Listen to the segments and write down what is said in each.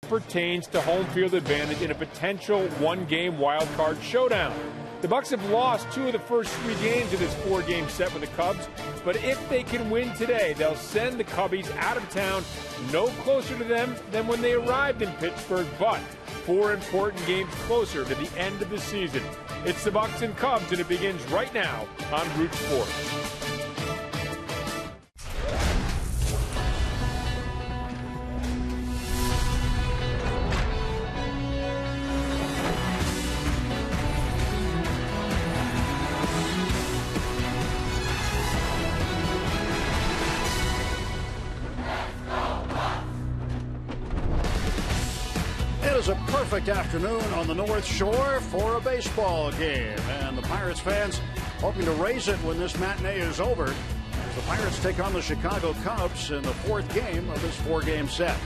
pertains to home field advantage in a potential one-game wild card showdown. The Bucs have lost 2 of the first 3 games of this 4-game set with the Cubs, but if they can win today, they'll send the Cubbies out of town no closer to them than when they arrived in Pittsburgh, but 4 important games closer to the end of the season. It's the Bucs and Cubs, and it begins right now on Root Sports. It is a perfect afternoon on the North Shore for a baseball game, and the Pirates fans hoping to raise it when this matinee is over as the Pirates take on the Chicago Cubs in the 4th game of this 4-game set.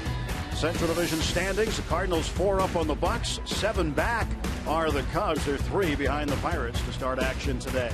Central Division standings, the Cardinals 4 up on the Bucs, 7 back are the Cubs. They're 3 behind the Pirates to start action today.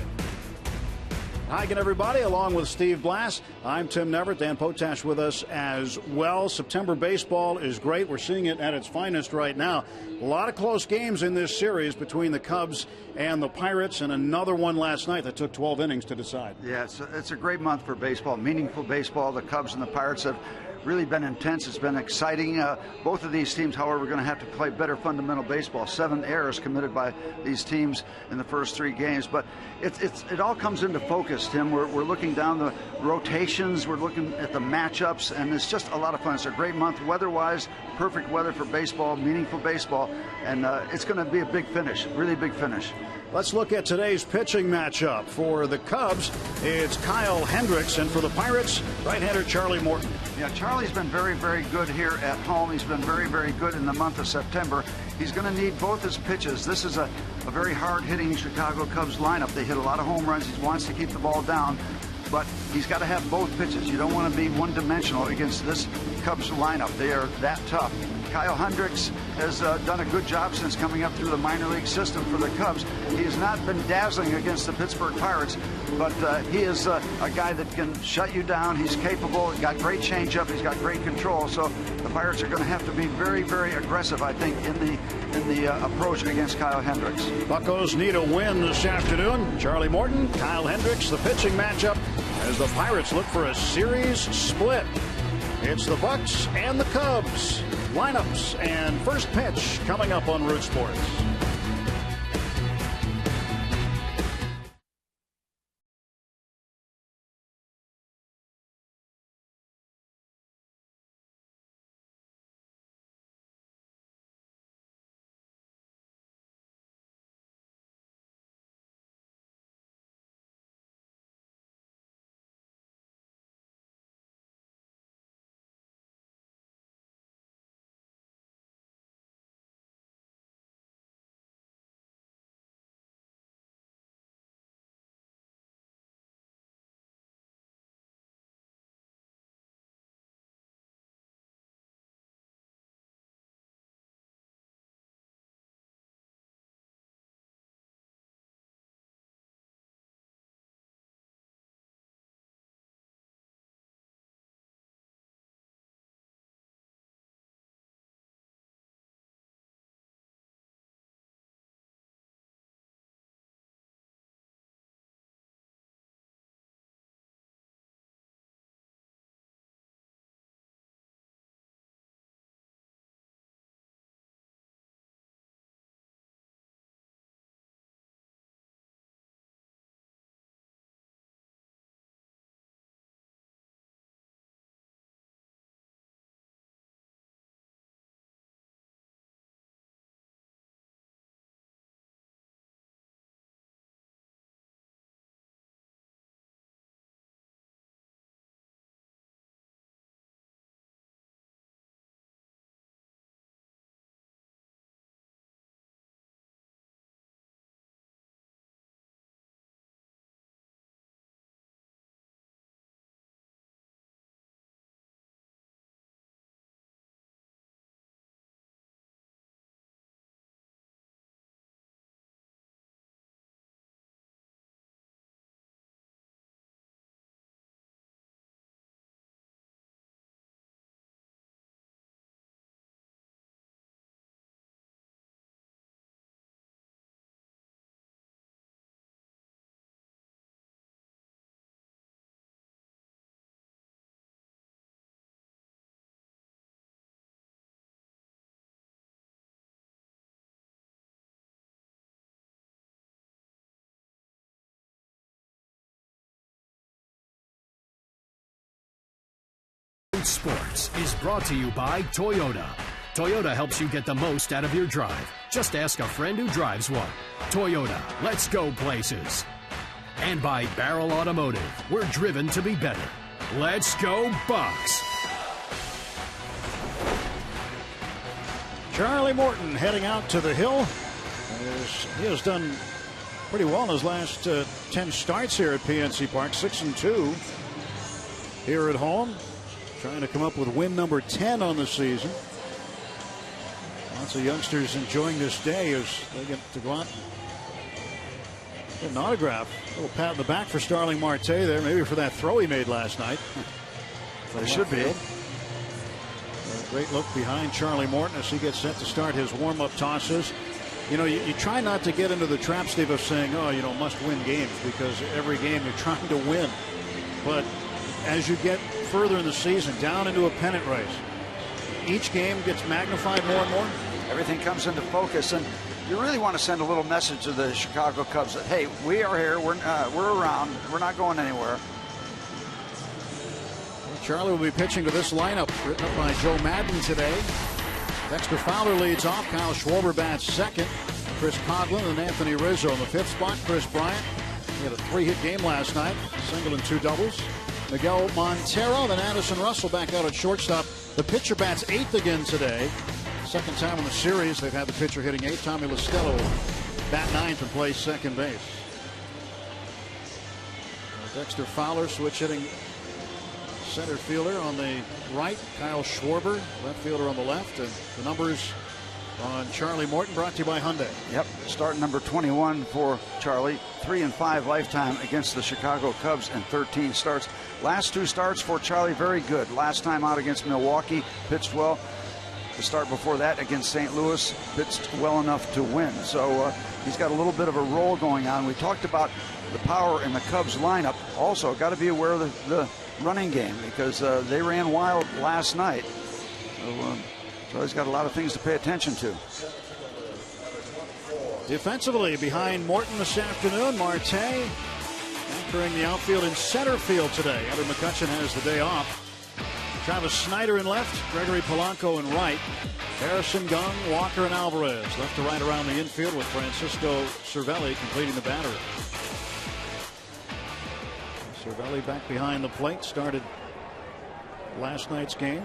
Hi again, everybody. Along with Steve Blass, I'm Tim Neverett. Dan Potash with us as well. September baseball is great. We're seeing it at its finest right now. A lot of close games in this series between the Cubs and the Pirates, and another one last night that took 12 innings to decide. Yeah, it's a great month for baseball, meaningful baseball. The Cubs and the Pirates have really been intense. It's been exciting. Both of these teams, however, are going to have to play better fundamental baseball. 7 errors committed by these teams in the first 3 games. But it all comes into focus, Tim. We're looking down the rotations. We're looking at the matchups, and it's just a lot of fun. It's a great month weather-wise, perfect weather for baseball, meaningful baseball, and it's going to be a big finish, really big finish. Let's look at today's pitching matchup. For the Cubs, it's Kyle Hendricks, and for the Pirates, right-hander Charlie Morton. Yeah, Charlie's been very, very good here at home. He's been very, very good in the month of September. He's going to need both his pitches. This is a very hard-hitting Chicago Cubs lineup. They hit a lot of home runs. He wants to keep the ball down, but he's got to have both pitches. You don't want to be one-dimensional against this Cubs lineup. They are that tough. Kyle Hendricks has done a good job since coming up through the minor league system for the Cubs. He has not been dazzling against the Pittsburgh Pirates, but he is a guy that can shut you down. He's capable. He's got great changeup. He's got great control. So the Pirates are going to have to be very, very aggressive, I think, in the approach against Kyle Hendricks. Buccos need a win this afternoon. Charlie Morton, Kyle Hendricks, the pitching matchup as the Pirates look for a series split. It's the Bucs and the Cubs. Lineups and first pitch coming up on Root Sports. Talk Sports is brought to you by Toyota. Toyota helps you get the most out of your drive. Just ask a friend who drives one. Toyota, let's go places. And by Barrel Automotive, we're driven to be better. Let's go Bucks. Charlie Morton heading out to the hill. He has done pretty well in his last 10 starts here at PNC Park. 6-2 here at home. Trying to come up with win number 10 on the season. Lots of youngsters enjoying this day as they get to go out and get an autograph. A little pat in the back for Starling Marte there, maybe for that throw he made last night. It should be. A great look behind Charlie Morton as he gets set to start his warm-up tosses. You know, you try not to get into the trap, Steve, of saying, oh, you know, must-win games, because every game you're trying to win. But as you get further in the season, down into a pennant race, each game gets magnified more and more. Everything comes into focus, and you really want to send a little message to the Chicago Cubs that, hey, we are here, we're around, we're not going anywhere. Charlie will be pitching to this lineup written up by Joe Madden today. Dexter Fowler leads off. Kyle Schwarber bats second. Chris Coghlan and Anthony Rizzo in the fifth spot. Chris Bryant, he had a 3-hit game last night, single and 2 doubles. Miguel Montero, then Addison Russell back out at shortstop. The pitcher bats 8th again today. Second time in the series they've had the pitcher hitting 8th. Tommy Listello bat 9th and plays second base. Dexter Fowler switch hitting center fielder on the right. Kyle Schwarber, left fielder on the left. And the numbers on Charlie Morton brought to you by Hyundai. Yep, start number 21 for Charlie. 3-5 lifetime against the Chicago Cubs and 13 starts. Last 2 starts for Charlie, very good. Last time out against Milwaukee, pitched well. The start before that against St. Louis, pitched well enough to win. So he's got a little bit of a roll going on. We talked about the power in the Cubs lineup. Also, got to be aware of the running game, because they ran wild last night. So he's got a lot of things to pay attention to. Defensively behind Morton this afternoon, Marte anchoring the outfield in center field today. Andrew McCutchen has the day off. Travis Snyder in left, Gregory Polanco in right, Harrison, Gunn, Walker, and Alvarez left to right around the infield, with Francisco Cervelli completing the battery. Cervelli back behind the plate, started last night's game.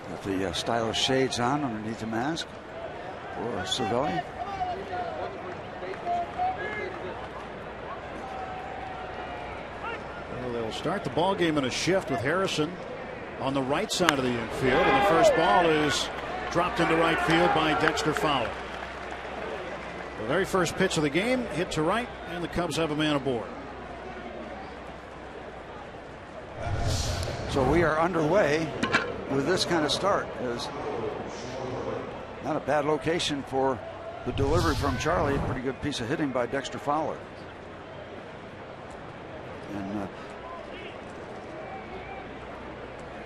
With the stylish shades on underneath the mask for Cervelli. Well, they'll start the ball game in a shift with Harrison on the right side of the infield, and the first ball is dropped into right field by Dexter Fowler. The very first pitch of the game hit to right, and the Cubs have a man aboard. So we are underway with this kind of start. It's not a bad location for the delivery from Charlie. A pretty good piece of hitting by Dexter Fowler. And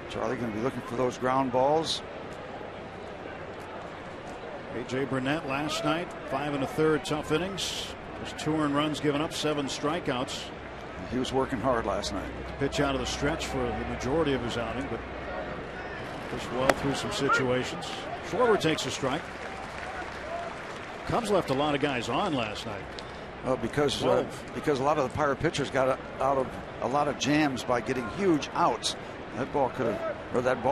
Charlie going to be looking for those ground balls. A.J. Burnett last night, 5 1/3 tough innings. Just 2 earned runs given up, 7 strikeouts. He was working hard last night. Pitch out of the stretch for the majority of his outing, but pushed well through some situations. Schwarber takes a strike. Cubs left a lot of guys on last night. Well, because a lot of the Pirate pitchers got out of a lot of jams by getting huge outs. That ball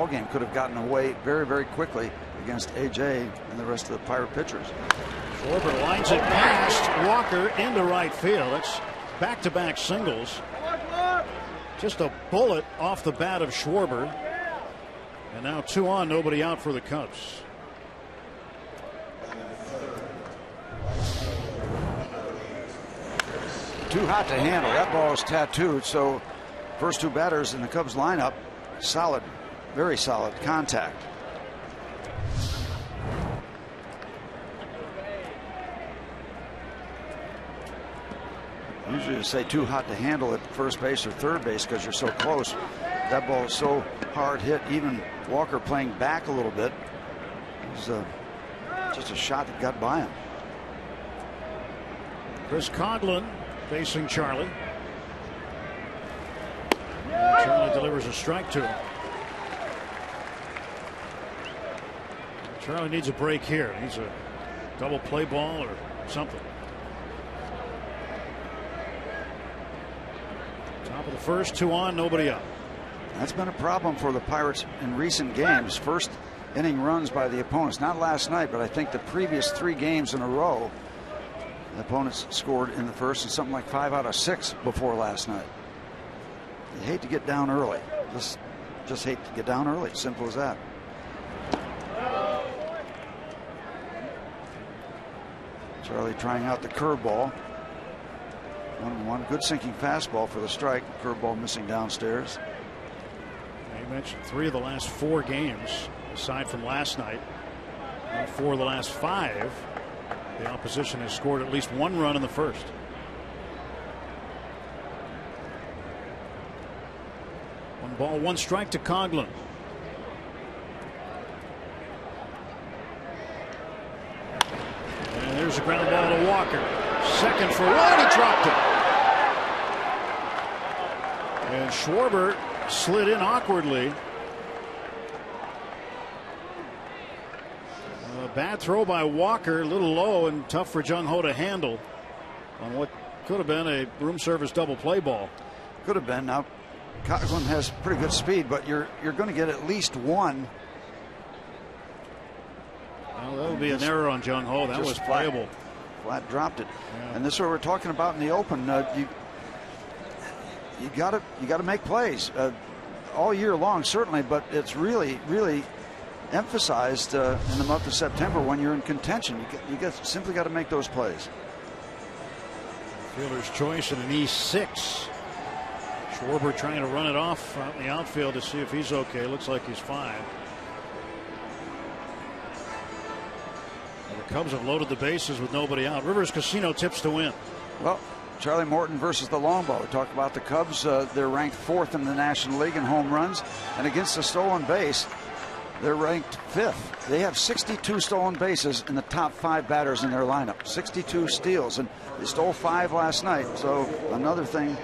game could have gotten away very, very quickly against AJ and the rest of the Pirate pitchers. Schwarber lines it past Walker into right field. That's back-to-back singles. Just a bullet off the bat of Schwarber. And now 2 on, nobody out for the Cubs. Too hot to handle. That ball is tattooed. So first 2 batters in the Cubs lineup, solid, very solid contact. Usually you say too hot to handle at first base or third base because you're so close. That ball is so hard hit. Even Walker playing back a little bit. It was just a shot that got by him. Chris Coghlan facing Charlie. Charlie delivers a strike to him. Charlie needs a break here. Needs a double play ball or something. Top of the first, 2 on, nobody up. That's been a problem for the Pirates in recent games. First inning runs by the opponents. Not last night, but I think the previous 3 games in a row, the opponents scored in the first, and something like 5 out of 6 before last night. You hate to get down early. Just hate to get down early. Simple as that. Charlie trying out the curveball. 1-1. Good sinking fastball for the strike. Curveball missing downstairs. You mentioned 3 of the last 4 games, aside from last night. And 4 of the last 5, the opposition has scored at least 1 run in the first. One ball, 1 strike to Coghlan. And there's a ground ball to Walker. Second for 1. He dropped it. And Schwarber slid in awkwardly. A bad throw by Walker, a little low and tough for Jung Ho to handle on what could have been a room service double play ball. Could have been. Now Coghlan has pretty good speed, but you're going to get at least 1. Well, that would be an error on Jung Ho. That was playable. Flat dropped it. Yeah. And this is what we're talking about in the open. You got to make plays all year long, certainly, but it's really emphasized in the month of September when you're in contention. You simply got to make those plays. Fielder's choice and an E6. Schwarber trying to run it off out in the outfield to see if he's okay. Looks like he's fine. The Cubs have loaded the bases with nobody out. Rivers Casino tips to win. Well, Charlie Morton versus the long ball. We talked about the Cubs. They're ranked 4th in the National League in home runs, and against the stolen base, they're ranked 5th. They have 62 stolen bases in the top 5 batters in their lineup. 62 steals, and they stole 5 last night. So another thing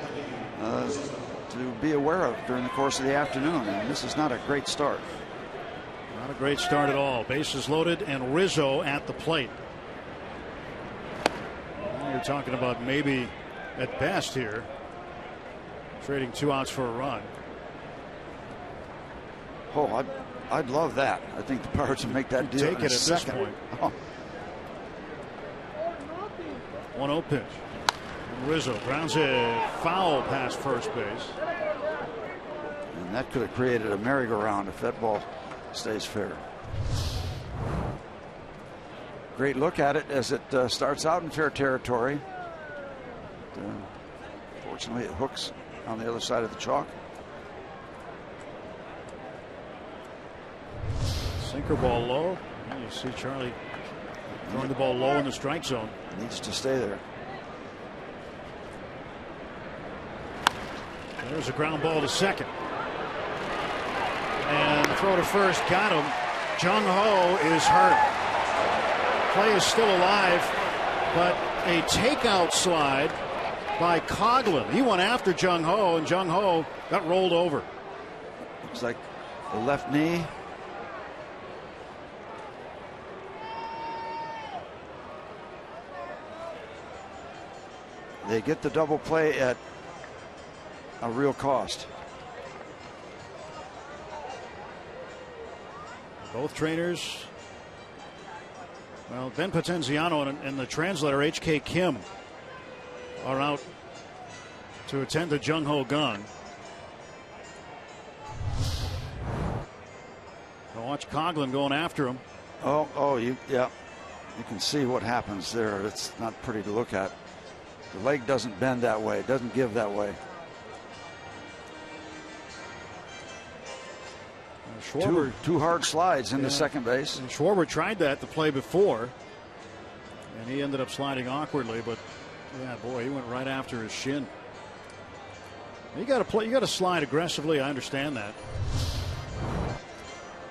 to be aware of during the course of the afternoon. And this is not a great start. Not a great start at all. Bases loaded and Rizzo at the plate. You're talking about maybe at best here trading 2 outs for a run. Oh, I'd love that. I think the Pirates would make that deal. Take it at this point. Oh. 1-0 pitch. And Rizzo grounds a foul past first base. And that could have created a merry-go-round if that ball stays fair. Great look at it as it starts out in fair territory. Fortunately, it hooks on the other side of the chalk. Sinker ball low. And you see Charlie throwing the ball low in the strike zone. Needs to stay there. There's a ground ball to second. And throw to first got him. Jung Ho is hurt. Play is still alive, but a takeout slide by Coghlan. He went after Jung Ho, and Jung Ho got rolled over. Looks like the left knee. They get the double play at a real cost. Both trainers, well, Ben Potenziano and the translator H.K. Kim are out to attend to Jung Ho Gun. Watch Coghlan going after him. Yeah. You can see what happens there. It's not pretty to look at. The leg doesn't bend that way. It doesn't give that way. Schwarber, two hard slides into second base. And Schwarber tried that the play before, and he ended up sliding awkwardly. But yeah, boy, he went right after his shin. You got to play. You got to slide aggressively. I understand that.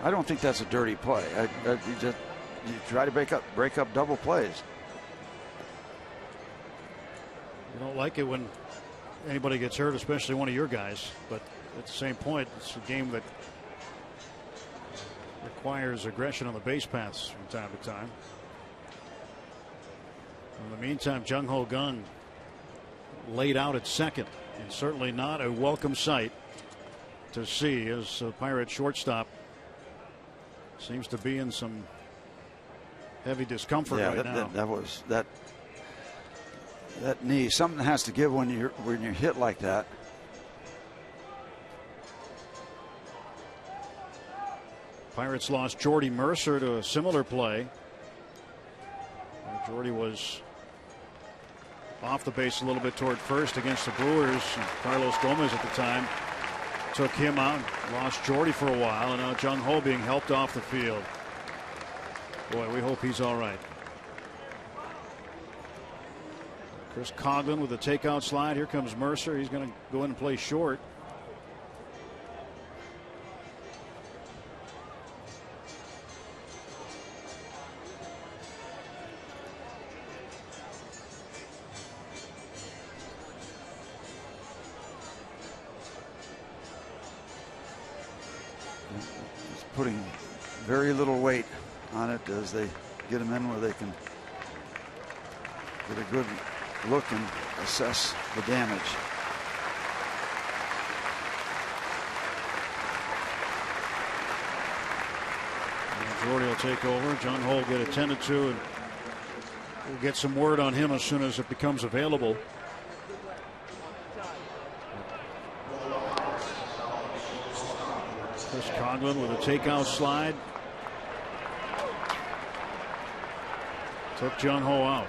I don't think that's a dirty play. You try to break up double plays. You don't like it when anybody gets hurt, especially one of your guys. But at the same point, it's a game that requires aggression on the base paths from time to time. In the meantime, Jung Ho Kang laid out at second, and certainly not a welcome sight to see as a Pirate shortstop seems to be in some heavy discomfort right now. That knee, something has to give when you're hit like that. Pirates lost Jordy Mercer to a similar play. Jordy was off the base a little bit toward first against the Brewers. Carlos Gomez at the time took him out, lost Jordy for a while, and now Jung Ho being helped off the field. Boy, we hope he's all right. Chris Coghlan with a takeout slide. Here comes Mercer. He's going to go in and play short. He's putting very little weight on it as they get him in where they can get a good look and assess the damage. And Jordy will take over. Jung Ho will get attended to, and we'll get some word on him as soon as it becomes available. Chris Coghlan with a takeout slide. Took Jung Ho out.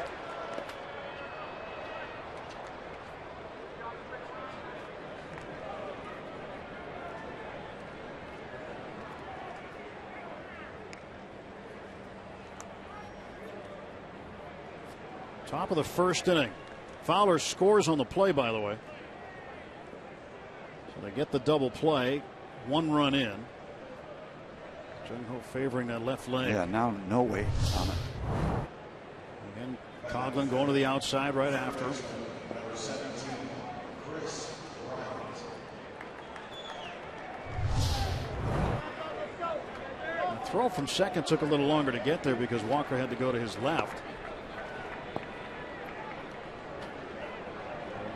Top of the first inning. Fowler scores on the play, by the way. So they get the double play. 1 run in. Jung Ho favoring that left leg. Yeah, now no weight on it. Again, Coghlan going to the outside right after. The throw from second took a little longer to get there because Walker had to go to his left.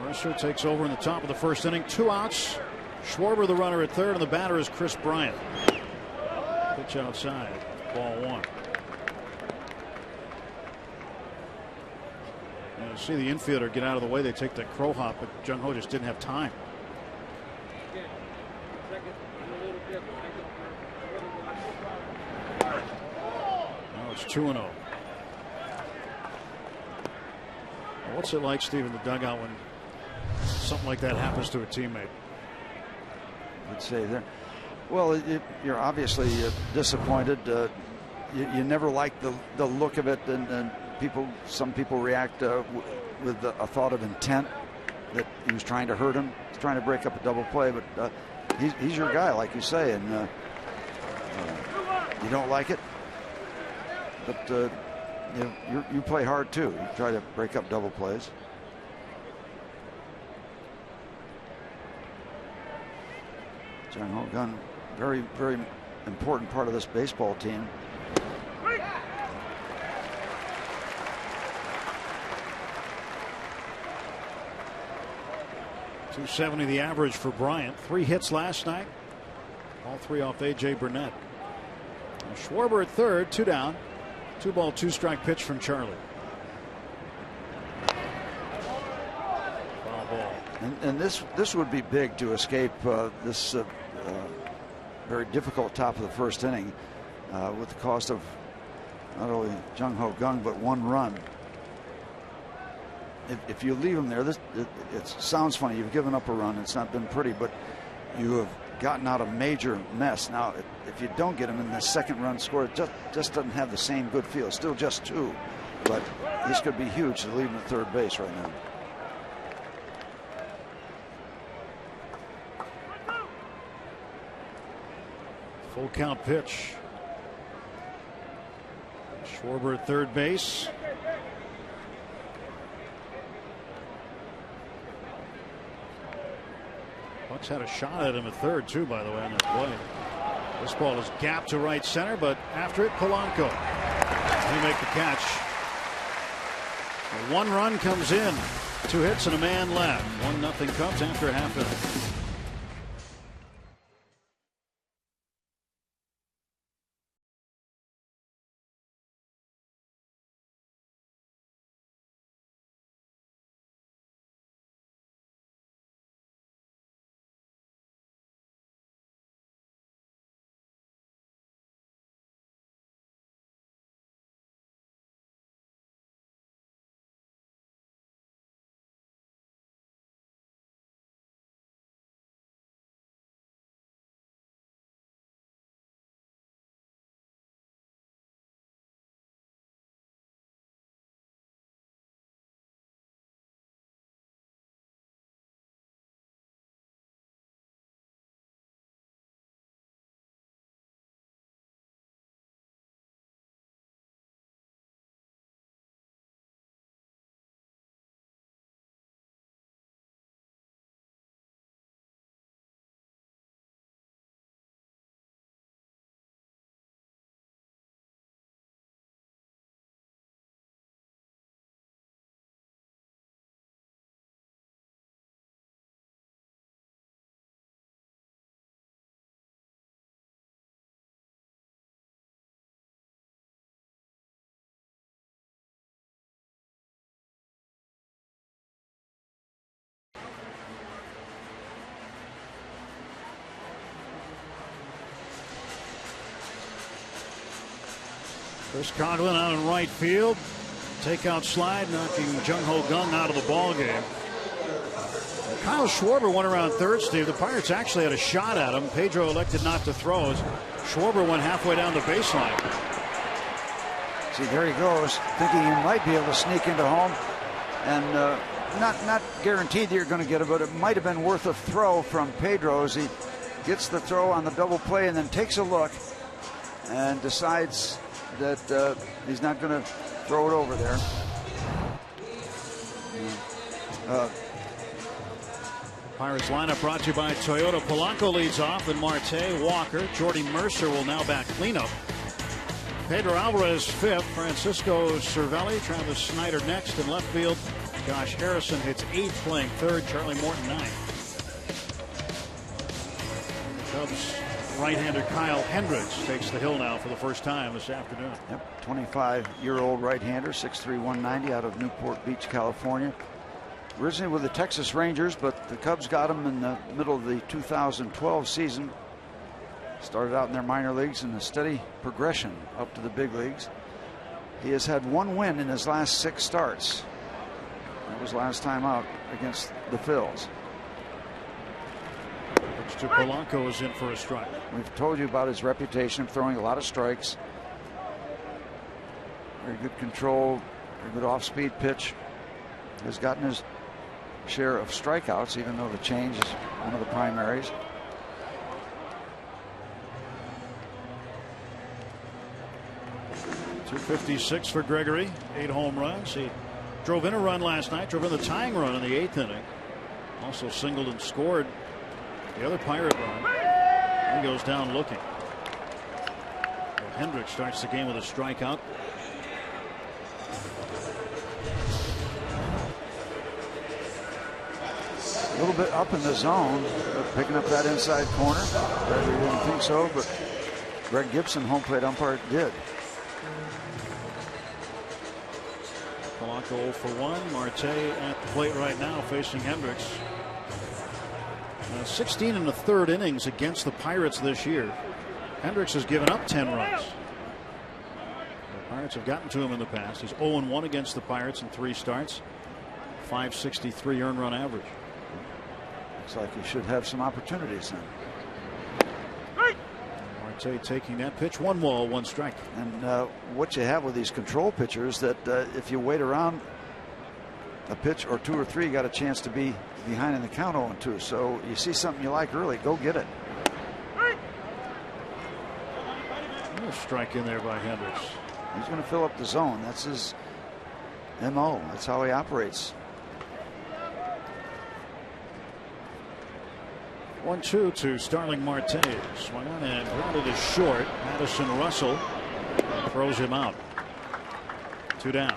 Mercer takes over in the top of the first inning. 2 outs. Schwarber the runner at third, and the batter is Chris Bryant. Pitch outside. Ball 1. You see the infielder get out of the way. They take that crow hop, but Jung Ho just didn't have time. Now it's 2-0. What's it like, Steve, in the dugout when something like that happens to a teammate? I'd say there. Well, you're obviously disappointed. You never like the look of it, and some people react with a thought of intent that he was trying to hurt him. He's trying to break up a double play, but he's your guy, like you say, and you don't like it. But you play hard too. You try to break up double plays. Jung Ho Kang, very, very important part of this baseball team. .270 the average for Bryant. 3 hits last night. All 3 off A.J. Burnett. And Schwarber at third, 2 down. 2 ball, 2 strike pitch from Charlie. Foul ball. And this would be big to escape this very difficult top of the first inning with the cost of not only Jung Ho Kang but 1 run. If you leave him there, it sounds funny. You've given up a run. It's not been pretty, but you have gotten out a major mess. Now, if you don't get him in the second run score, it just doesn't have the same good feel. It's still just 2, but this could be huge to leave him at third base right now. Full count pitch. Schwarber at third base. Bucks had a shot at him at third too, by the way, on that play. This ball is gapped to right center, but after it, Polanco. He make the catch. A 1 run comes in. 2 hits and a man left. 1-0 Cubs after a half inning. Chris Conlon out in right field. Takeout slide, knocking Jung-Ho Kang out of the ball game. Kyle Schwarber went around third, Steve. The Pirates actually had a shot at him. Pedro elected not to throw as Schwarber went halfway down the baseline. See, there he goes, thinking he might be able to sneak into home. And not guaranteed that you're going to get it, but it might have been worth a throw from Pedro as he gets the throw on the double play and then takes a look and decides that he's not going to throw it over there. Pirates lineup brought to you by Toyota. Polanco leads off, and Marte, Walker, Jordy Mercer will now back cleanup. Pedro Alvarez fifth, Francisco Cervelli, Travis Snyder next in left field. Josh Harrison hits eighth, playing third. Charlie Morton ninth. Cubs right-hander Kyle Hendricks takes the hill now for the first time this afternoon. Yep, 25-year-old right-hander, 6'3", 190, out of Newport Beach, California. Originally with the Texas Rangers, but the Cubs got him in the middle of the 2012 season. Started out in their minor leagues in a steady progression up to the big leagues. He has had 1 win in his last 6 starts. That was last time out against the Phillies. Pitch to Polanco is in for a strike. We've told you about his reputation of throwing a lot of strikes. Very good control, very good off-speed pitch. Has gotten his share of strikeouts, even though the change is one of the primaries. .256 for Gregory, 8 home runs. He drove in a run last night, drove in the tying run in the 8th inning. Also singled and scored the other Pirate run. He goes down looking. Well, Hendricks starts the game with a strikeout. A little bit up in the zone, picking up that inside corner. Gregory didn't think so, but Greg Gibson, home plate umpire, did. Polanco 0 for 1. Marte at the plate right now facing Hendricks. 16 in the 3rd innings against the Pirates this year. Hendricks has given up 10 runs. The Pirates have gotten to him in the past. He's 0-1 against the Pirates in 3 starts. .563 earned run average. Looks like he should have some opportunities then. Marte taking that pitch. 1 ball, 1 strike. And what you have with these control pitchers, that if you wait around a pitch or 2 or 3, you got a chance to be behind in the count 0-2. So you see something you like early, go get it. A strike in there by Hendricks. He's going to fill up the zone. That's his MO. That's how he operates. 1-2 to Starling Marte. Swung on and grounded is short. Madison Russell throws him out. 2 down.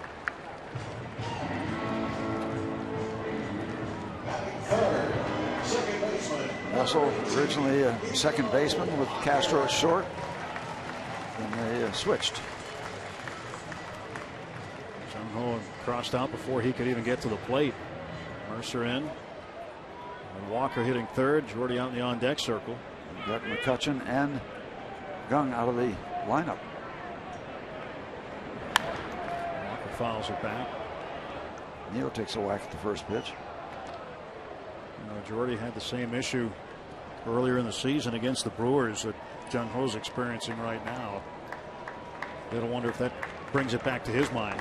Russell originally a second baseman with Castro at short. And they switched. Jung Ho crossed out before he could even get to the plate. Mercer in. And Walker hitting third. Jordy out in the on-deck circle. You got McCutchen and Gung out of the lineup. Walker fouls it back. Neal takes a whack at the first pitch. Jordy had the same issue earlier in the season against the Brewers that Jung Ho's experiencing right now. You gotta wonder if that brings it back to his mind.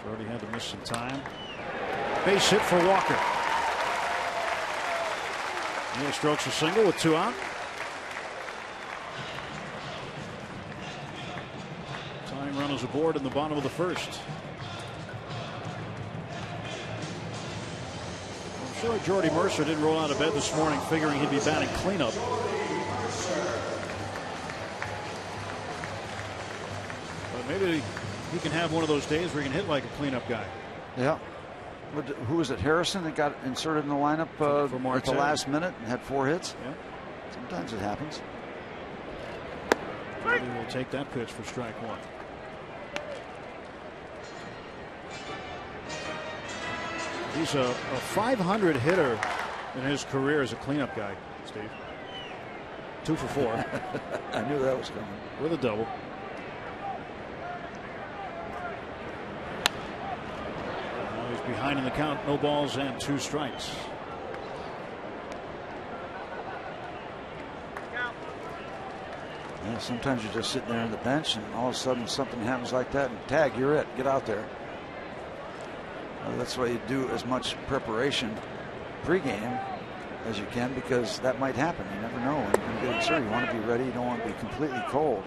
Jordy had to miss some time. Base hit for Walker. Neal strokes a single with 2 out. Tying run is aboard in the bottom of the first. I'm sure Jordy Mercer didn't roll out of bed this morning figuring he'd be batting cleanup. But maybe he can have one of those days where he can hit like a cleanup guy. Yeah. Who was it? Harrison that got inserted in the lineup at the last minute and had 4 hits. Yeah. Sometimes it happens. Jordy will take that pitch for strike 1. He's a 500 hitter in his career as a cleanup guy, Steve. 2 for 4. I knew that was coming. With a double. Now he's behind in the count. No balls and 2 strikes. Yeah, sometimes you're just sitting there on the bench and all of a sudden something happens like that and tag, you're it. Get out there. That's why you do as much preparation pregame as you can, because that might happen. You never know. And getting serious, you want to be ready. You don't want to be completely cold.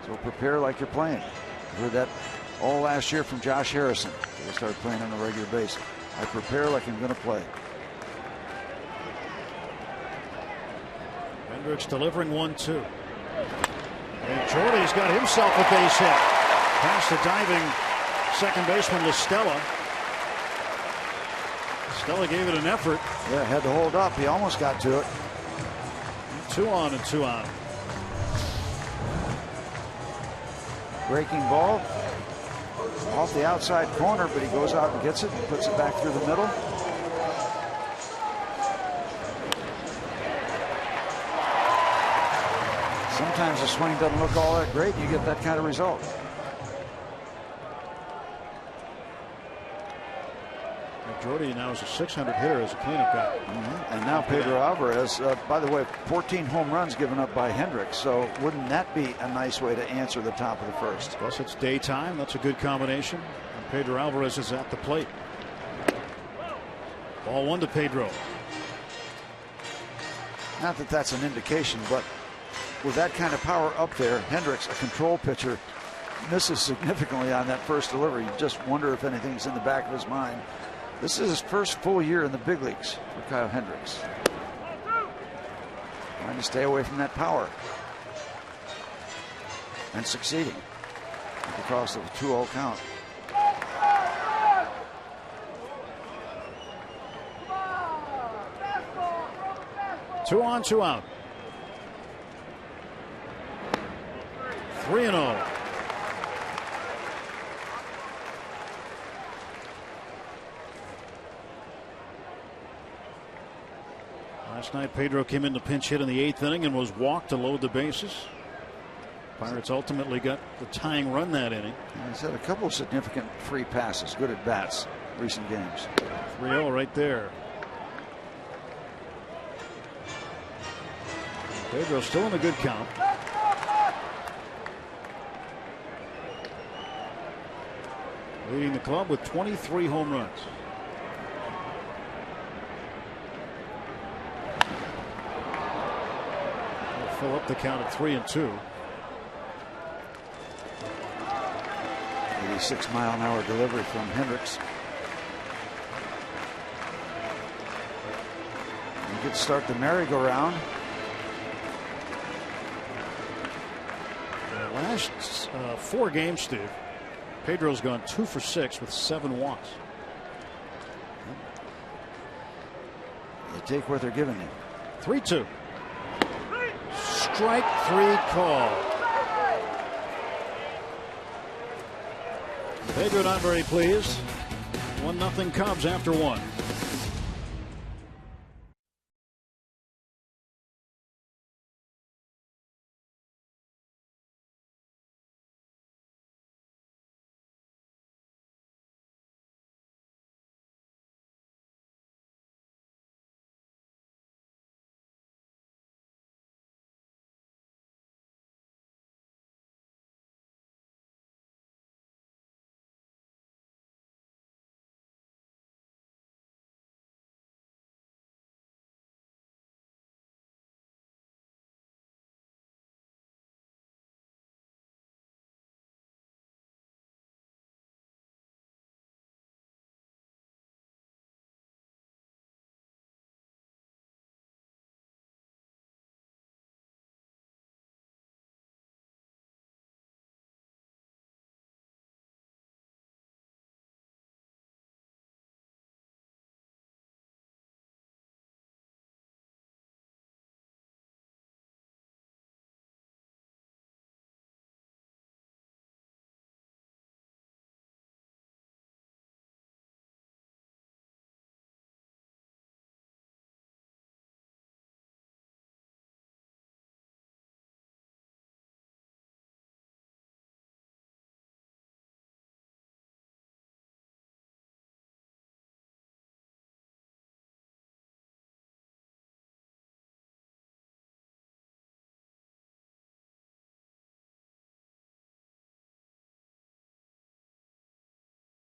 So prepare like you're playing. I heard that all last year from Josh Harrison. He started playing on a regular basis. I prepare like I'm going to play. Hendricks delivering 1-2. And Jordy's got himself a base hit. Past the diving second baseman LaStella. Stella gave it an effort. Yeah, had to hold up. He almost got to it. 2 on and 2 out. Breaking ball off the outside corner, but he goes out and gets it and puts it back through the middle. Sometimes the swing doesn't look all that great and you get that kind of result. Jordy now is a 600 hitter as a cleanup guy. And now Pedro Alvarez, by the way, 14 home runs given up by Hendricks. So wouldn't that be a nice way to answer the top of the first? Plus it's daytime. That's a good combination. And Pedro Alvarez is at the plate. Ball 1 to Pedro. Not that that's an indication, but with that kind of power up there, Hendricks, a control pitcher, misses significantly on that first delivery. You just wonder if anything's in the back of his mind. This is his first full year in the big leagues for Kyle Hendricks. Trying to stay away from that power. And succeeding. Across the 2-0 count. Two on, 2 out. 3-0. Last night, Pedro came in to pinch hit in the 8th inning and was walked to load the bases. Pirates ultimately got the tying run that inning. He's had a couple of significant free passes, good at bats, recent games. 3-0 right there. Pedro still in a good count. Leading the club with 23 home runs. Fill up the count at 3-2. 86-mile-an-hour delivery from Hendricks. could start the merry-go-round. The last 4 games, Steve, Pedro's gone 2 for 6 with 7 walks. You take what they're giving you. 3-2. Strike 3 call. Pedro not very pleased. 1-0 Cubs after 1.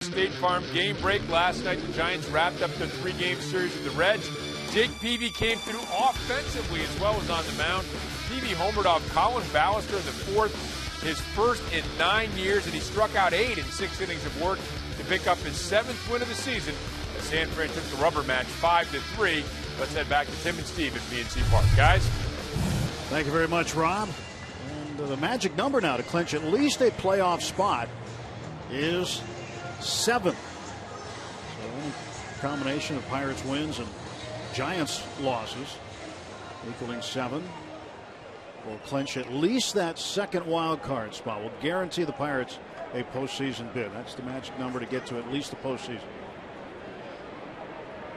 State Farm game break last night. The Giants wrapped up their 3-game series with the Reds. Jake Peavy came through offensively as well as on the mound. Peavy homered off Colin Ballister in the 4th, his first in 9 years, and he struck out 8 in 6 innings of work to pick up his 7th win of the season as San Fran took the rubber match 5-3. Let's head back to Tim and Steve at PNC Park. Guys? Thank you very much, Rob. And the magic number now to clinch at least a playoff spot is 7. So any combination of Pirates wins and Giants losses equaling 7 will clinch at least that second wild card spot. Will guarantee the Pirates a postseason bid. That's the magic number to get to at least the postseason.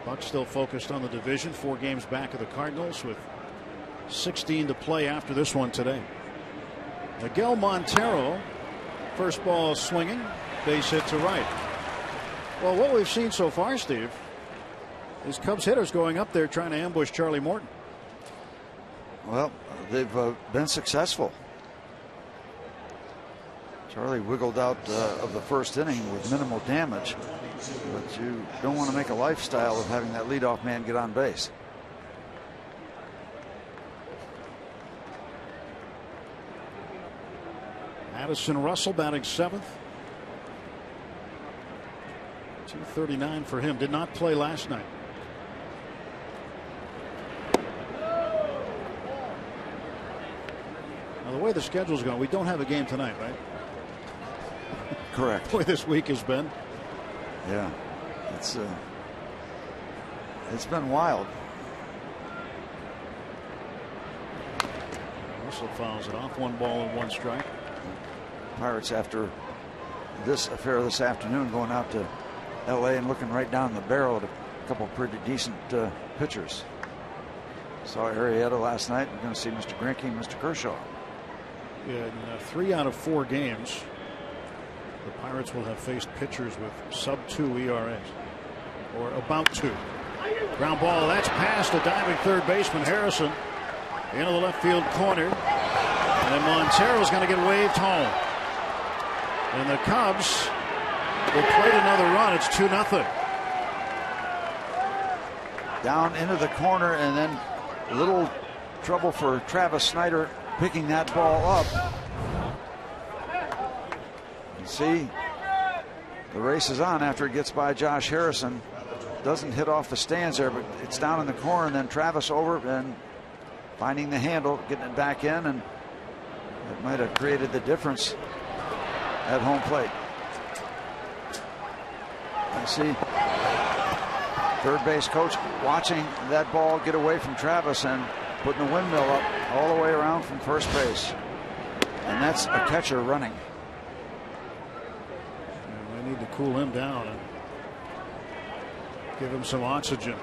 Bucks still focused on the division, 4 games back of the Cardinals with 16 to play after this one today. Miguel Montero, first ball swinging, base hit to right. Well, what we've seen so far, Steve, is Cubs hitters going up there trying to ambush Charlie Morton. Well, they've been successful. Charlie wiggled out of the first inning with minimal damage, but you don't want to make a lifestyle of having that leadoff man get on base. Addison Russell batting 7th. 239 for him. Did not play last night. Now, the way the schedule's going, we don't have a game tonight, right? Correct. The way this week has been. Yeah, it's been wild. Russell fouls it off. 1 ball and 1 strike. Pirates, after this affair this afternoon, going out to L.A. and looking right down the barrel at a couple pretty decent pitchers. Saw Arrieta last night. We're going to see Mr. Greinke and Mr. Kershaw. In 3 out of 4 games, the Pirates will have faced pitchers with sub-2 ERAs, or about 2. Ground ball, that's past the diving third baseman Harrison into the left field corner, and then Montero's going to get waved home. And the Cubs will play another run. It's 2-0. Down into the corner, and then a little trouble for Travis Snyder picking that ball up. You see, the race is on after it gets by Josh Harrison. doesn't hit off the stands there, but it's down in the corner, and then Travis over and finding the handle, getting it back in, and it might have created the difference at home plate. I see third base coach watching that ball get away from Travis and putting the windmill up all the way around from first base. And that's a catcher running. And they need to cool him down and give him some oxygen.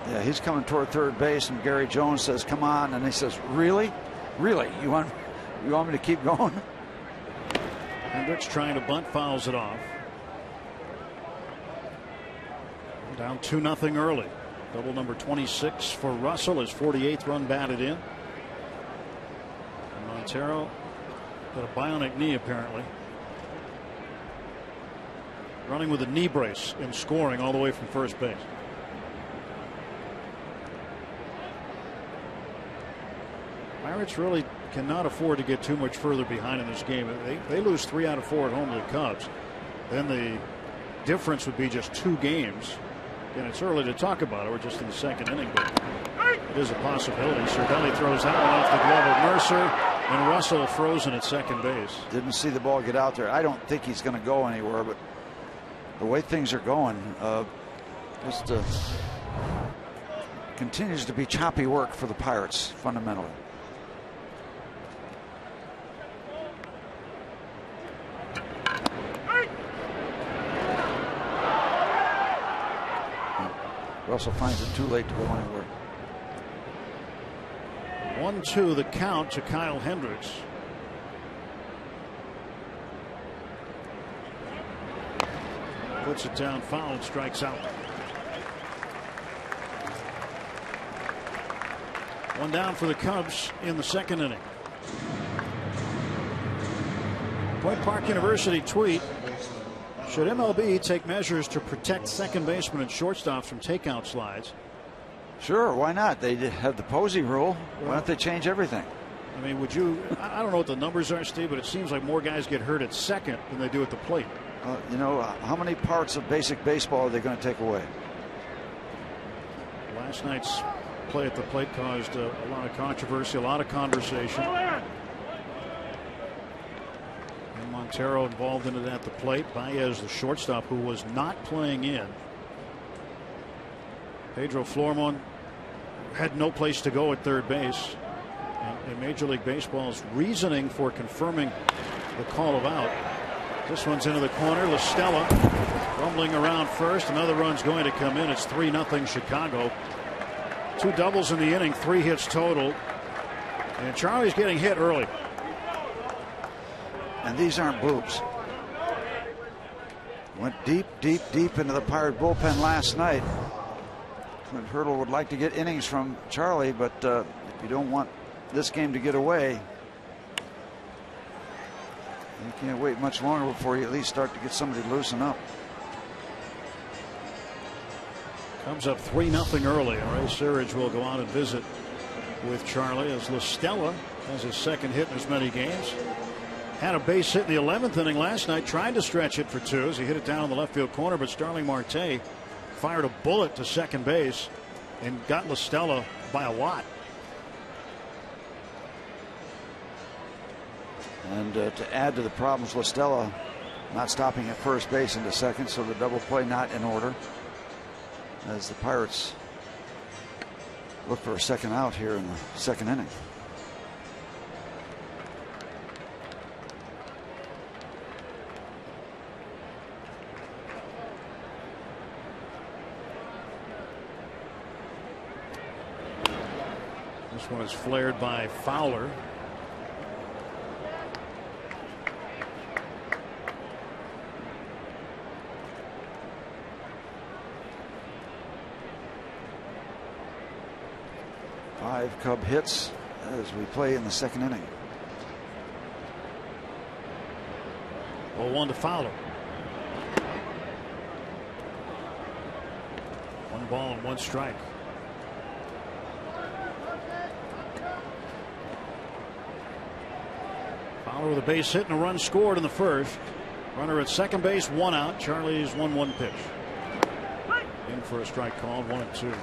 Yeah, he's coming toward third base, and Gary Jones says, "Come on," and he says, "Really? Really? You want me to keep going?" Hendricks trying to bunt, fouls it off. Down 2-0 early. Double number 26 for Russell, his 48th run batted in. And Montero got a bionic knee apparently. Running with a knee brace and scoring all the way from first base. Pirates really cannot afford to get too much further behind in this game. They lose 3 out of 4 at home to the Cubs. Then the difference would be just 2 games. And it's early to talk about it. We're just in the second inning, but it is a possibility. Cervelli throws that one off the glove of Mercer, and Russell frozen at second base. Didn't see the ball get out there. I don't think he's going to go anywhere, but the way things are going, just continues to be choppy work for the Pirates fundamentally. Russell finds it too late to go anywhere. 1-2 the count to Kyle Hendricks. Puts it down foul and strikes out. 1 down for the Cubs in the second inning. Point Park University tweet: should MLB take measures to protect second basemen and shortstops from takeout slides? Sure, why not? They have the Posey rule. Why don't they change everything? I mean, would you? I don't know what the numbers are, Steve, but it seems like more guys get hurt at second than they do at the plate. You know, how many parts of basic baseball are they going to take away? Last night's play at the plate caused a lot of controversy, a lot of conversation. Montero involved in it at the plate. Baez, the shortstop, who was not playing in. Pedro Flormon had no place to go at third base. And Major League Baseball's reasoning for confirming the call of out. This one's into the corner. La Stella rumbling around first. Another run's going to come in. It's 3-0 Chicago. 2 doubles in the inning, 3 hits total. And Charlie's getting hit early. And these aren't boobs. Went deep, deep, deep into the Pirate bullpen last night. Clint Hurdle would like to get innings from Charlie, but if you don't want this game to get away, you can't wait much longer before you at least start to get somebody to loosen up. Comes up 3-0 early. Ray Searage will go out and visit with Charlie as La Stella has his second hit in as many games. Had a base hit in the 11th inning last night, tried to stretch it for 2 as he hit it down in the left field corner, but Starling Marte fired a bullet to second base and got La Stella by a lot. And to add to the problems, La Stella not stopping at first base into second, so the double play not in order as the Pirates look for a second out here in the second inning. This one is flared by Fowler. Five Cub hits as we play in the second inning. 0-1 to Fowler. 1 ball and 1 strike. Fowler with a base hit and a run scored in the first. Runner at second base, 1 out. Charlie's 1-1 pitch. In for a strike called, 1-2.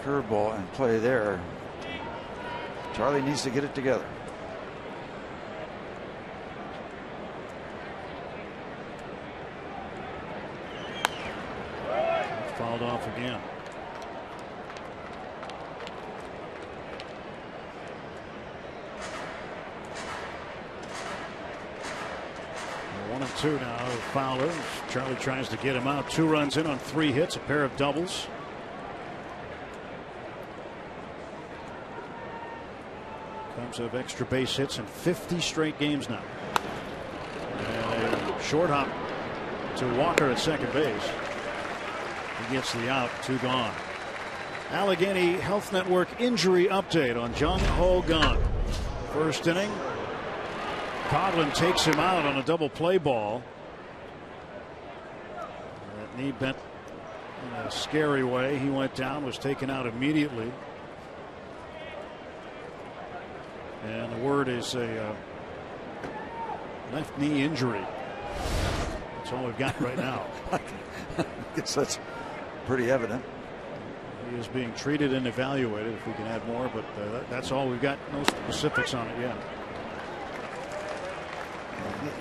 Curveball and play there. Charlie needs to get it together. Fouled off again. One and two now. Fowler. Charlie tries to get him out. 2 runs in on 3 hits, a pair of doubles. Cubs have extra base hits in 50 straight games now. And a short hop to Walker at second base. He gets the out, 2 gone. Allegheny Health Network injury update on Jung Ho Gun. First inning. Coghlan takes him out on a double play ball. That knee bent in a scary way. He went down, was taken out immediately. And the word is a left knee injury. That's all we've got right now. I guess that's pretty evident. He is being treated and evaluated, if we can add more, but that's all we've got. No specifics on it yet.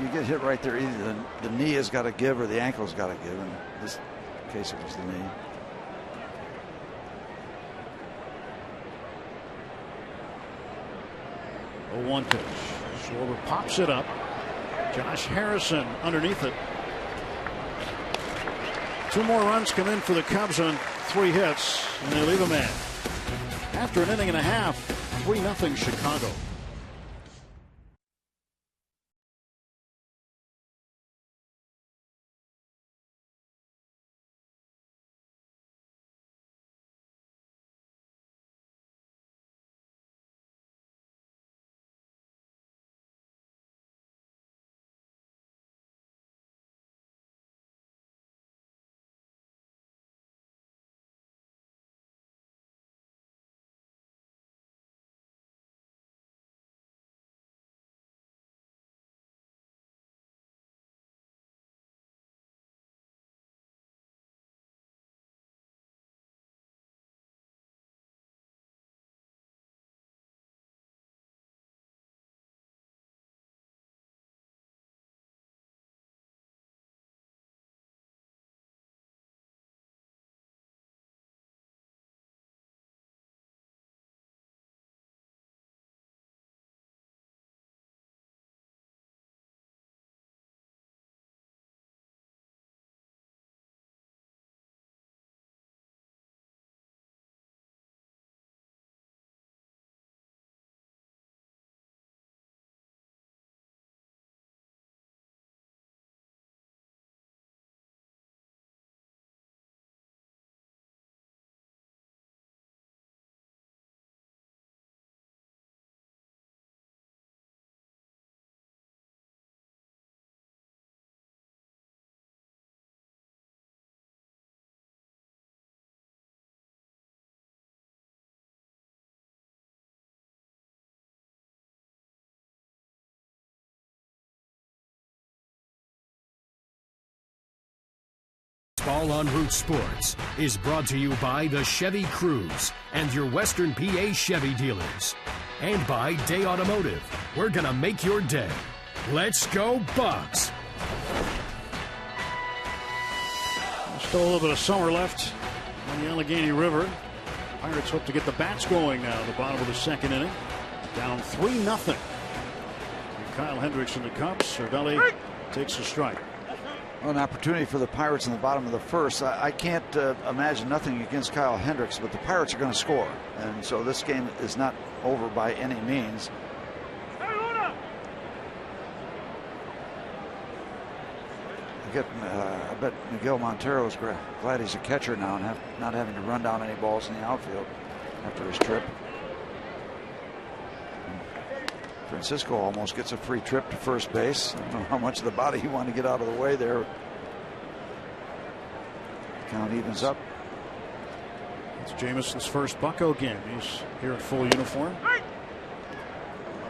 You get hit right there. Either the knee has got to give or the ankle's got to give. In this case, it was the knee. A 1 pitch. Schwarber pops it up. Josh Harrison underneath it. 2 more runs come in for the Cubs on 3 hits, and they leave a man. After an inning and a half, 3-0 Chicago. Baseball on Root Sports is brought to you by the Chevy Cruze and your Western PA Chevy dealers. And by Day Automotive. We're going to make your day. Let's go, Bucks! Still a little bit of summer left on the Allegheny River. Pirates hope to get the bats going now at the bottom of the 2nd inning. Down 3-0. And Kyle Hendricks and the Cubs. Cervelli takes a strike. Well, an opportunity for the Pirates in the bottom of the 1st. I can't imagine nothing against Kyle Hendricks, but the Pirates are going to score. And so this game is not over by any means. I bet Miguel Montero is glad he's a catcher now and not having to run down any balls in the outfield after his trip. Francisco almost gets a free trip to first base. I don't know how much of the body he wanted to get out of the way there. Count evens up. It's Jameson's first Bucco game. He's here in full uniform.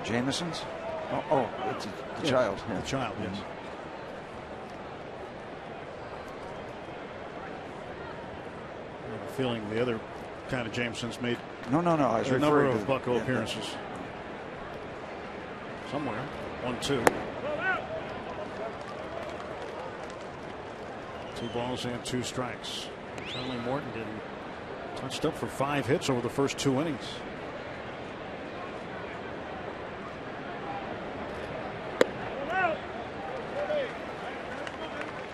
Jameson's? Oh, it's the child. Yeah. The child, yes. I have a feeling the other kind of Jameson's made no. I was a number referring of Bucko appearances. Somewhere. 1-2. 2 balls and 2 strikes. Charlie Morton getting touched up for 5 hits over the first 2 innings.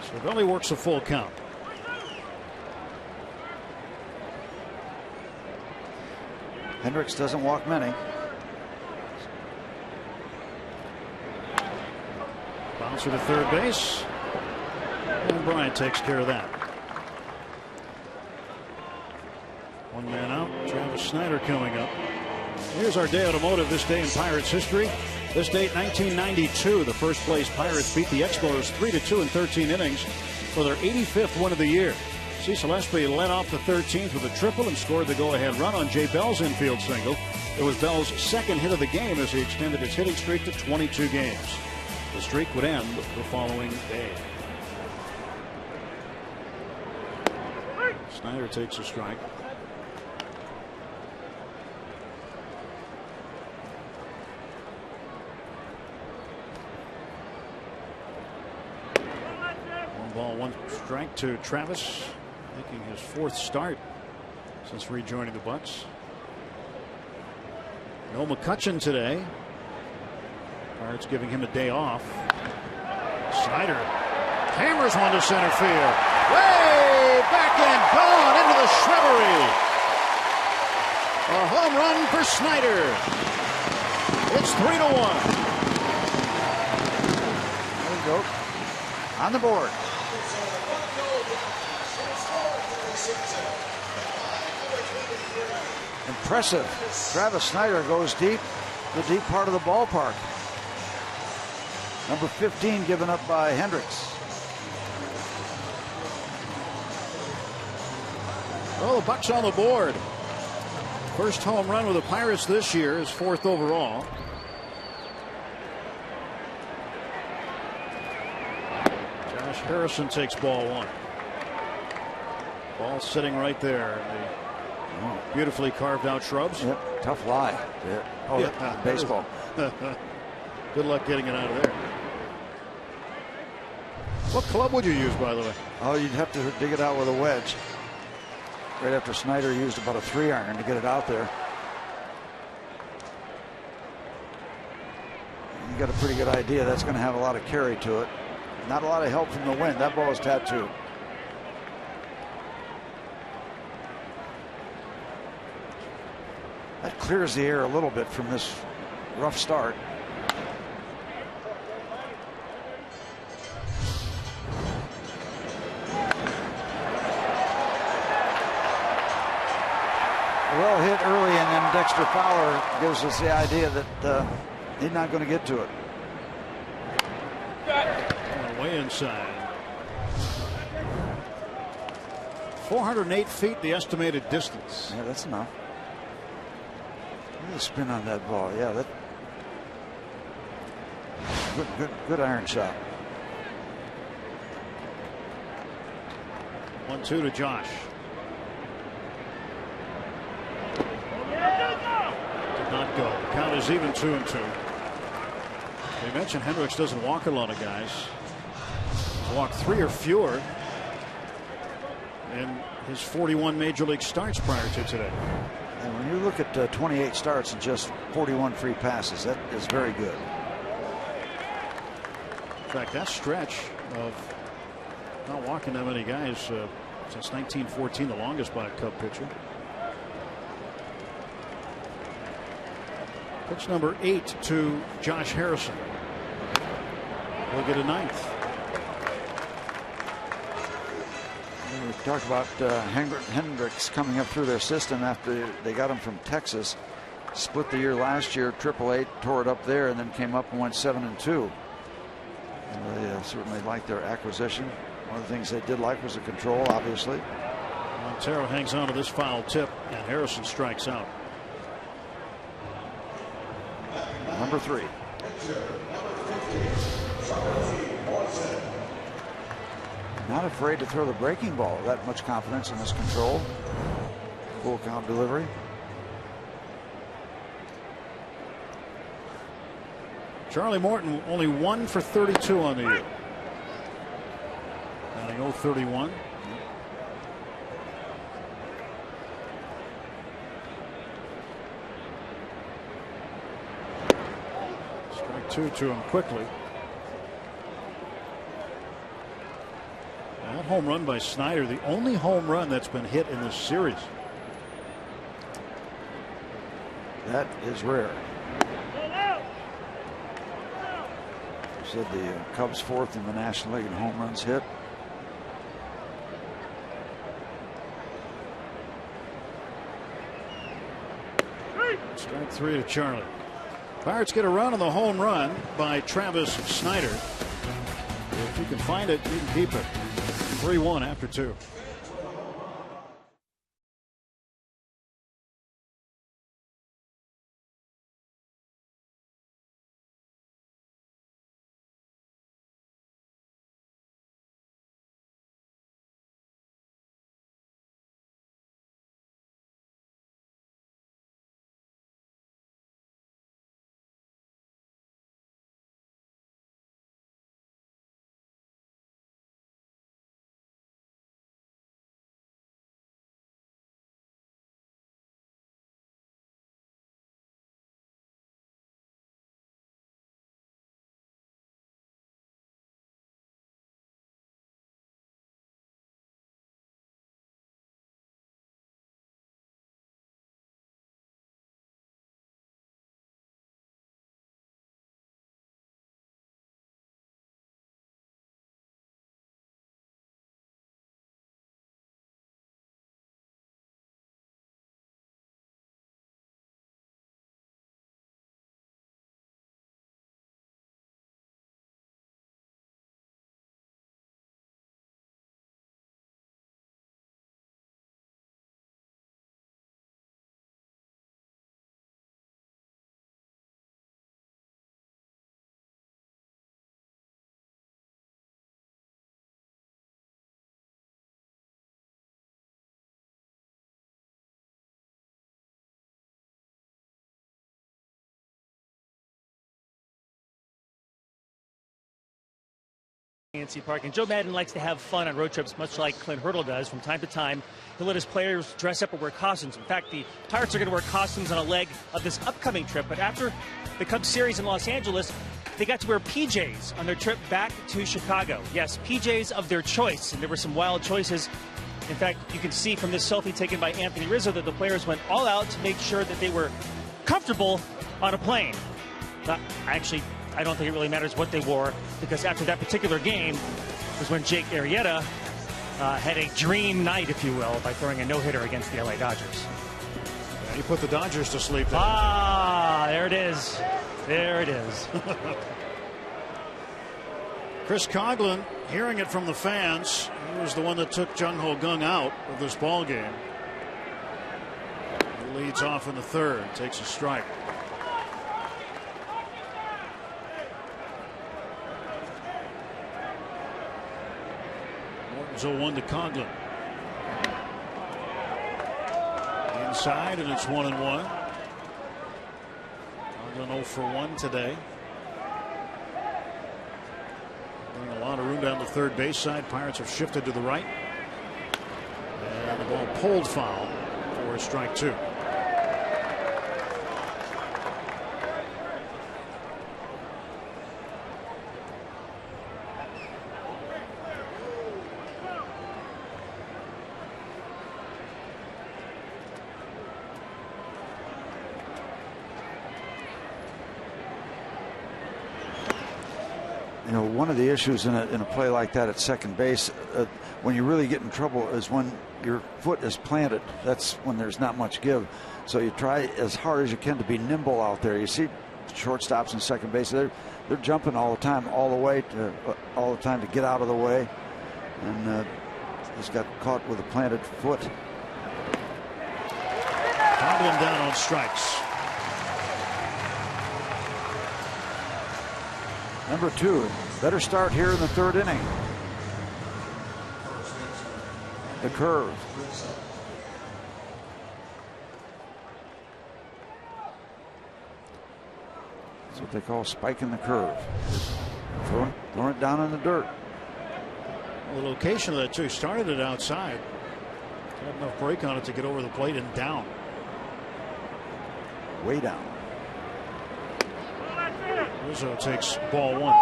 Cervelli works a full count. Hendricks doesn't walk many. Bouncer to third base. And Bryant takes care of that. 1 man out. Travis Snyder coming up. Here's our day automotive. This day in Pirates history. This date 1992. The first place Pirates beat the Expos 3-2 in 13 innings for their 85th win of the year. Cecil Espy led off the 13th with a triple and scored the go-ahead run on Jay Bell's infield single. It was Bell's second hit of the game as he extended his hitting streak to 22 games. The streak would end the following day. Snyder takes a strike. One ball, 1 strike to Travis, making his 4th start since rejoining the Bucks. No McCutchen today. Pirates giving him a day off. Snyder hammers one to center field. Way back and gone into the shrubbery. A home run for Snyder. It's 3-1. There we go. On the board. Impressive. Travis Snyder goes deep, the deep part of the ballpark. Number 15 given up by Hendricks. Well, the Bucks on the board. First home run with the Pirates this year, is 4th overall. Josh Harrison takes ball 1. Ball sitting right there. The beautifully carved out shrubs. Yep, tough lie. Yeah. Oh, yeah. Baseball. Good luck getting it out of there. What club would you use, by the way? Oh, you'd have to dig it out with a wedge. Right after Snyder used about a 3-iron to get it out there. You got a pretty good idea that's going to have a lot of carry to it. Not a lot of help from the wind. That ball is tattooed. That clears the air a little bit from this rough start. Well hit early, and then Dexter Fowler gives us the idea that he's not going to get to it. Way inside. 408 feet, the estimated distance. Yeah, that's enough. Look at the spin on that ball. Yeah, that good iron shot. 1-2 to Josh. Did not go. The count is even 2-2. They mentioned Hendricks doesn't walk a lot of guys. He's walked 3 or fewer in his 41 major league starts prior to today. And when you look at 28 starts and just 41 free passes, that is very good. In fact, that stretch of not walking that many guys since 1914, the longest by a Cub pitcher. Pitch number 8 to Josh Harrison. We'll get a 9th. We talked about Hendricks coming up through their system after they got him from Texas. Split the year last year, AAA, tore it up there, and then came up and went 7-2. And they certainly liked their acquisition. One of the things they did like was the control, obviously. Montero hangs on to this foul tip, and Harrison strikes out. number 3. Not afraid to throw the breaking ball. That much confidence in his control. Full count delivery. Charlie Morton only 1 for 32 on the year. Counting 0-31. Strike 2 to him quickly. That home run by Snyder, the only home run that's been hit in this series. That is rare. Said the Cubs 4th in the National League in home runs hit. Strike 3 to Charlie. Pirates get a run on the home run by Travis Snyder. If you can find it, you can keep it. 3-1 after 2. Park, and Joe Madden likes to have fun on road trips, much like Clint Hurdle does. From time to time, he'll let his players dress up or wear costumes. In fact, the Pirates are going to wear costumes on a leg of this upcoming trip, but after the Cubs series in Los Angeles, they got to wear PJs on their trip back to Chicago. Yes, PJs of their choice, and there were some wild choices. In fact, you can see from this selfie taken by Anthony Rizzo that the players went all out to make sure that they were comfortable on a plane. I don't think it really matters what they wore, because after that particular game was when Jake Arrieta had a dream night, if you will, by throwing a no-hitter against the LA Dodgers. Yeah, he put the Dodgers to sleep there. There it is. There it is. Chris Coughlin, hearing it from the fans, he was the one that took Jung Ho Gung out of this ball game. He leads off in the 3rd, takes a strike. Morton's 0-1 to Coughlin. Inside, and it's 1-1. Coughlin 0 for 1 today. Getting a lot of room down the third base side. Pirates have shifted to the right. And the ball pulled foul for strike 2. You know, one of the issues in a play like that at second base, when you really get in trouble, is when your foot is planted. That's when there's not much give. So you try as hard as you can to be nimble out there. You see shortstops and second base, they're jumping all the time, all the time to get out of the way. And he's got caught with a planted foot. Coughlin down on strikes. Number 2. Better start here in the 3rd inning. The curve. That's what they call spiking the curve. Throwing it down in the dirt. The location of that too. He started it outside. Had enough break on it to get over the plate and down. Way down. Rizzo takes ball 1.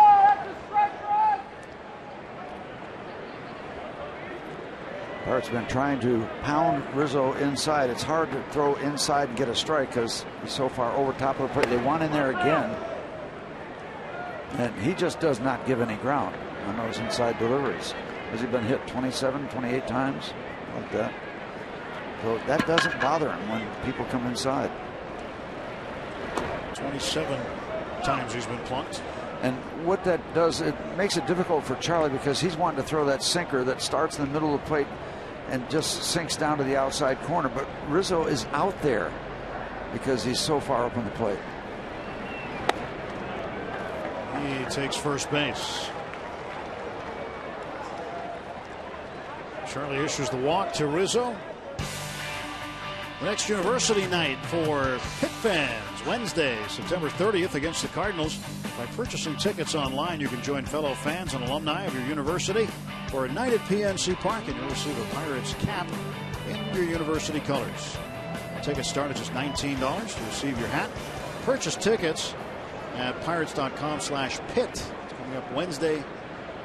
Pirates have been trying to pound Rizzo inside. It's hard to throw inside and get a strike because he's so far over top of the plate. They want in there again. And he just does not give any ground on those inside deliveries. Has he been hit 27, 28 times? Like that. So that doesn't bother him when people come inside. 27 times he's been plunked. And what that does, it makes it difficult for Charlie because he's wanting to throw that sinker that starts in the middle of the plate and just sinks down to the outside corner. But Rizzo is out there because he's so far up on the plate. He takes first base. Charlie issues the walk to Rizzo. The next University night for Pitt fans, Wednesday, September 30th against the Cardinals. By purchasing tickets online, you can join fellow fans and alumni of your university for a night at PNC Park, and you'll receive a Pirates cap in your university colors. Tickets start at just $19 to receive your hat. Purchase tickets at pirates.com/pit. It's coming up Wednesday,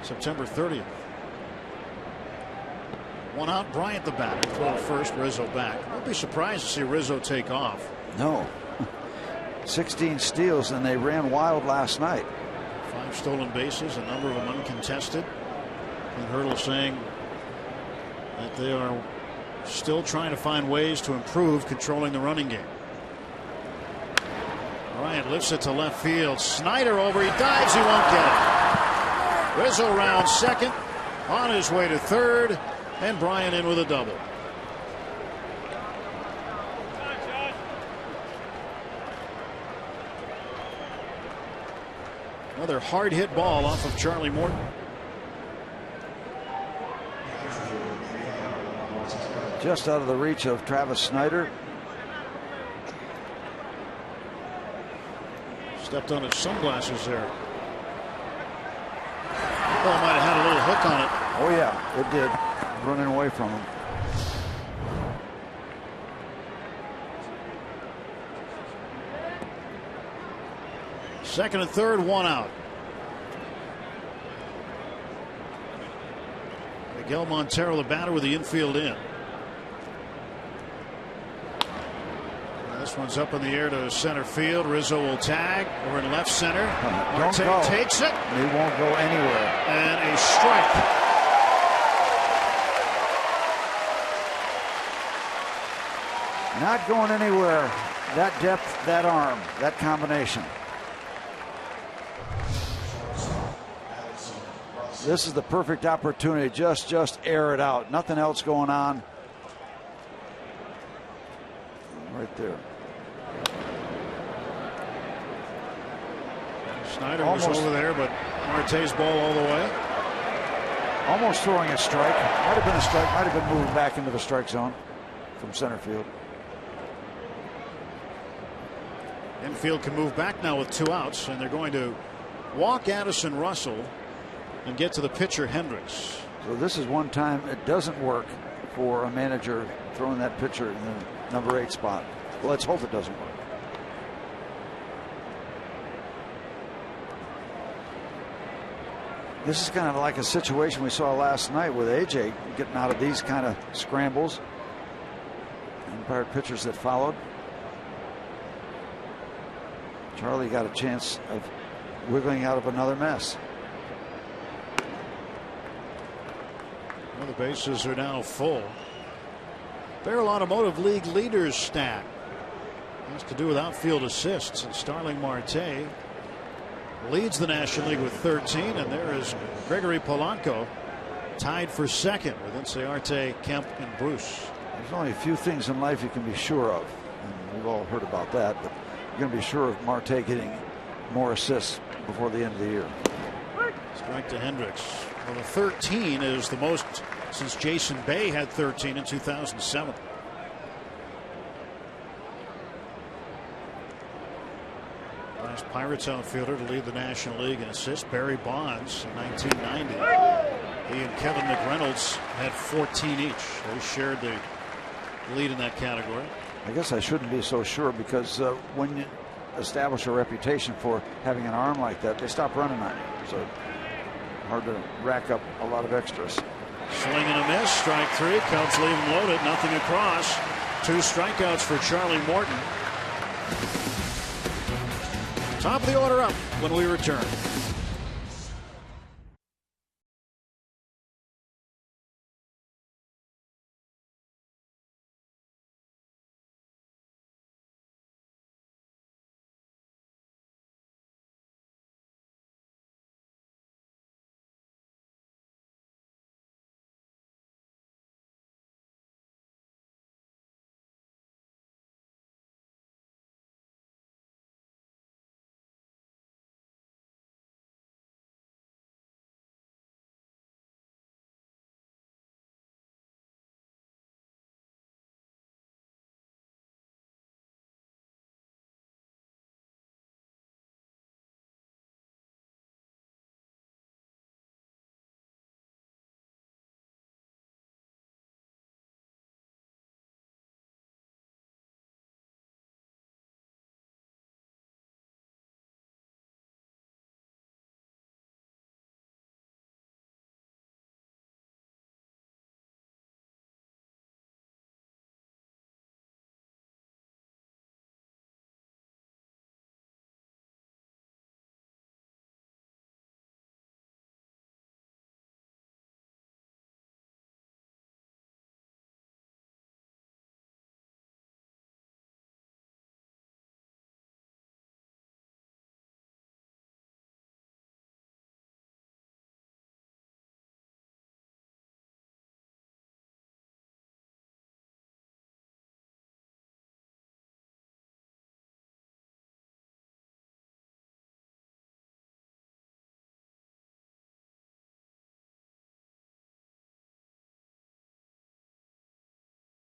September 30th. 1 out, Bryant the batter. Throw first, Rizzo back. Don't be surprised to see Rizzo take off. No. 16 steals, and they ran wild last night. 5 stolen bases, a number of them uncontested. And Hurdle saying that they are still trying to find ways to improve controlling the running game. Bryant lifts it to left field. Snyder over. He dives. He won't get it. Rizzo rounds second. On his way to third. And Bryant in with a double. Another hard hit ball off of Charlie Morton. Just out of the reach of Travis Snyder. Stepped on his sunglasses there. Ball might have had a little hook on it. Oh yeah, it did. Running away from him. Second and third, 1 out. Miguel Montero, the batter, with the infield in. This one's up in the air to center field. Rizzo will tag. Over in left center. Marte takes it. He won't go anywhere. And a strike. Not going anywhere. That depth, that arm, that combination. This is the perfect opportunity. Just air it out. Nothing else going on. Right there. Snyder was over there, but Marte's ball all the way. Almost throwing a strike. Might have been a strike. Might have been moving back into the strike zone from center field. Infield can move back now with 2 outs, and they're going to walk Addison Russell and get to the pitcher Hendricks. So this is one time it doesn't work for a manager throwing that pitcher in the number 8 spot. Well, let's hope it doesn't work. This is kind of like a situation we saw last night with AJ getting out of these kind of scrambles. Umpire pitchers that followed. Charlie got a chance of wiggling out of another mess. Well, the bases are now full. Barrel Automotive League leaders stat has to do with outfield assists, and Starling Marte leads the National League with 13, and there is Gregory Polanco tied for second with Inciarte, Kemp, and Bruce. There's only a few things in life you can be sure of, and we've all heard about that, but you're going to be sure of Marte getting more assists before the end of the year. Strike to Hendricks. Well, the 13 is the most since Jason Bay had 13 in 2007. Last Pirates outfielder to lead the National League in assists, Barry Bonds, in 1990. He and Kevin McReynolds had 14 each. They shared the lead in that category. I guess I shouldn't be so sure, because when you establish a reputation for having an arm like that, they stop running on you. So hard to rack up a lot of extras. Swing and a miss. Strike three. Cubs leave him loaded. Nothing across. 2 strikeouts for Charlie Morton. Top of the order up when we return.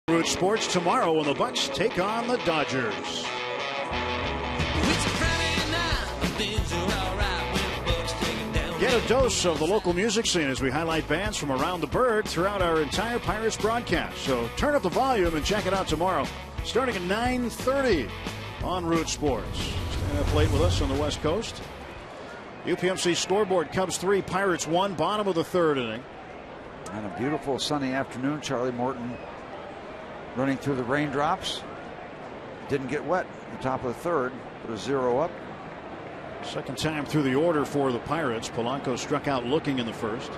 Root Sports tomorrow when the Bucks take on the Dodgers. Get a dose of the local music scene as we highlight bands from around the bird throughout our entire Pirates broadcast. So turn up the volume and check it out tomorrow, starting at 9:30 on Root Sports. Staying up late with us on the West Coast. UPMC scoreboard: Cubs 3, Pirates 1, bottom of the 3rd inning. And a beautiful sunny afternoon. Charlie Morton running through the raindrops. Didn't get wet at the top of the 3rd, but a 0 up. Second time through the order for the Pirates. Polanco struck out looking in the 1st.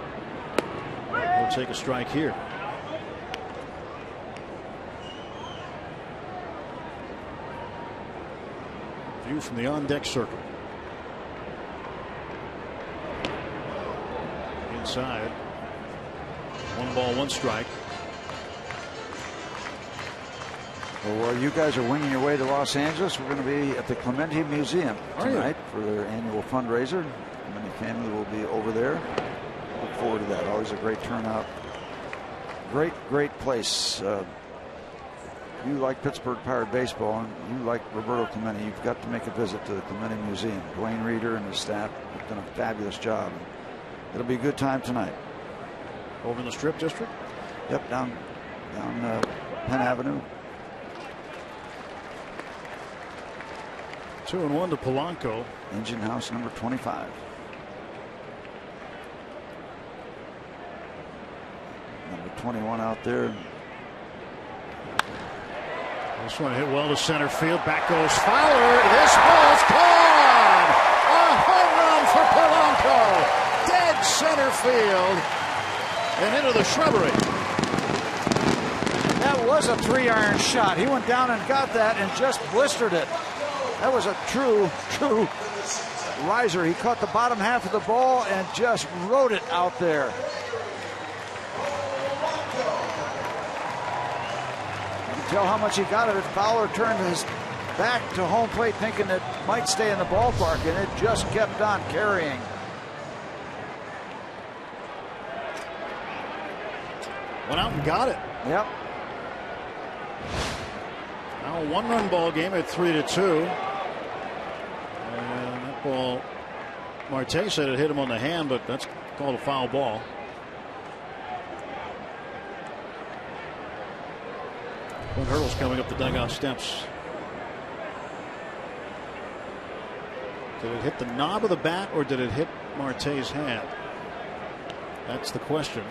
He'll take a strike here. View from the on-deck circle. Inside. 1 ball, 1 strike. Well, while you guys are winging your way to Los Angeles, we're going to be at the Clemente Museum tonight for their annual fundraiser. The Clemente family will be over there. Look forward to that. Always a great turnout. Great place. You like Pittsburgh Pirate baseball and you like Roberto Clemente, you've got to make a visit to the Clemente Museum. Dwayne Reeder and his staff have done a fabulous job. It'll be a good time tonight. Over in the Strip District? Yep, down Penn Avenue. 2-1 to Polanco. Engine house number 25. Number 21 out there. This one hit well to center field. Back goes Fowler. This ball's gone. A home run for Polanco. Dead center field and into the shrubbery. That was a 3-iron shot. He went down and got that and just blistered it. That was a true riser. He caught the bottom half of the ball and just rode it out there. You can tell how much he got of it. Fowler turned his back to home plate thinking it might stay in the ballpark, and it just kept on carrying. Went out and got it. Yep. Now a 1-run ball game at 3-2. And that ball, Marte said it hit him on the hand, but that's called a foul ball. Clint Hurdle's coming up the dugout steps. Did it hit the knob of the bat or did it hit Marte's hand? That's the question.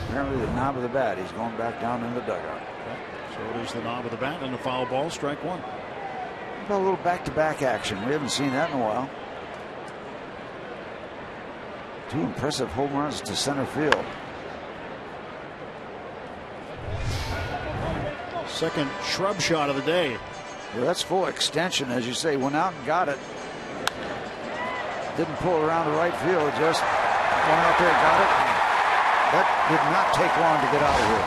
Apparently the knob of the bat. He's going back down in the dugout. Okay. So it is the knob of the bat and the foul ball, strike one. Got a little back-to-back action. We haven't seen that in a while. 2 impressive home runs to center field. Second shrub shot of the day. Well, that's full extension, as you say. Went out and got it. Didn't pull around the right field. Just went out there and got it. That did not take long to get out of here.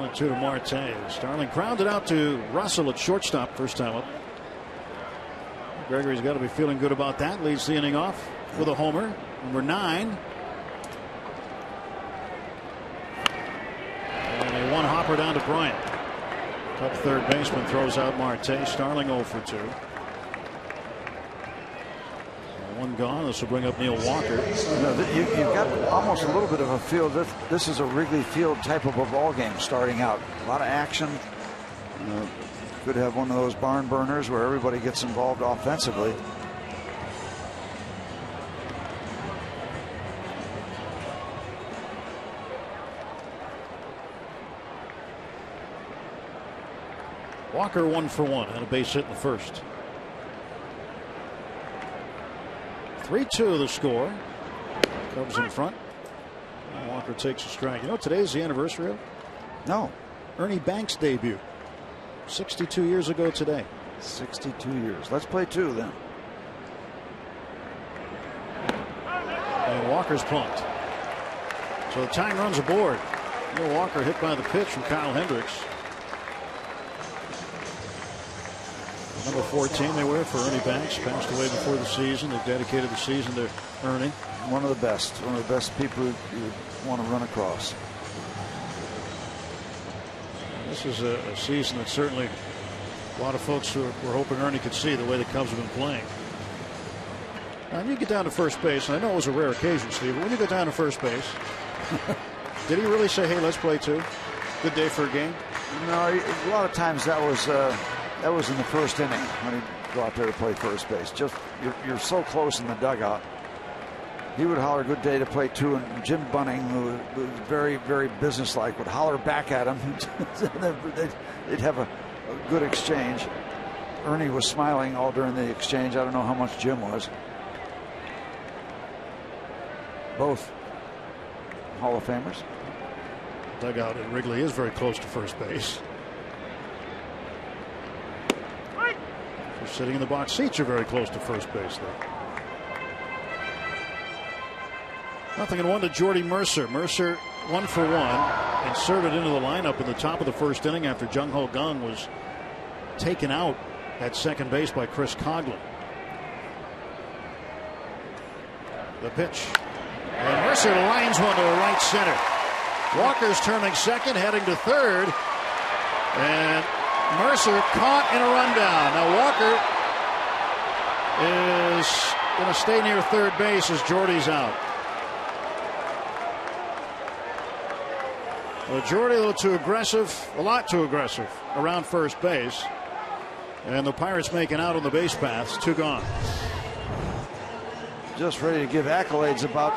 1-2 to Marte. Starling grounded out to Russell at shortstop first time up. Gregory's got to be feeling good about that. Leads the inning off with a homer. Number 9. And a one hopper down to Bryant. Top third baseman throws out Marte. Starling 0 for 2. One gone. This will bring up Neil Walker. You've got almost a little bit of a feel that this is a Wrigley Field type of a ball game starting out. A lot of action. Could have one of those barn burners where everybody gets involved offensively. Walker 1 for 1 and a base hit in the first. 3-2 the score. Cubs in front. Walker takes a strike. You know, today's the anniversary of? No. Ernie Banks' debut. 62 years ago today. 62 years. Let's play 2 then. And Walker's plunked. So the tying runs aboard. Neil Walker hit by the pitch from Kyle Hendricks. Number 14 they wear for Ernie Banks. Passed away before the season. They dedicated the season to Ernie. One of the best people you would want to run across. This is a season that certainly a lot of folks were hoping Ernie could see the way the Cubs have been playing. Now, you get down to first base, and I know it was a rare occasion, Steve, but when you get down to first base, did he really say, hey, let's play 2? Good day for a game? No, a lot of times that was in the first inning when he'd go out there to play first base. Just you're so close in the dugout. He would holler good day to play 2, and Jim Bunning, who was very, very businesslike, would holler back at him. They'd have a good exchange. Ernie was smiling all during the exchange. I don't know how much Jim was. Both Hall of Famers. Dugout at Wrigley is very close to first base. If you're sitting in the box seats, you're very close to first base, though. 0-1 to Jordy Mercer. Mercer 1 for 1. Inserted into the lineup in the top of the first inning after Jung Ho Kang was taken out at second base by Chris Coghlan. The pitch. And Mercer lines one to right center. Walker's turning second, heading to third. And Mercer caught in a rundown. Now Walker is going to stay near third base as Jordy's out. Well, Jordy a little too aggressive, a lot too aggressive around first base. And the Pirates making out on the base paths. 2 gone. Just ready to give accolades about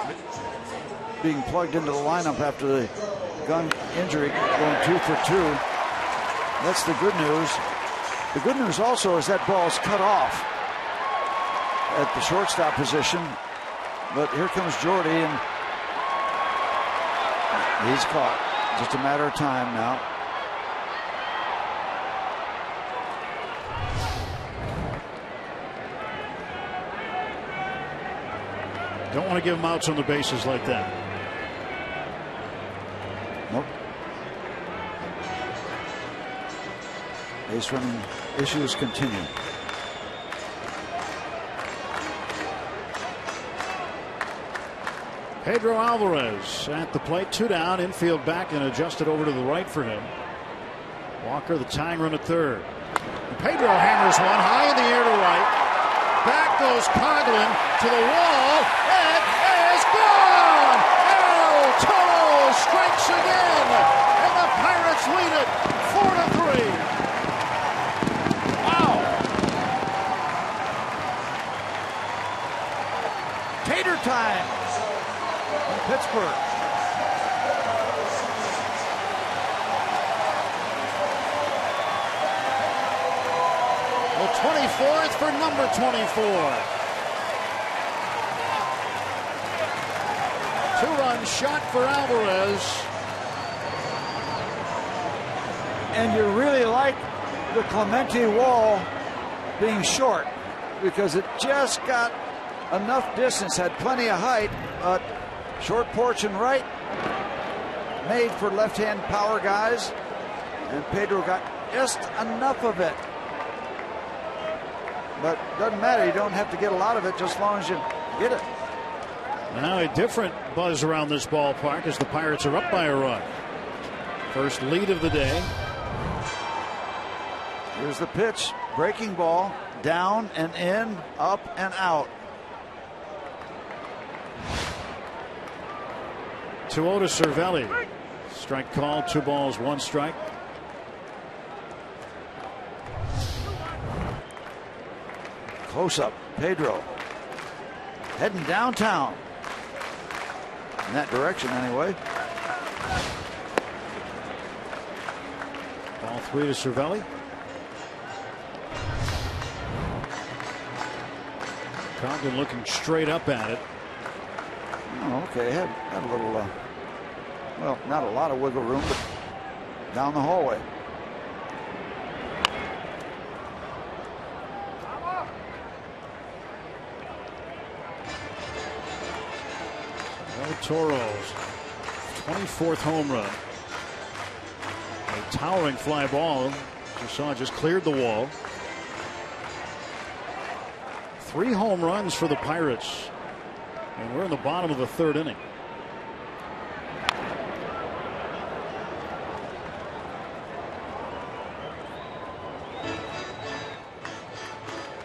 being plugged into the lineup after the gun injury, going 2 for 2. That's the good news. The good news also is that ball's cut off at the shortstop position. But here comes Jordy, and he's caught. Just a matter of time now. Don't want to give him outs on the bases like that. Nope. Base running issues continue. Pedro Alvarez at the plate, 2 down, infield back and adjusted over to the right for him. Walker, the tying run at third. And Pedro hammers one high in the air to right. Back goes Coghlan to the wall. It is gone! El Toro strikes again, and the Pirates lead it 4-3. Wow! Tater time in Pittsburgh. The 24th for number 24. 2-run shot for Alvarez. And you really like the Clemente wall being short because it just got enough distance, had plenty of height, but short porch and right, made for left-hand power guys, and Pedro got just enough of it. But doesn't matter, you don't have to get a lot of it just as long as you get it. Now a different buzz around this ballpark as the Pirates are up by a run. First lead of the day. Here's the pitch, breaking ball, down and in, up and out. 2-0 to Cervelli. Strike called, 2 balls, 1 strike. Close up, Pedro heading downtown in that direction anyway. Ball 3 to Cervelli. Coghlan looking straight up at it. Oh, okay, had a little, well, not a lot of wiggle room, but down the hallway. El Toro's 24th home run. A towering fly ball. You saw it just cleared the wall. 3 home runs for the Pirates. And we're in the bottom of the 3rd inning.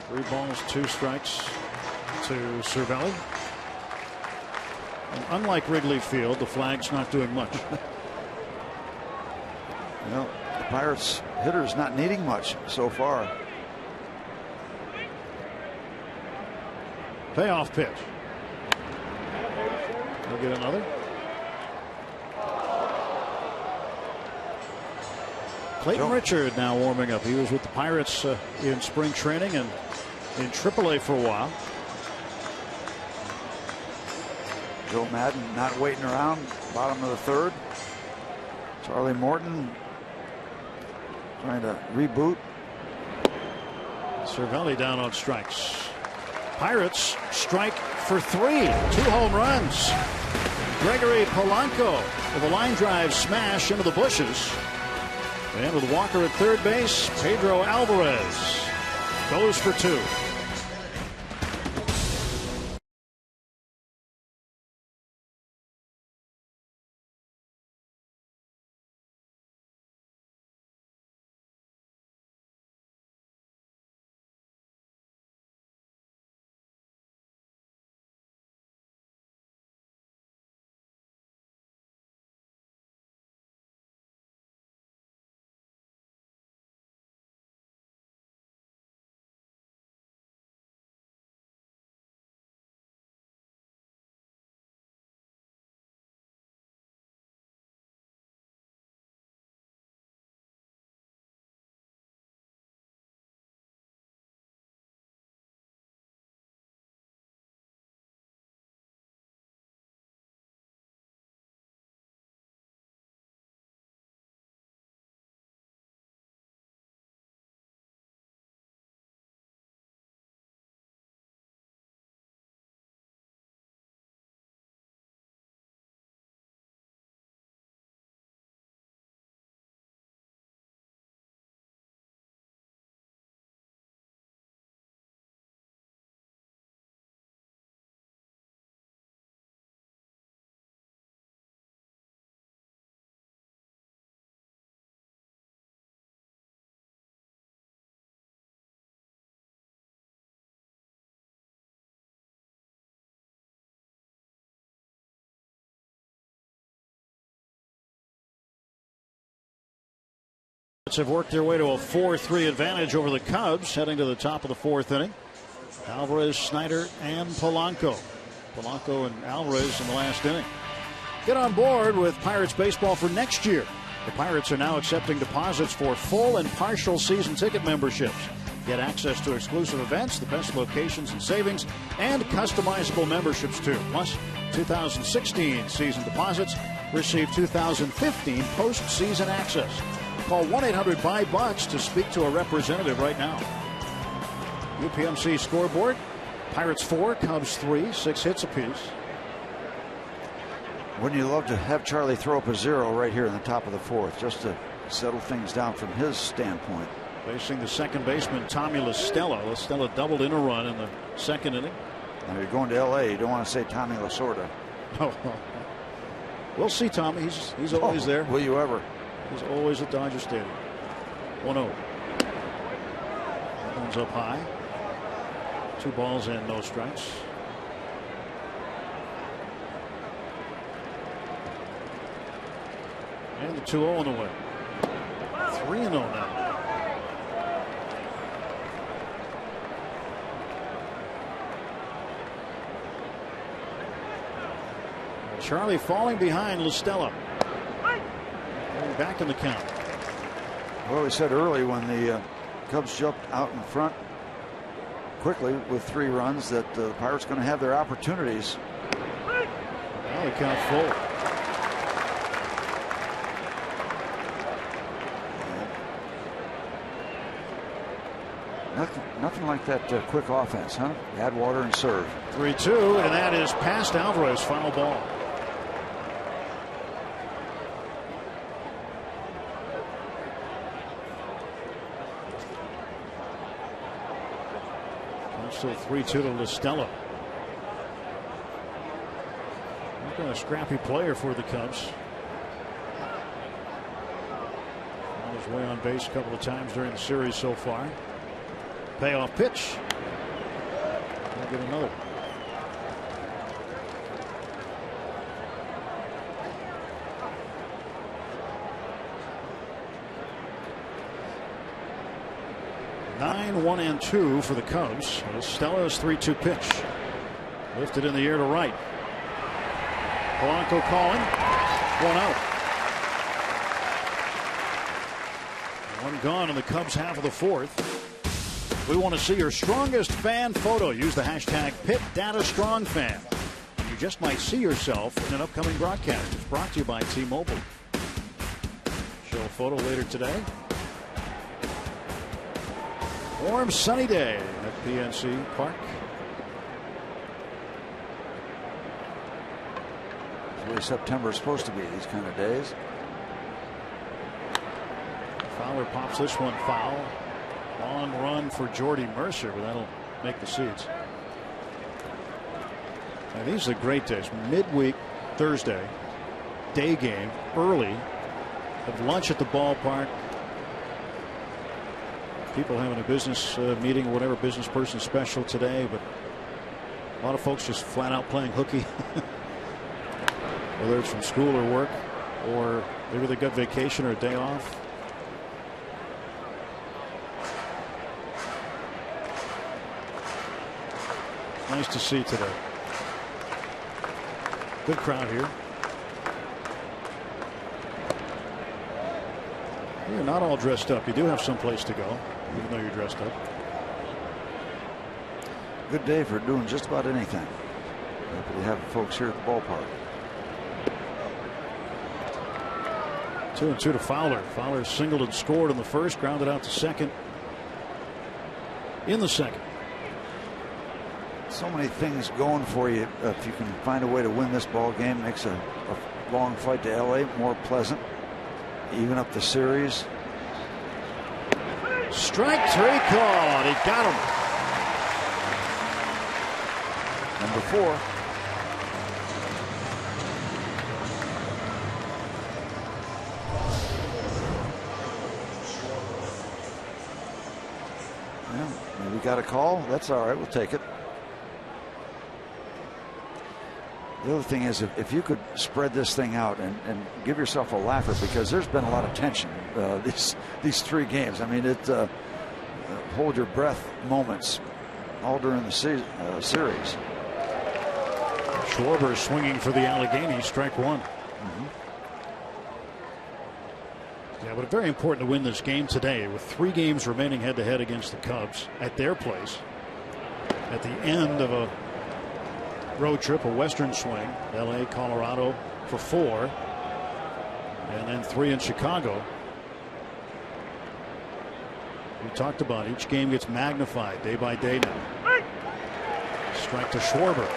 Three balls, 2 strikes to Cervelli. And unlike Wrigley Field, the flag's not doing much. Well, the Pirates hitters not needing much so far. Payoff pitch. We'll get another. Clayton Richard now warming up. He was with the Pirates in spring training and in AAA for a while. Joe Madden not waiting around, bottom of the 3rd. Charlie Morton trying to reboot. Cervelli down on strikes. Pirates strike for 3. 2 home runs. Gregory Polanco with a line drive smash into the bushes. And with Walker at third base, Pedro Alvarez goes for 2. Have worked their way to a 4-3 advantage over the Cubs, heading to the top of the 4th inning. Alvarez, Snyder, and Polanco. Polanco and Alvarez in the last inning. Get on board with Pirates baseball for next year. The Pirates are now accepting deposits for full and partial season ticket memberships. Get access to exclusive events, the best locations and savings, and customizable memberships too. Plus, 2016 season deposits receive 2015 postseason access. Call 1-800-BUY-BUCKS to speak to a representative right now. UPMC scoreboard. Pirates 4, Cubs 3, 6 hits apiece. Wouldn't you love to have Charlie throw up a 0 right here in the top of the 4th, just to settle things down from his standpoint? Facing the second baseman, Tommy La Stella. La Stella doubled in a run in the 2nd inning. Now you're going to L.A. You don't want to say Tommy Lasorda. No. We'll see Tommy. He's always there. Will you ever? He's always at Dodger Stadium. 1-0. Comes up high. 2 balls and no strikes. And the 2-0 on the way. 3-0 now. Charlie falling behind La Stella. Back in the count. Well, we said early when the Cubs jumped out in front quickly with 3 runs that the Pirates going to have their opportunities. Now the count full. Nothing like that quick offense, huh? Add water and serve. 3-2, and that is past Alvarez. Final ball. Still 3-2 to La Stella. Been a scrappy player for the Cubs. On his way on base a couple of times during the series so far. Payoff pitch. We'll get another. Nine, 1-2 for the Cubs. Stella's 3-2 pitch. Lifted in the air to right. Polanco calling. 1 out. 1 gone in the Cubs half of the 4th. We want to see your strongest fan photo. Use the hashtag #PittDataStrongFan. You just might see yourself in an upcoming broadcast. It's brought to you by T-Mobile. Show a photo later today. Warm, sunny day at PNC Park. That's the way September is supposed to be, these kind of days. Fowler pops this one foul. Long run for Jordy Mercer, but that'll make the seats. Now, these are great days. Midweek Thursday, day game, early. Have lunch at the ballpark. People having a business meeting or whatever, business person special today, but a lot of folks just flat out playing hooky. Whether it's from school or work, or maybe they got vacation or a day off. Nice to see today. Good crowd here. You're not all dressed up. You do have some place to go, even though you're dressed up. Good day for doing just about anything. Happy to have folks here at the ballpark. 2-2 to Fowler. Fowler singled and scored in the first, grounded out to second in the second. So many things going for you. If you can find a way to win this ball game, makes a long flight to LA more pleasant. Even up the series. Strike 3 called. He got him. Number 4. Yeah, maybe got a call. That's all right. We'll take it. The other thing is, if you could spread this thing out and give yourself a laugher, because there's been a lot of tension these 3 games. I mean, it hold your breath moments all during the series. Schwarber swinging for the Allegheny, strike 1. Yeah, but very important to win this game today with 3 games remaining head-to-head against the Cubs at their place. At the end of a road trip, a western swing, LA, Colorado for 4, and then 3 in Chicago. We talked about each game gets magnified day by day now. Strike to Schwarber.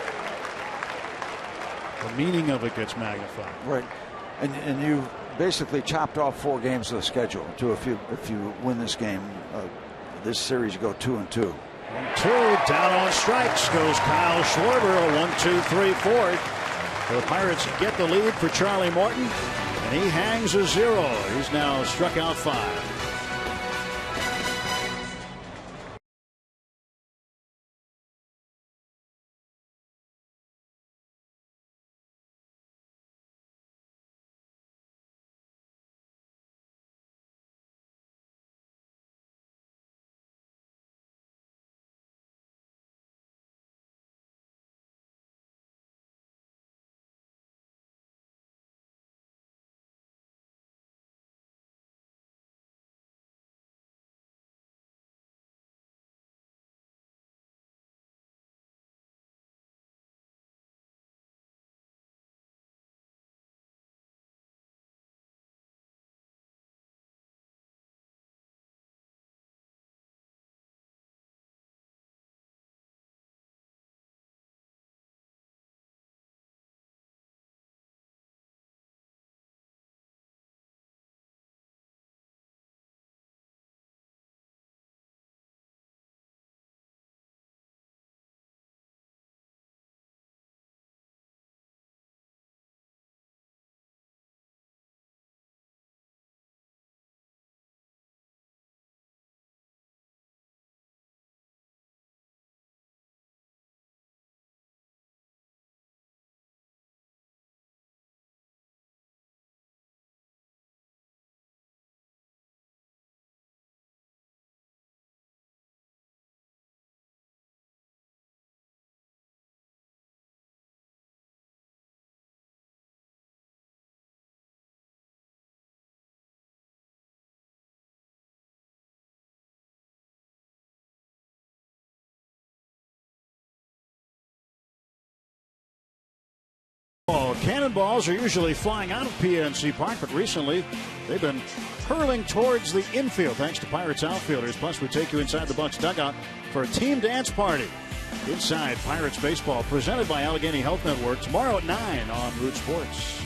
The meaning of it gets magnified. Right, and you basically chopped off 4 games of the schedule. If you win this game, this series, you go 2-2. 1-2 down on strikes goes Kyle Schwarber. A 1-2-3-4. The Pirates get the lead for Charlie Morton, and he hangs a 0. He's now struck out 5. Cannonballs are usually flying out of PNC Park, but recently they've been hurling towards the infield thanks to Pirates outfielders. Plus, we take you inside the Bucs dugout for a team dance party inside Pirates baseball, presented by Allegheny Health Network, tomorrow at 9 on Root Sports.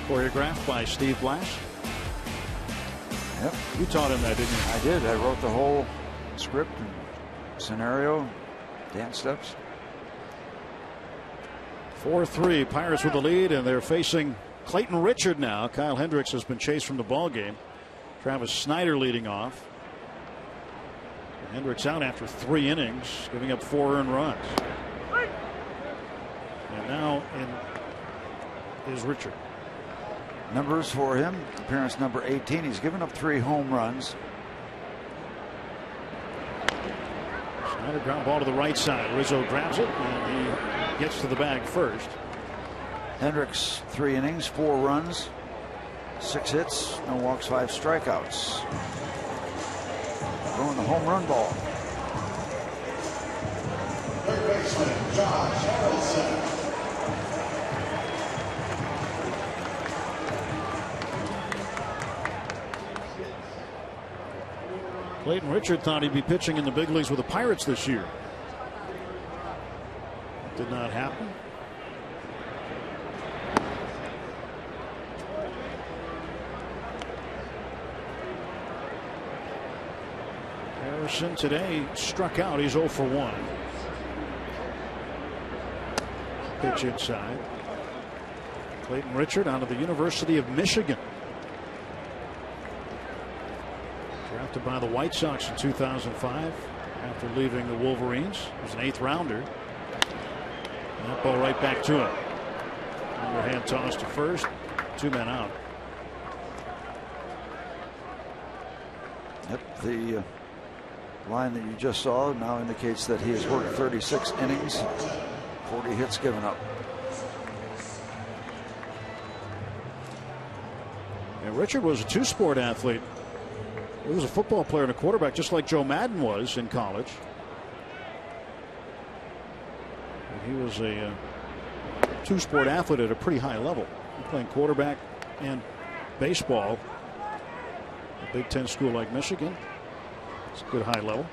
Choreographed by Steve Blass. Yep. You taught him that, didn't you? I did. I wrote the whole script and scenario, dance steps. 4-3, Pirates with the lead, and they're facing Clayton Richard now. Kyle Hendricks has been chased from the ball game. Travis Snyder leading off. Hendricks out after 3 innings, giving up 4 earned runs. And now in is Richard. Numbers for him: appearance number 18. He's given up 3 home runs. Snyder ground ball to the right side. Rizzo grabs it, and he gets to the bag first. Hendricks, 3 innings, 4 runs, 6 hits, no walks, 5 strikeouts. Throwing the home run ball. Third baseman, Josh Harrelson. Clayton Richard thought he'd be pitching in the big leagues with the Pirates this year. Did not happen. Harrison today struck out. He's 0 for 1. Pitch inside. Clayton Richard out of the University of Michigan. Drafted by the White Sox in 2005 after leaving the Wolverines. He was an 8th rounder. That ball right back to him. Underhand toss to first. 2 men out. Yep, the line that you just saw now indicates that he has worked 36 innings, 40 hits given up. And Richard was a two-sport athlete. He was a football player and a quarterback, just like Joe Madden was in college. And he was a two-sport athlete at a pretty high level, playing quarterback and baseball. A Big Ten school like Michigan. It's a good high level.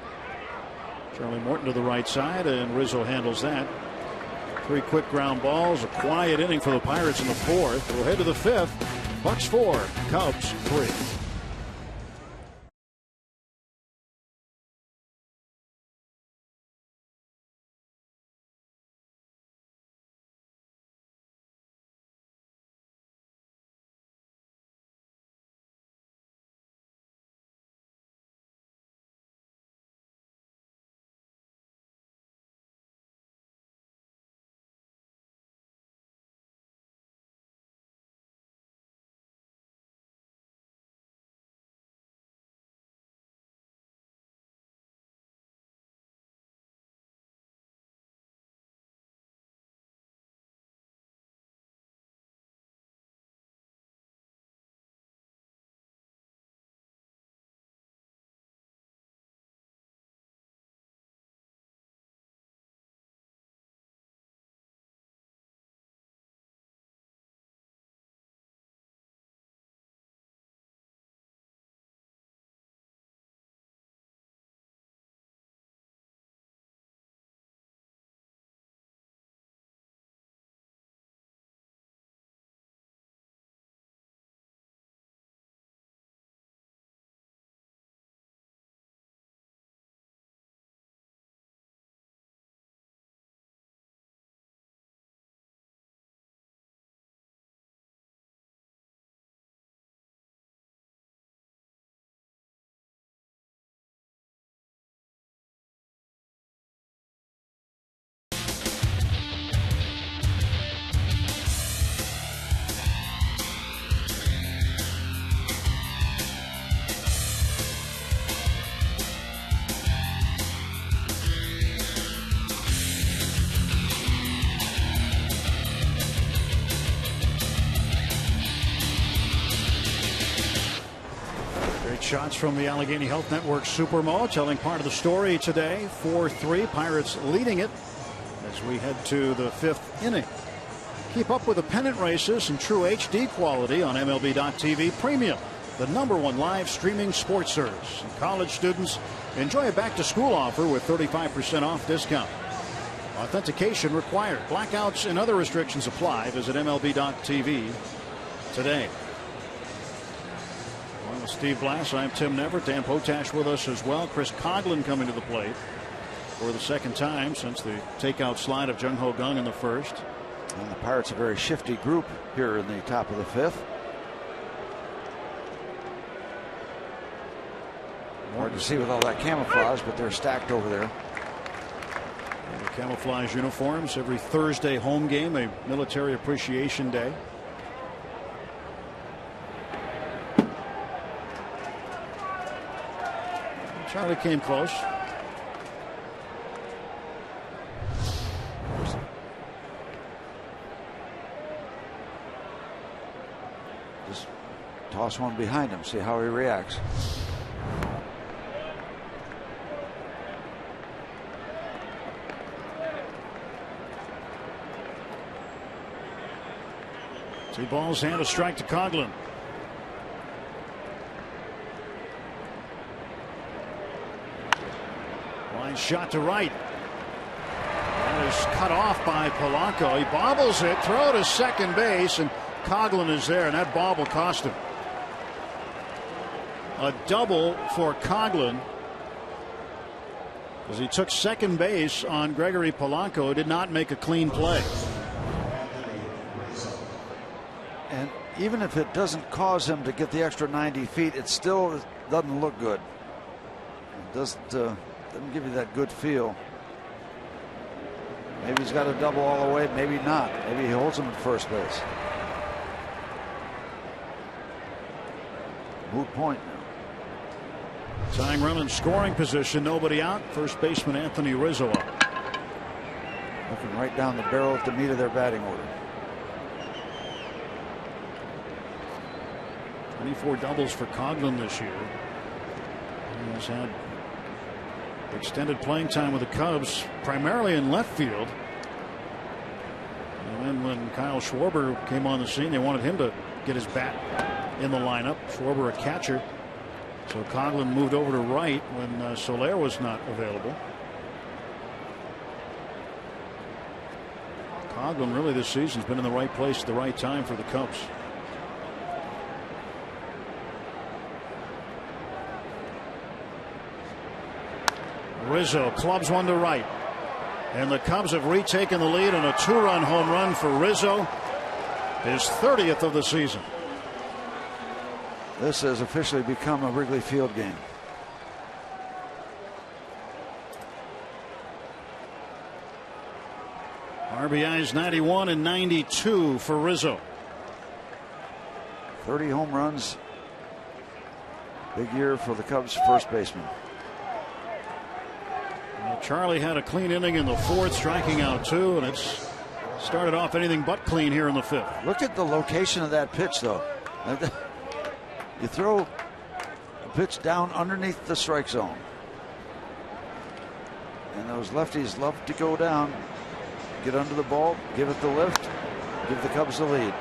Charlie Morton to the right side, and Rizzo handles that. 3 quick ground balls, a quiet inning for the Pirates in the 4th. We'll head to the 5th. Bucks 4, Cubs 3. Shots from the Allegheny Health Network Supermo telling part of the story today. 4-3, Pirates leading it as we head to the 5th inning. Keep up with the pennant races and true HD quality on MLB.TV Premium, the #1 live streaming sports service. And college students enjoy a back-to-school offer with 35% off discount. Authentication required. Blackouts and other restrictions apply. Visit MLB.TV today. Steve Blass, I'm Tim Neverett. Dan Potash with us as well. Chris Coghlan coming to the plate for the 2nd time since the takeout slide of Jung Ho Kang in the 1st. And the Pirates are a very shifty group here in the top of the 5th. Hard to see with all that camouflage, but they're stacked over there. And the camouflage uniforms. Every Thursday home game, a military appreciation day. Charlie came close. Just toss one behind him, see how he reacts. Two balls and a strike to Coghlan. Line shot to right. That is cut off by Polanco. He bobbles it, throw to second base, and Coghlan is there, and that bobble cost him. A double for Coghlan as he took second base on Gregory Polanco, who did not make a clean play. And even if it doesn't cause him to get the extra 90 feet, it still doesn't look good. It doesn't give you that good feel. Maybe he's got a double all the way, maybe not. Maybe he holds him at first base. Moot point now. Tying run in scoring position, nobody out. First baseman Anthony Rizzo up. Looking right down the barrel at the meat of their batting order. 24 doubles for Coghlan this year. He has had extended playing time with the Cubs, primarily in left field. And then when Kyle Schwarber came on the scene, they wanted him to get his bat in the lineup. Schwarber a catcher. So Coghlan moved over to right when Soler was not available. Coghlan really this season has been in the right place at the right time for the Cubs. Rizzo clubs one to right. And the Cubs have retaken the lead on a 2-run home run for Rizzo. His 30th of the season. This has officially become a Wrigley Field game. RBIs 91 and 92 for Rizzo. 30 home runs. Big year for the Cubs first baseman. Well, Charlie had a clean inning in the fourth, striking out 2, and it's started off anything but clean here in the fifth. Look at the location of that pitch, though. You throw a pitch down underneath the strike zone. And those lefties love to go down, get under the ball, give it the lift, give the Cubs the lead.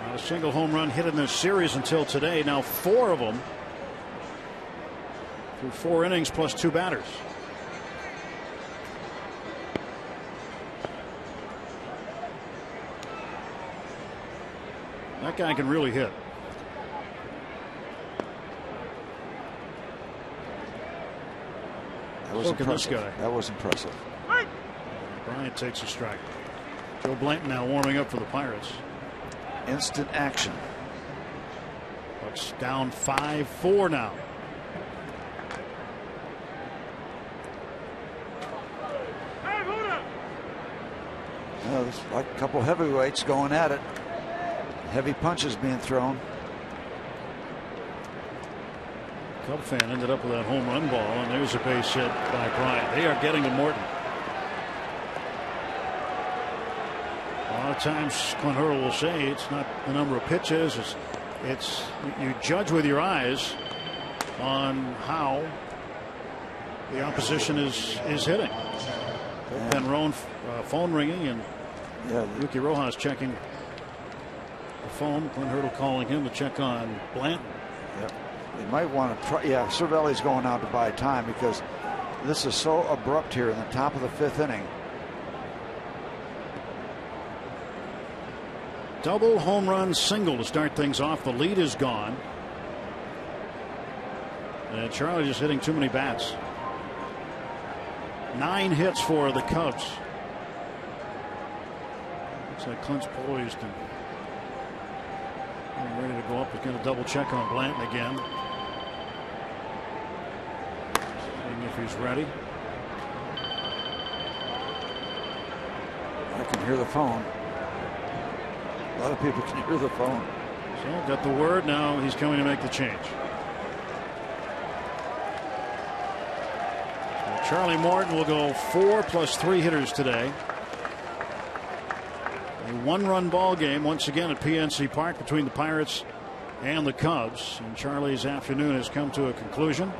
Not a single home run hit in this series until today. Now 4 of them through 4 innings plus 2 batters. That guy can really hit. That was impressive. This guy. That was impressive. Bryant takes a strike. Joe Blanton now warming up for the Pirates. Instant action. Bucks down 5-4 now. There's like a couple heavyweights going at it. Heavy punches being thrown. Cub fan ended up with that home run ball, and there's a base hit by Bryant. They are getting to Morton. A lot of times Clint Hurdle will say it's not the number of pitches, it's you judge with your eyes on how the opposition is hitting. Penrone phone ringing, and Yuki Rojas checking the phone. Clint Hurdle calling him to check on Blanton. Yep. They might want to try. Yeah, Cervelli's going out to buy time because this is so abrupt here in the top of the 5th inning. Double, home run, single to start things off. The lead is gone. And Charlie just hitting too many bats. 9 hits for the Cubs. Looks like Clint's poised and ready to go up. He's going to double check on Blanton again. Seeing if he's ready. I can hear the phone. A lot of people can hear the phone. So got the word. Now he's coming to make the change. So Charlie Morton will go 4 plus 3 hitters today. A 1-run ball game once again at PNC Park between the Pirates and the Cubs. And Charlie's afternoon has come to a conclusion.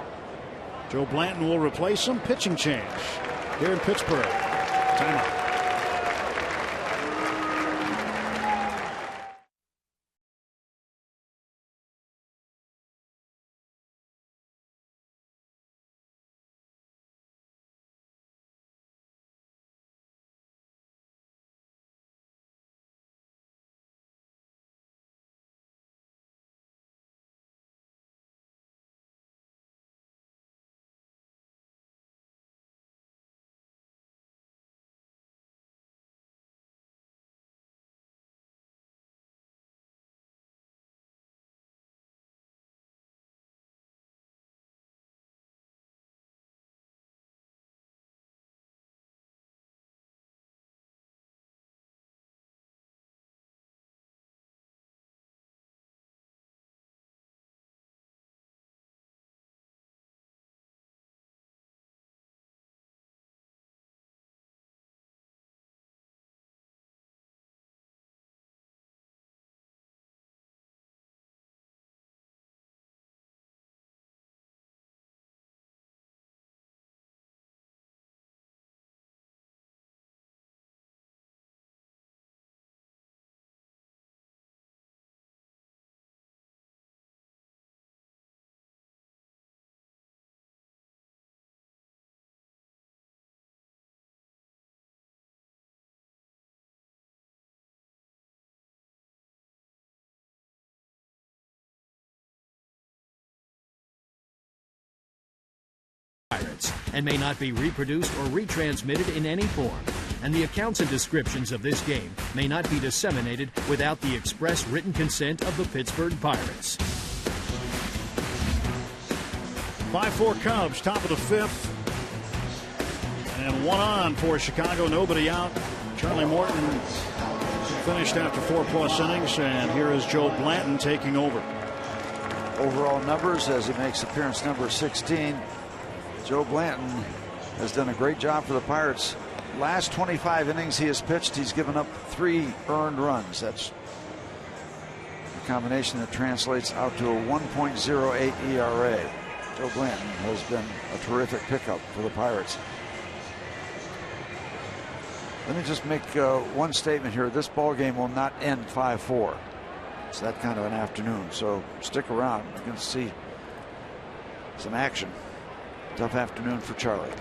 Joe Blanton will replace him. Pitching change here in Pittsburgh. Timeout. and may not be reproduced or retransmitted in any form. And the accounts and descriptions of this game may not be disseminated without the express written consent of the Pittsburgh Pirates. 5-4 Cubs, top of the fifth. And one on for Chicago, nobody out. Charlie Morton finished after 4+ innings, and here is Joe Blanton taking over. Overall numbers as he makes appearance number 16. Joe Blanton has done a great job for the Pirates. Last 25 innings he has pitched, he's given up 3 earned runs. That's a combination that translates out to a 1.08 ERA. Joe Blanton has been a terrific pickup for the Pirates. Let me just make one statement here. This ball game will not end 5-4. It's that kind of an afternoon, so stick around. You're going to see some action. Tough afternoon for Charlie.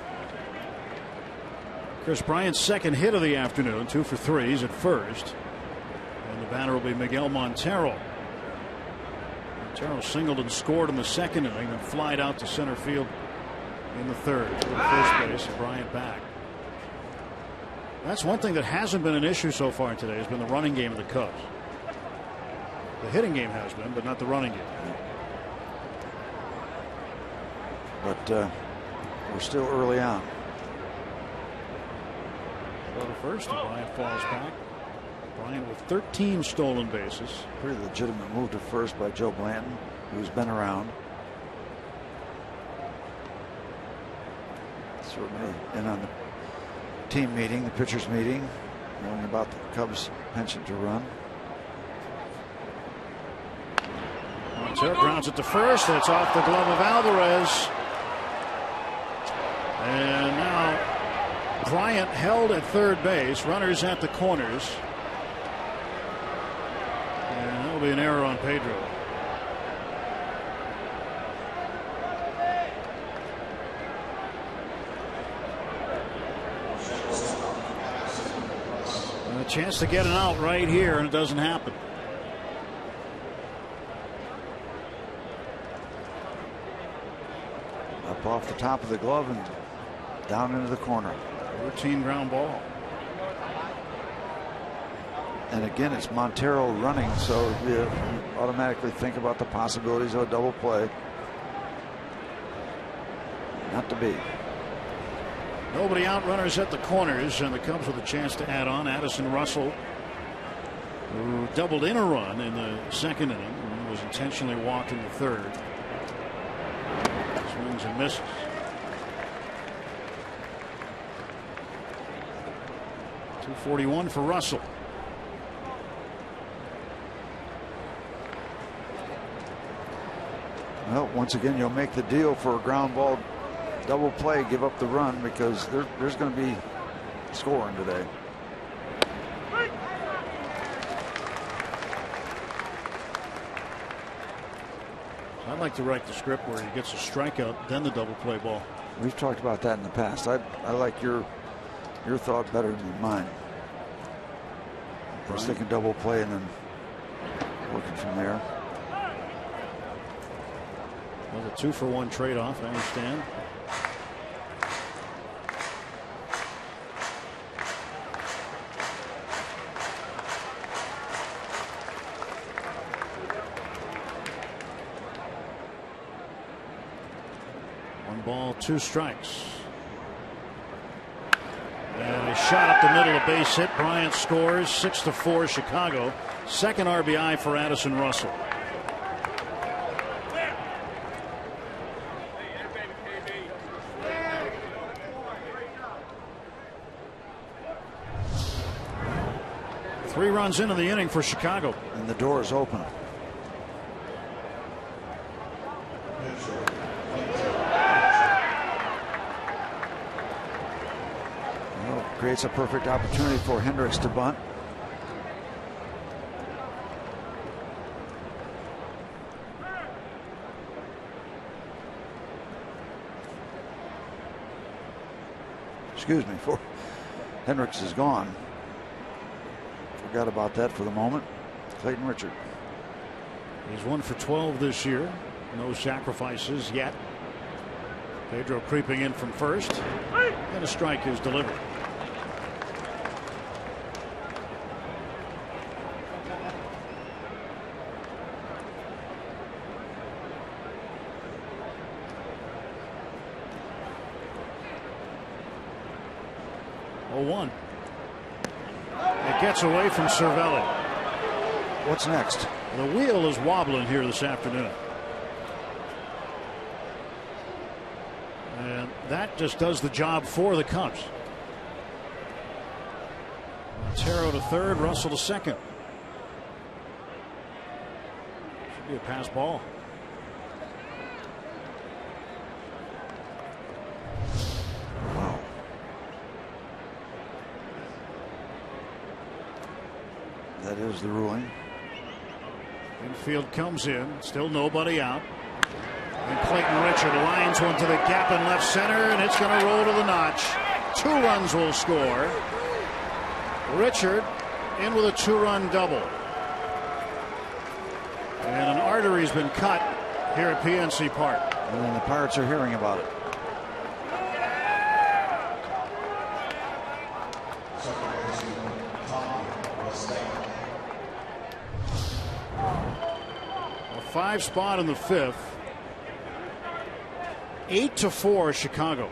Chris Bryant's second hit of the afternoon, 2 for 3. He's at first. And the batter will be Miguel Montero. Montero singled and scored in the second inning, then flied out to center field in the third. To the first base, and Bryant back. That's one thing that hasn't been an issue so far today, has been the running game of the Cubs. The hitting game has been, but not the running game. But we're still early on. Go to first, and Bryant falls back. Bryant with 13 stolen bases. Pretty legitimate move to first by Joe Blanton, who's been around. Certainly in on the team meeting, the pitchers meeting, knowing about the Cubs' penchant to run. Montero grounds it to first. It's off the glove of Alvarez. And now Bryant held at third base. Runners at the corners. And that'll be an error on Pedro. And a chance to get an out right here, and it doesn't happen. Up off the top of the glove and down into the corner. Routine ground ball. And again, it's Montero running, so you automatically think about the possibilities of a double play. Not to be. Nobody out, runners at the corners, and the Cubs with a chance to add on. Addison Russell, who doubled in a run in the second inning and was intentionally walked in the third. Swings and misses. .241 for Russell. Well, once again, you'll make the deal for a ground ball double play, give up the run, because there's going to be scoring today. I'd like to write the script where he gets a strikeout, then the double play ball. We've talked about that in the past. I like your thought better than mine. I was thinking double play and then working from there. Well, the 2-for-1 trade-off, I understand. One ball, 2 strikes. And a shot up the middle, a base hit. Bryant scores. 6-4 Chicago. Second RBI for Addison Russell. Three runs into the inning for Chicago. And the door is open. Well, creates a perfect opportunity for Hendricks to bunt. Excuse me, for Hendricks is gone. Forgot about that for the moment. Clayton Richard. He's 1 for 12 this year. No sacrifices yet. Pedro creeping in from first, and a strike is delivered. One. It gets away from Cervelli. What's next? The wheel is wobbling here this afternoon. And that just does the job for the Cubs. Montero to third, Russell to second. Should be a pass ball. That is the ruling. Infield comes in, still nobody out. And Clayton Richard lines one to the gap in left center, and it's going to roll to the notch. 2 runs will score. Richard in with a 2-run double. And an artery's been cut here at PNC Park. And then the Pirates are hearing about it. A 5 spot in the 5th. 8-4 Chicago.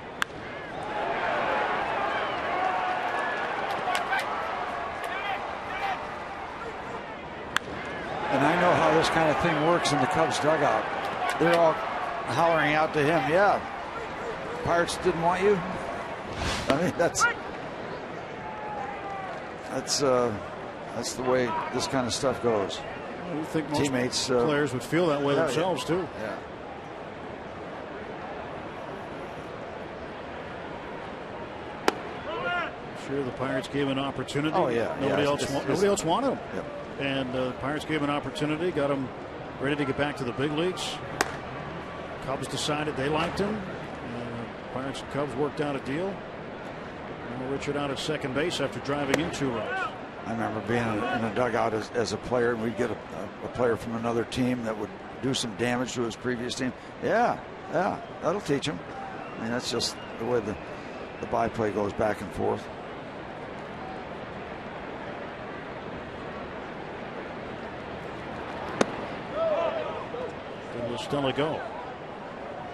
And I know how this kind of thing works in the Cubs dugout. They're all hollering out to him, yeah, Pirates didn't want you. I mean, that's the way this kind of stuff goes. I think most teammates, players would feel that way themselves too. Yeah. Sure, the Pirates gave an opportunity. Oh yeah, nobody else wanted them. Yep. And the Pirates gave an opportunity, got him ready to get back to the big leagues. Cubs decided they liked him. Pirates and Cubs worked out a deal. Richard out at second base after driving in 2 runs. I remember being in a dugout as a player, and we'd get a player from another team that would do some damage to his previous team. Yeah, that'll teach him. I mean, that's just the way the byplay goes back and forth. Will Stella go?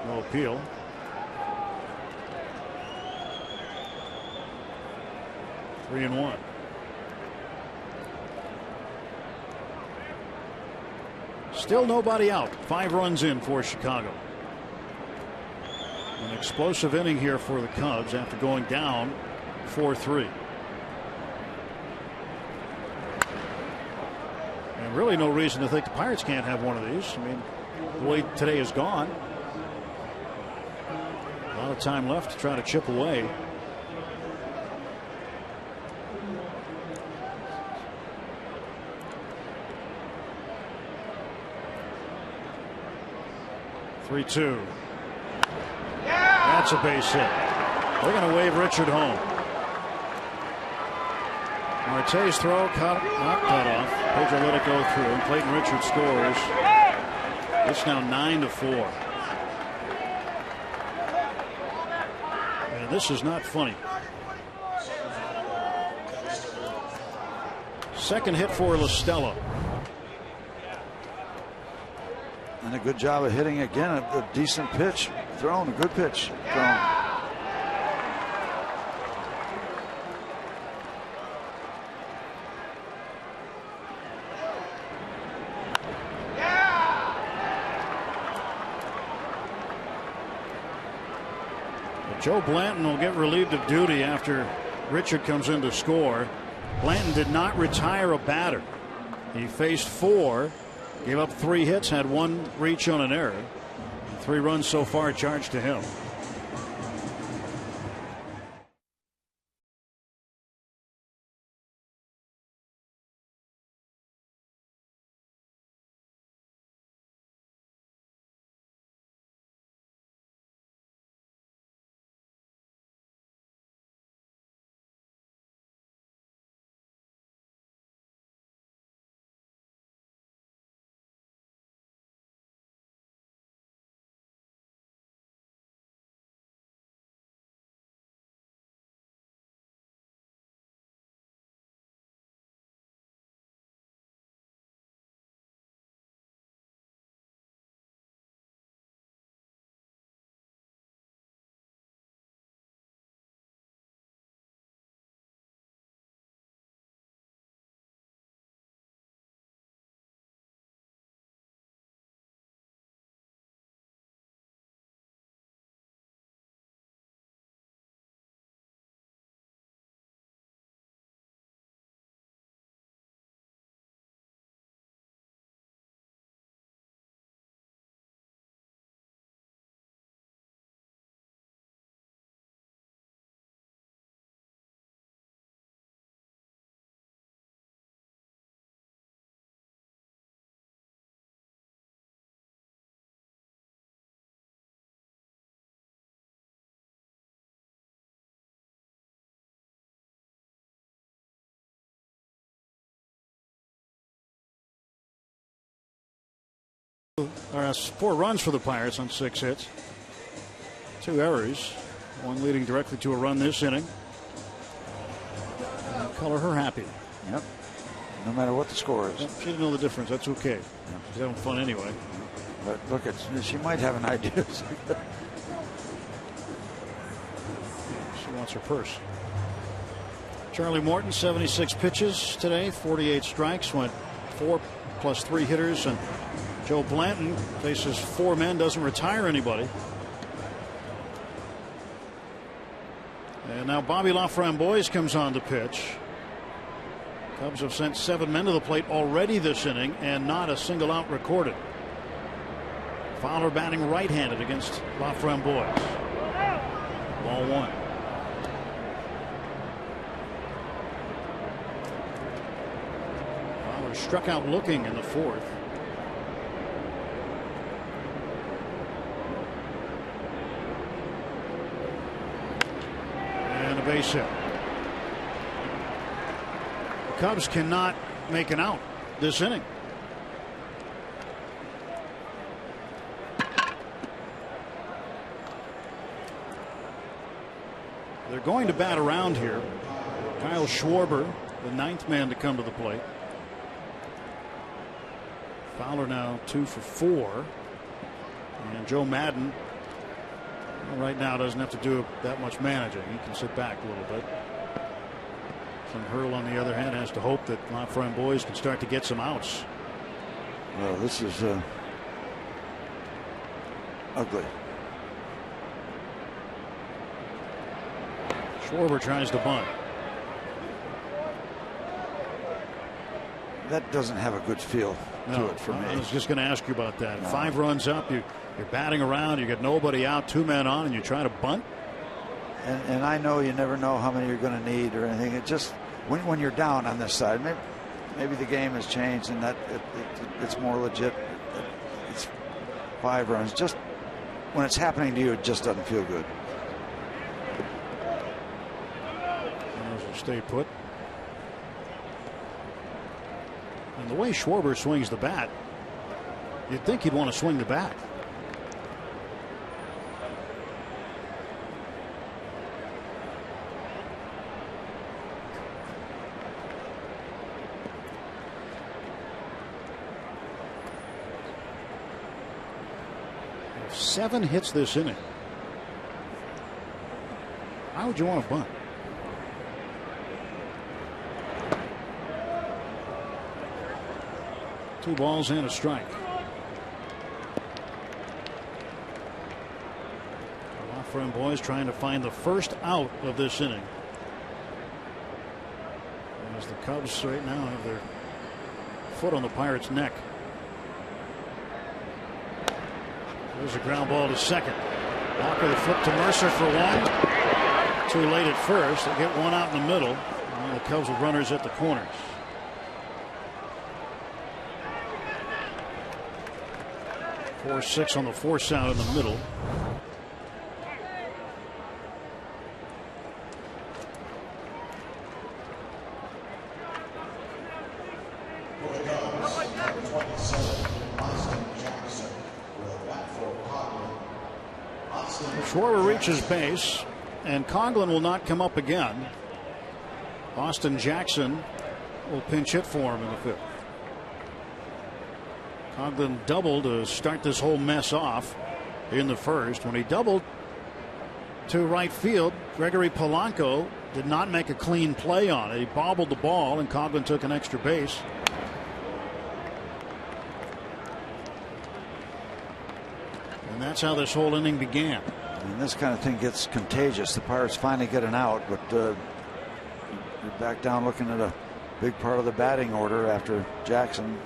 No appeal. Three and 1. Still nobody out. 5 runs in for Chicago. An explosive inning here for the Cubs after going down 4-3. And really no reason to think the Pirates can't have one of these. I mean, the way today is gone. A lot of time left to try to chip away. Yeah! 3-2. That's a base hit. They're going to wave Richard home. Marte's throw not cut off. Pedro let it go through, and Clayton Richard scores. It's now 9-4. And this is not funny. Second hit for La Stella. And a good job of hitting again. A decent pitch thrown, a good pitch thrown. Joe Blanton will get relieved of duty after Richard comes in to score. Blanton did not retire a batter. He faced 4, gave up 3 hits, had 1 reach on an error. 3 runs so far charged to him. 4 runs for the Pirates on 6 hits. 2 errors. One leading directly to a run this inning. Color her happy. Yep. No matter what the score is. Yep. She didn't know the difference. That's okay. Yep. She's having fun anyway. But look, she might have an idea. She wants her purse. Charlie Morton, 76 pitches today, 48 strikes, went 4 plus 3 hitters, and Joe Blanton faces 4 men, doesn't retire anybody. And now Bobby LaFramboise comes on to pitch. Cubs have sent 7 men to the plate already this inning, and not a single out recorded. Fowler batting right-handed against LaFramboise. Ball 1. Fowler struck out looking in the 4th. And a base hit. The Cubs cannot make an out this inning. They're going to bat around here. Kyle Schwarber, the 9th man to come to the plate. Fowler now 2 for 4. And Joe Madden, well, right now doesn't have to do that much managing. He can sit back a little bit. Tim Hurl, on the other hand, has to hope that LaFramboise can start to get some outs. Well, this is ugly. Schwarber tries to bunt. That doesn't have a good feel to it for me. I was just going to ask you about that. No. 5 runs up, you're batting around, you get nobody out, 2 men on, and you try to bunt. And I know you never know how many you're going to need or anything. It just when you're down on this side, maybe the game has changed and that it's more legit. It's 5 runs. Just when it's happening to you, it just doesn't feel good. Stay put. And the way Schwarber swings the bat, you'd think he'd want to swing the bat. They have 7 hits this inning. How would you want to bunt? Two balls and a strike. LaFramboise trying to find the first out of this inning. As the Cubs right now have their foot on the Pirates' neck. There's a ground ball to second. Walker the flip to Mercer for 1. Too late at first. They get 1 out in the middle. And the Cubs with runners at the corners. 4-6 on the force out in the middle. Schwarber reaches base, and Coghlan will not come up again. Austin Jackson will pinch hit for him in the 5th. Coghlan doubled to start this whole mess off in the 1st. When he doubled to right field, Gregory Polanco did not make a clean play on it. He bobbled the ball, and Coghlan took an extra base. And that's how this whole inning began. And this kind of thing gets contagious. The Pirates finally get an out, but you're back down looking at a big part of the batting order after Jackson.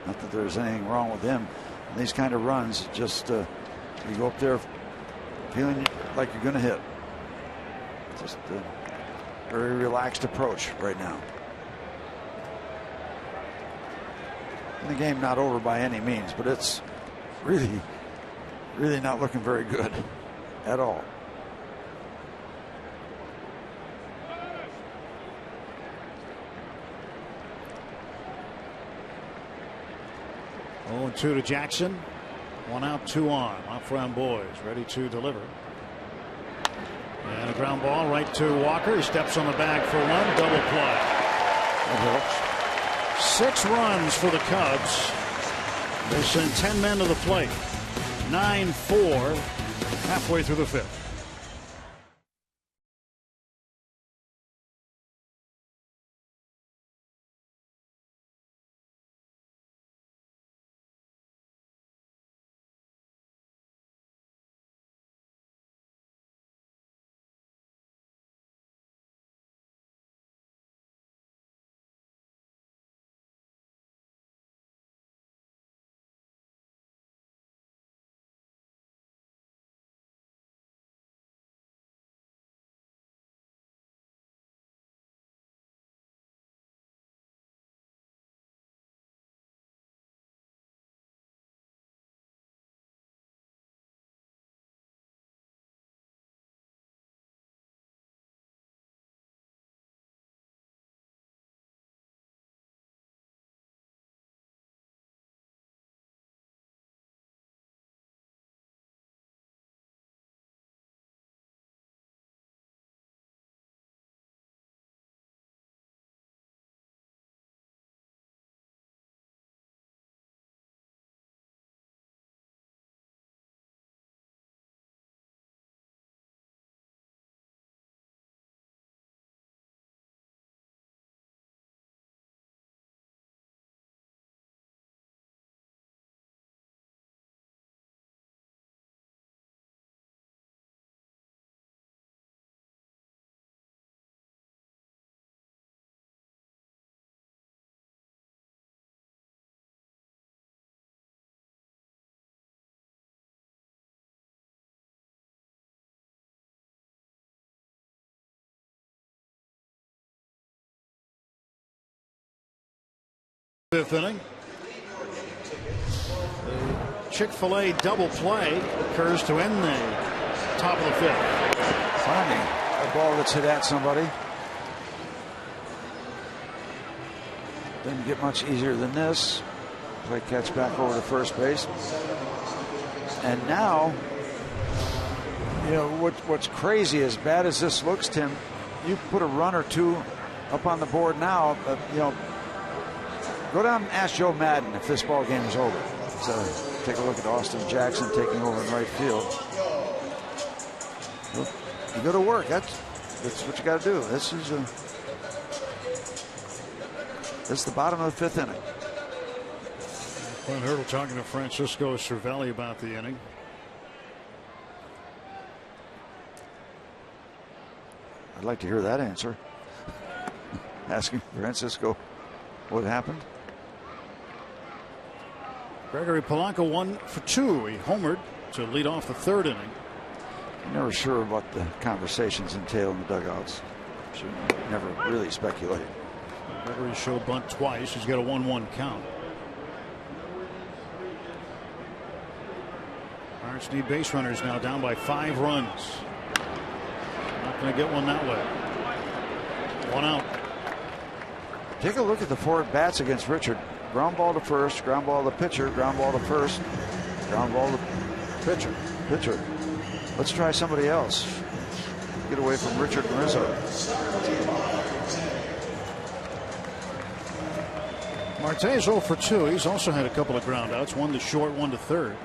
Not that there's anything wrong with him. And these kind of runs, just you go up there feeling like you're going to hit. Just a very relaxed approach right now. And the game not over by any means, but it's really not looking very good at all. 0-2 to Jackson. 1 out, 2 on. Off round boys ready to deliver. And a ground ball right to Walker. He steps on the bag for 1. Double play. That helps. 6 runs for the Cubs. They send 10 men to the plate. 9-4 halfway through the 5th. Fifth inning. The Chick-fil-A double play occurs to end the top of the 5th. Finally, a ball that's hit at somebody. Didn't get much easier than this. Play catch back over to first base. And now, you know, what's crazy, as bad as this looks, Tim, you put a run or two up on the board now, you know, go down and ask Joe Madden if this ball game is over. So take a look at Austin Jackson taking over in right field. You go to work. That's what you got to do. This is the bottom of the 5th inning. Clint Hurdle talking to Francisco Cervelli about the inning. I'd like to hear that answer. Asking Francisco what happened. Gregory Polanco 1 for 2. He homered to lead off the 3rd inning. I'm never sure what the conversations entail in the dugouts. Should never really speculate. Gregory showed bunt twice. He's got a 1-1 count. Pirates need base runners now, down by 5 runs. Not going to get one that way. 1 out. Take a look at the 4 at bats against Richard. Ground ball to first, ground ball to pitcher, ground ball to first, ground ball to pitcher. Let's try somebody else. Get away from Richard and Rizzo. Marte's 0 for 2. He's also had a couple of ground outs, 1 to short, 1 to third.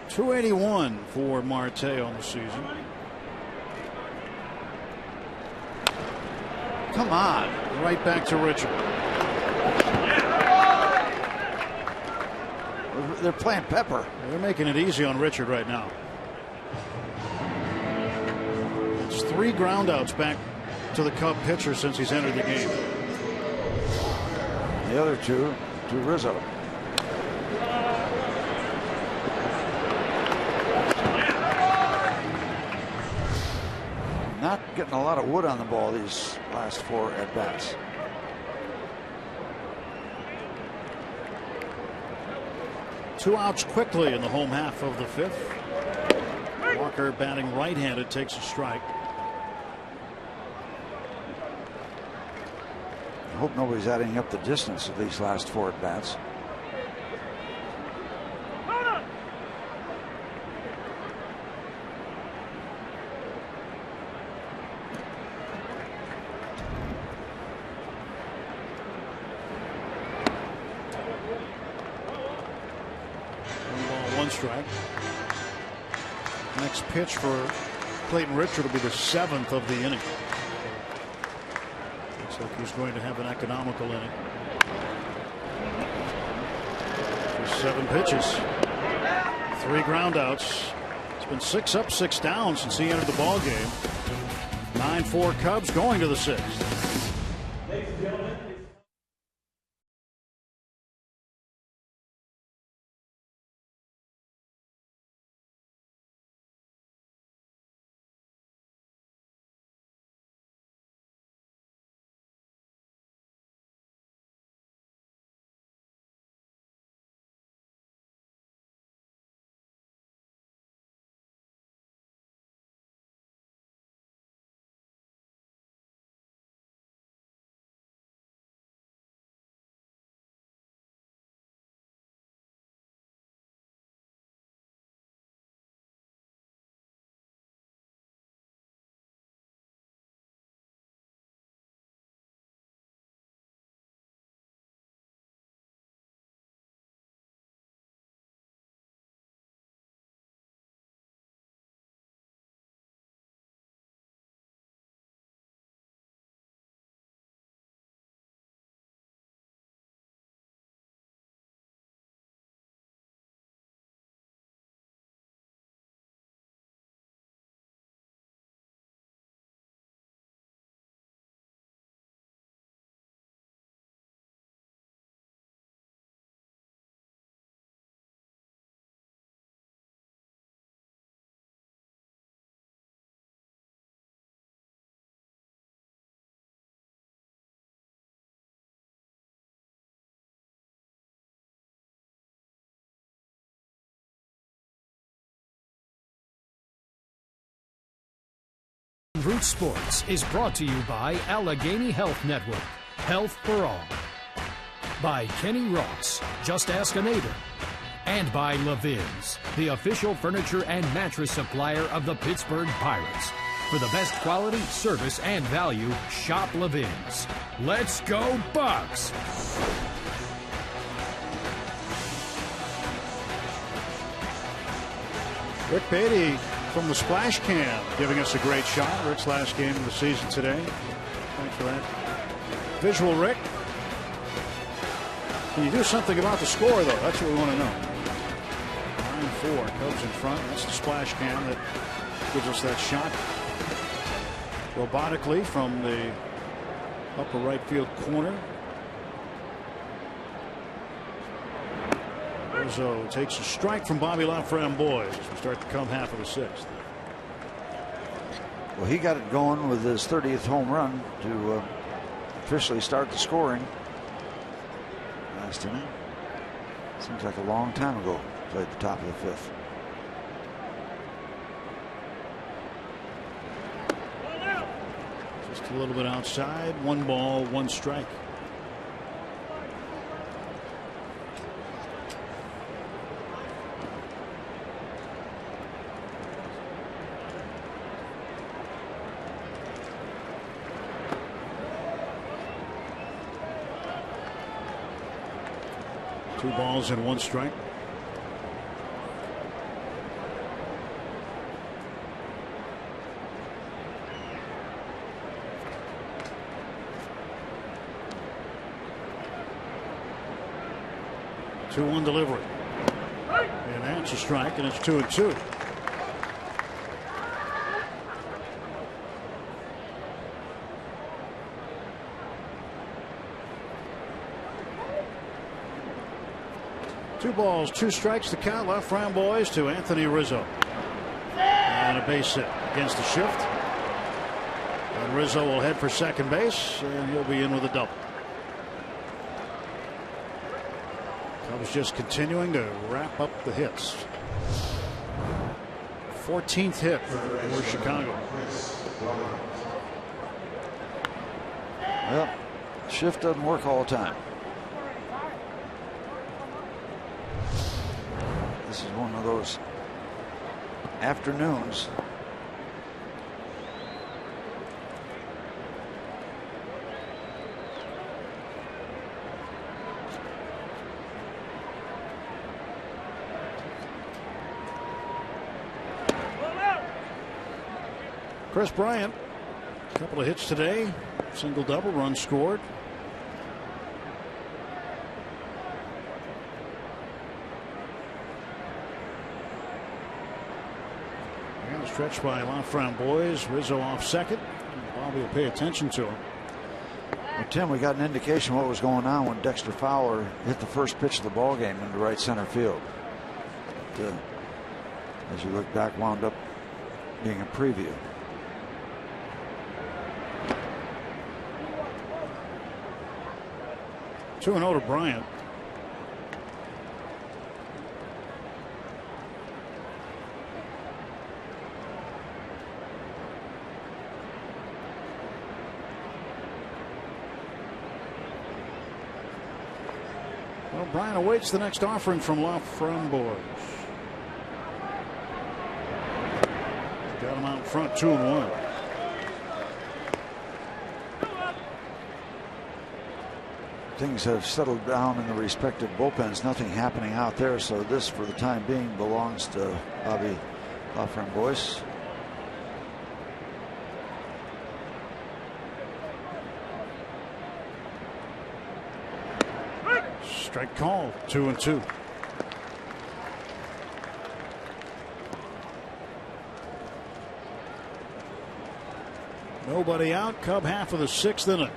.281 for Marte on the season. Come on. Right back to Richard. They're playing Pepper. They're making it easy on Richard right now. It's 3 groundouts back to the Cub pitcher since he's entered the game. The other 2 to Rizzo. Not getting a lot of wood on the ball these last 4 at bats. Two outs quickly in the home half of the 5th. Walker batting right-handed takes a strike. hope nobody's adding up the distance of these last 4 at bats. Strike. Next pitch for Clayton Richard will be the 7th of the inning. Looks like he's going to have an economical inning. For 7 pitches, 3 groundouts. It's been 6 up, 6 down since he entered the ball game. 9-4 Cubs going to the 6th. Ladies and gentlemen. Root Sports is brought to you by Allegheny Health Network, Health for All. By Kenny Ross, Just Ask a Neighbor. And by Levin's, the official furniture and mattress supplier of the Pittsburgh Pirates. For the best quality, service, and value, shop Levin's. Let's go Bucks! Rick Beatty from the splash cam giving us a great shot. Rick's last game of the season today. Thanks for that visual, Rick. Can you do something about the score, though? That's what we want to know. 9-4, Cubs in front. That's the splash cam that gives us that shot robotically from the upper right field corner. Rizzo takes a strike from Bobby Laframboise as we start to come half of the 6th. Well, he got it going with his 30th home run to officially start the scoring last inning. Seems like a long time ago. Played the top of the 5th. Just a little bit outside. 1 ball, 1 strike. Two balls and 1 strike. Two-one delivery. And that's a strike, and it's 2-2. Two balls, 2 strikes to count. Laframboise to Anthony Rizzo. And a base hit against the shift. And Rizzo will head for second base, and he'll be in with a double. Cubs just continuing to wrap up the hits. 14th hit for Chicago. Well, Shift doesn't work all the time. This is one of those afternoons. Chris Bryant, a couple of hits today, single double, run scored. And stretched by Laframboise, Rizzo off second. Bobby will pay attention to him. Well, Tim, we got an indication what was going on when Dexter Fowler hit the first pitch of the ball game into right center field. As you look back, wound up being a preview. Two and 0 to Bryant. Well, Bryant awaits the next offering from Laframboise. Got him out front, 2-1. Things have settled down in the respective bullpens. Nothing happening out there, so this, for the time being, belongs to Bobby Laframboise. Strike call, 2-2. Nobody out. Cub half of the sixth inning.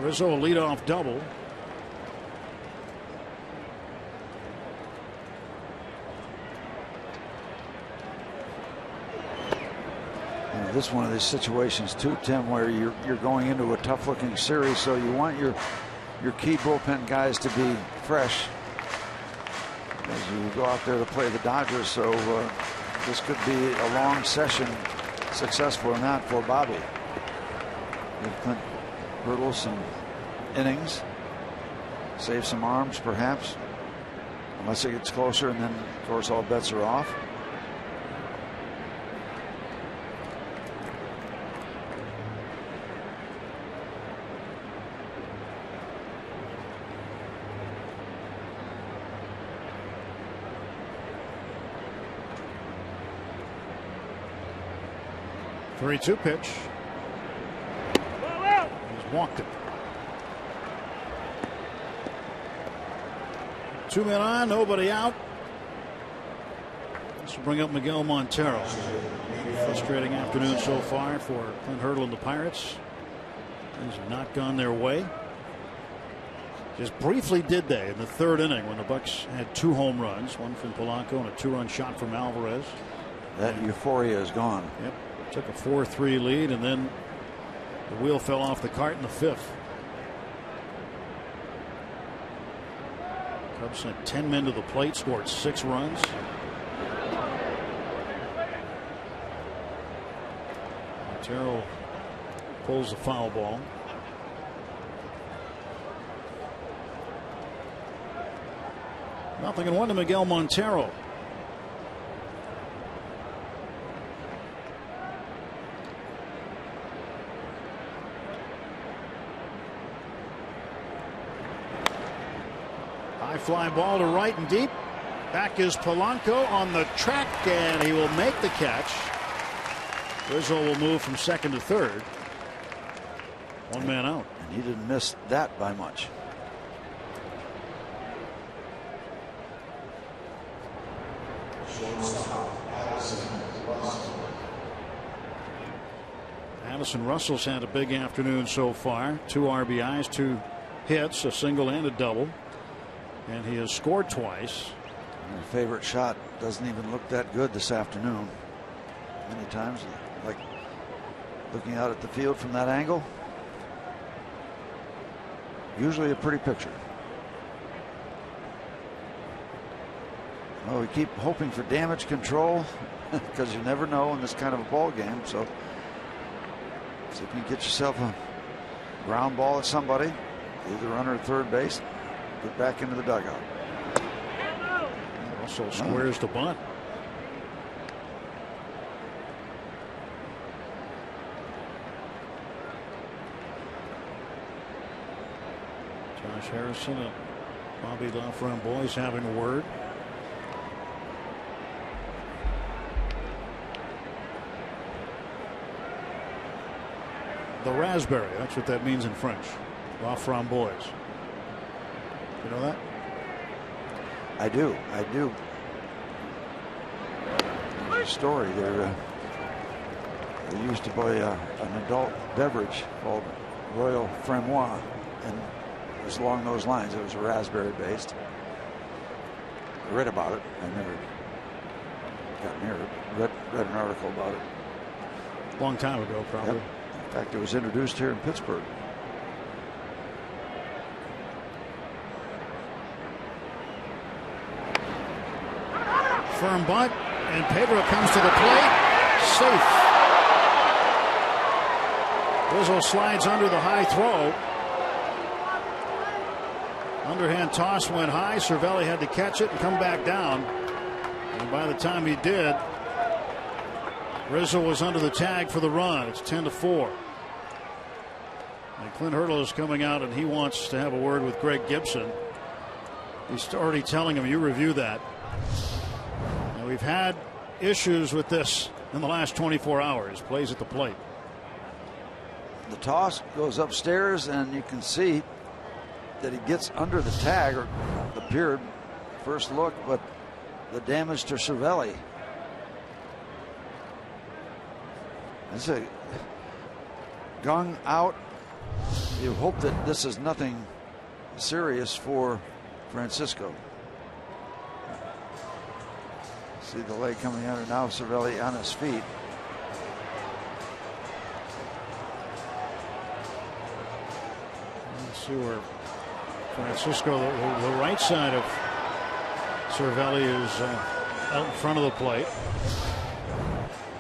Rizzo a leadoff double. This is one of these situations too, Tim, where you're going into a tough-looking series, so you want your key bullpen guys to be fresh as you go out there to play the Dodgers. So this could be a long session, successful or not, for Bobby. Give Clint Hurdle some innings, save some arms, perhaps, unless it gets closer, and then, of course, all bets are off. Three-two pitch. He's walked it. Two men on, nobody out. This will bring up Miguel Montero. Frustrating afternoon so far for Clint Hurdle and the Pirates. Things have not gone their way. Just briefly did they in the third inning when the Bucks had two home runs, one from Polanco and a two-run shot from Alvarez. That euphoria is gone. Yep. Took a 4-3 lead, and then the wheel fell off the cart in the fifth. Cubs sent 10 men to the plate, scored 6 runs. Montero pulls the foul ball. Nothing in one to Miguel Montero. Fly ball to right and deep. Back is Polanco on the track, and he will make the catch. Rizzo will move from second to third. One man out. And he didn't miss that by much. Addison Russell's had a big afternoon so far. 2 RBIs, 2 hits, a single and a double. And he has scored twice. My favorite shot doesn't even look that good this afternoon. Many times, like looking out at the field from that angle. Usually a pretty picture. Well, we keep hoping for damage control because you never know in this kind of a ball game. So see if you can get yourself a ground ball at somebody. Leave the runner at third base. Get back into the dugout. Also squares the bunt. Josh Harrison and Bobby LaFramboise having a word. The raspberry, that's what that means in French. LaFramboise. You know that? I do. There's a story there. They used to buy an adult beverage called Royal Framois, and it was along those lines. It was raspberry based. I read about it. I never got near it. Read an article about it. Long time ago, probably. Yep. In fact, it was introduced here in Pittsburgh. Firm bunt, and Pedro comes to the plate. Safe. Rizzo slides under the high throw. Underhand toss went high. Cervelli had to catch it and come back down. And by the time he did, Rizzo was under the tag for the run. It's 10-4. And Clint Hurdle is coming out, and he wants to have a word with Greg Gibson. He's already telling him, you review that. Now, we've had issues with this in the last 24 hours. Plays at the plate. The toss goes upstairs, and you can see that he gets under the tag, or appeared first look, but the damage to Cervelli. It's a gung out. You hope that this is nothing serious for Francisco. See the leg coming under now. Cervelli on his feet. Let's see where Francisco, the right side of Cervelli, is out in front of the plate.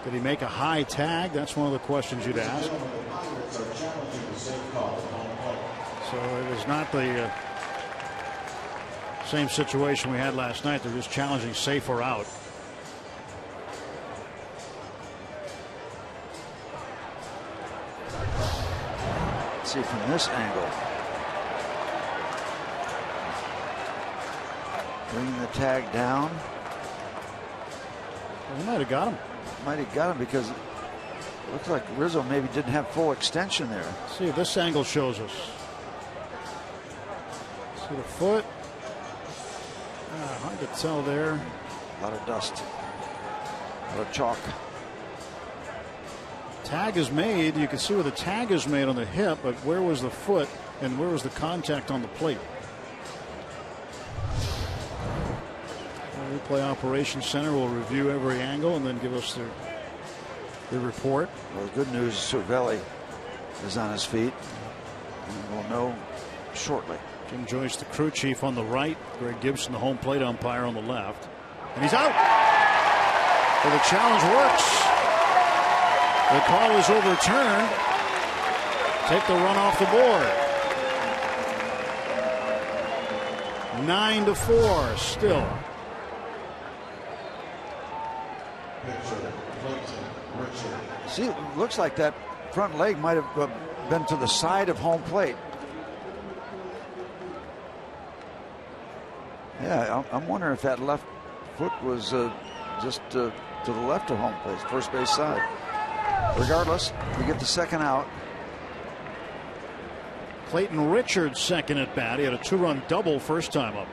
Did he make a high tag? That's one of the questions you'd ask. So it was not the same situation we had last night. They're just challenging safe or out. Let's see from this angle. Bringing the tag down. Well, he might have got him. Might have got him because it looks like Rizzo maybe didn't have full extension there. Let's see if this angle shows us. See the foot. Hard to tell there. A lot of dust. A lot of chalk. Tag is made. You can see where the tag is made on the hip, but where was the foot and where was the contact on the plate? Replay Operations Center will review every angle and then give us their report. Well, the good news is Cervelli is on his feet, and we'll know shortly. Jim Joyce, the crew chief, on the right. Greg Gibson, the home plate umpire, on the left. And he's out. So the challenge works. The call is overturned. Take the run off the board. 9-4 still. See, it looks like that front leg might have been to the side of home plate. Yeah, I'm wondering if that left foot was just to the left of home plate, first base side. Regardless, we get the second out. Clayton Richards second at bat. He had a 2-run double first time up.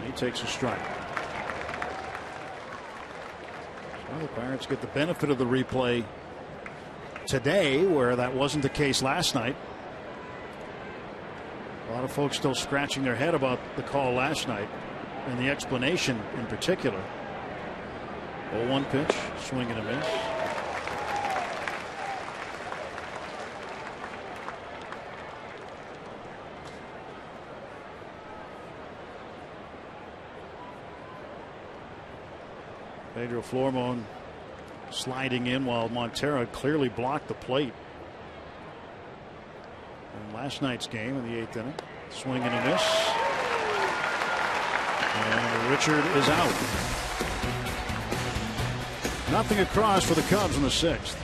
He takes a strike. Well, the Pirates get the benefit of the replay today, where that wasn't the case last night. A lot of folks still scratching their head about the call last night and the explanation in particular. 0-1 pitch, swing and a miss. Pedro Flormon sliding in while Montero clearly blocked the plate. last night's game in the 8th inning. Swing and a miss. And Richard is out. Nothing across for the Cubs in the 6th.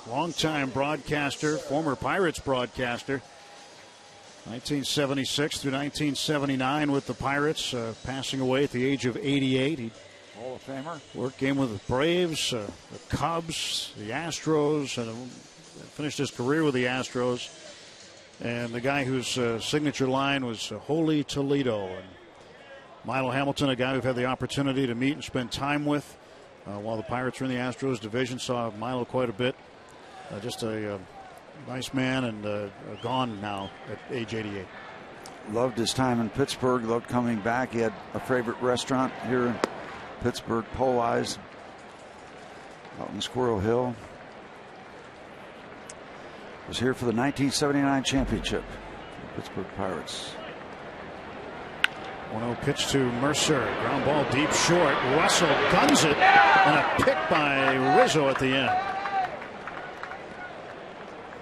Longtime broadcaster, former Pirates broadcaster, 1976 through 1979 with the Pirates, passing away at the age of 88. He Hall of Famer. Worked game with the Braves, the Cubs, the Astros, and finished his career with the Astros. And the guy whose signature line was Holy Toledo. And Milo Hamilton, a guy we've had the opportunity to meet and spend time with while the Pirates were in the Astros division. Saw Milo quite a bit. Just a nice man, and gone now at age 88. Loved his time in Pittsburgh. Loved coming back. He had a favorite restaurant here in Pittsburgh, Poleyes, out in Squirrel Hill. Was here for the 1979 championship. Pittsburgh Pirates. 1-0 pitch to Mercer. Ground ball deep short. Russell guns it, and a pick by Rizzo at the end.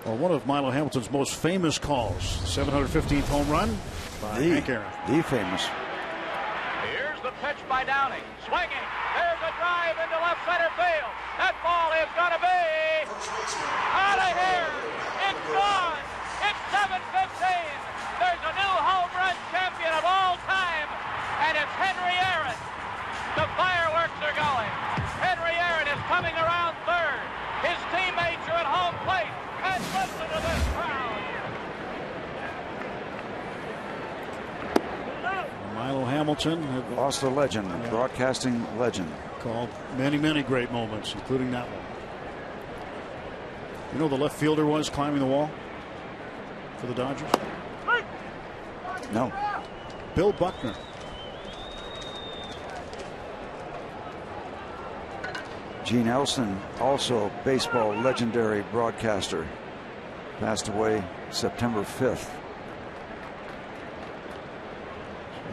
Well, one of Milo Hamilton's most famous calls, 715th home run by Hank Aaron. The famous. Here's the pitch by Downing. Swinging. There's a drive into left center field. That ball is going to be out of here. It's gone. It's 7:15. There's a new home run champion of all time, and it's Henry Aaron. The fireworks are going. Henry Aaron is coming around third. His teammates are at home plate. And listen to this crowd. Milo Hamilton had lost a legend, a broadcasting legend. Called many, many great moments, including that one. You know who the left fielder was climbing the wall for the Dodgers? No. Bill Buckner. Gene Elston, also baseball legendary broadcaster, passed away September 5th.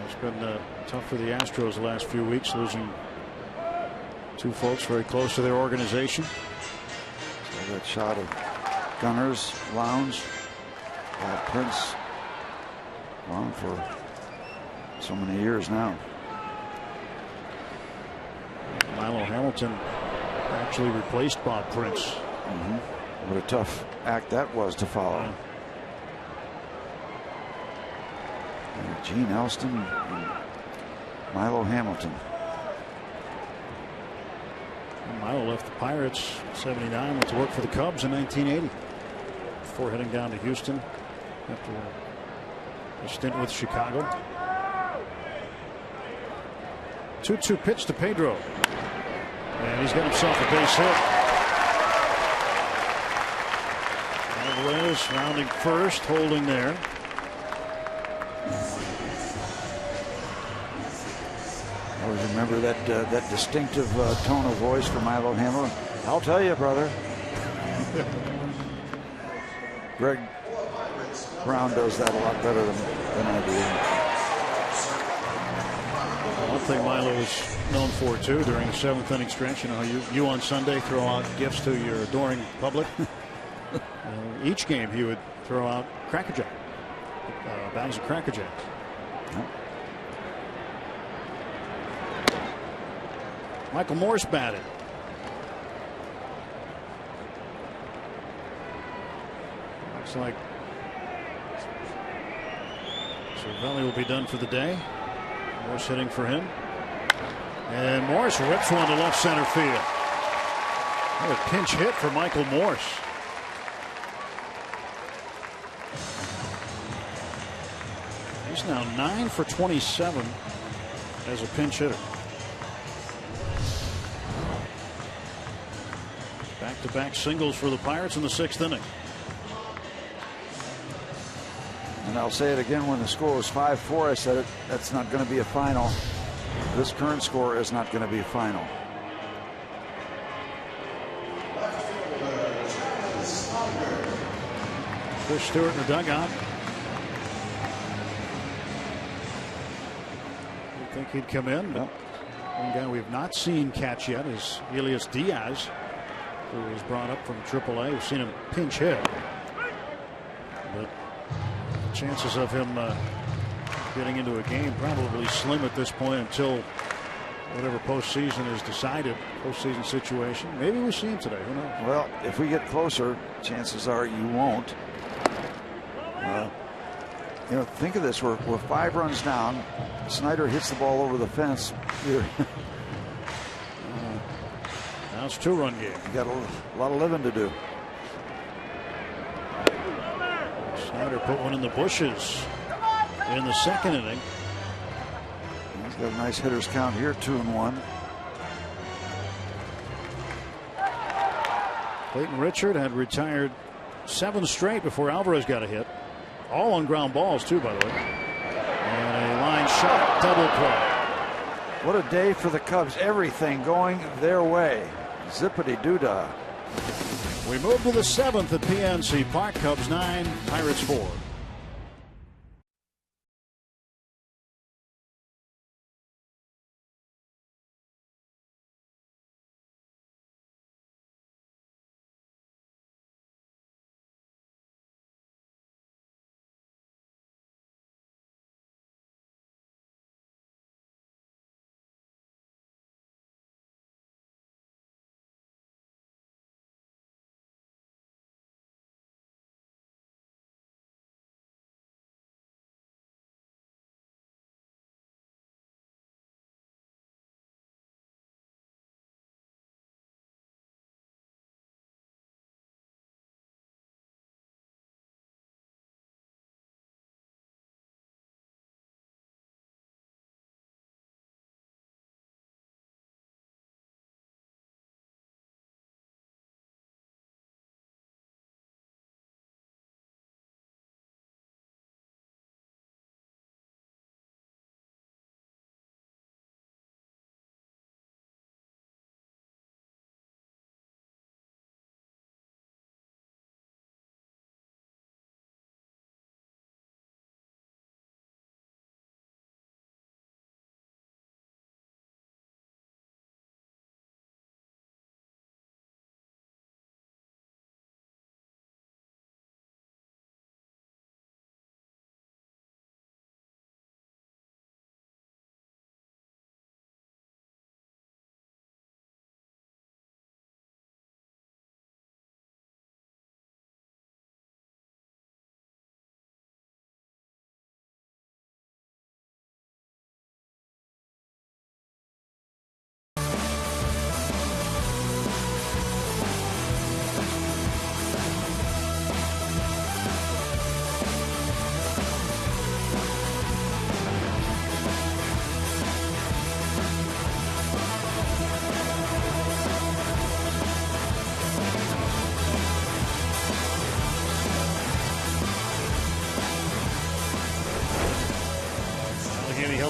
It's been tough for the Astros the last few weeks, losing two folks very close to their organization. So that shot of Gunner's Lounge, Prince, gone for so many years now. Milo Hamilton actually replaced Bob Prince. What a tough act that was to follow. And Gene Elston and Milo Hamilton. And Milo left the Pirates in '79, went to work for the Cubs in 1980 before heading down to Houston after a stint with Chicago. 2-2 pitch to Pedro. And he's got himself a base hit. Alvarez rounding first, holding there. remember that distinctive tone of voice for Milo Hamlin? I'll tell you, brother. Greg Brown does that a lot better than I do. One thing Milo is known for too during the 7th inning stretch, you know, you on Sunday throw out gifts to your adoring public. Each game he would throw out Cracker Jack, bags of Cracker Jacks. Yep. Michael Morse batted. Looks like Cervelli will be done for the day. Morse hitting for him. And Morse rips one to left center field. What a pinch hit for Michael Morse. He's now 9 for 27 as a pinch hitter. Back-to-back singles for the Pirates in the 6th inning. And I'll say it again, when the score was 5-4, I said it, that's not going to be a final. This current score is not going to be a final. Chris Stewart in the dugout. I think he'd come in, but one guy we've not seen catch yet is Elias Diaz, who was brought up from AAA. We've seen him pinch hit, but chances of him getting into a game probably slim at this point until whatever postseason is decided. Postseason situation. Maybe we see him today. Who knows? Well, if we get closer, chances are you won't. You know, think of this: we're 5 runs down. Snyder hits the ball over the fence. Now it's a 2-run game. You got a lot of living to do. Snyder put one in the bushes in the 2nd inning. He's got a nice hitter's count here, 2-1. Clayton Richard had retired 7 straight before Alvarez got a hit. All on ground balls too, by the way. And a line shot, double play. What a day for the Cubs. Everything going their way. Zippity doodah. We move to the 7th at PNC Park. Cubs 9, Pirates 4.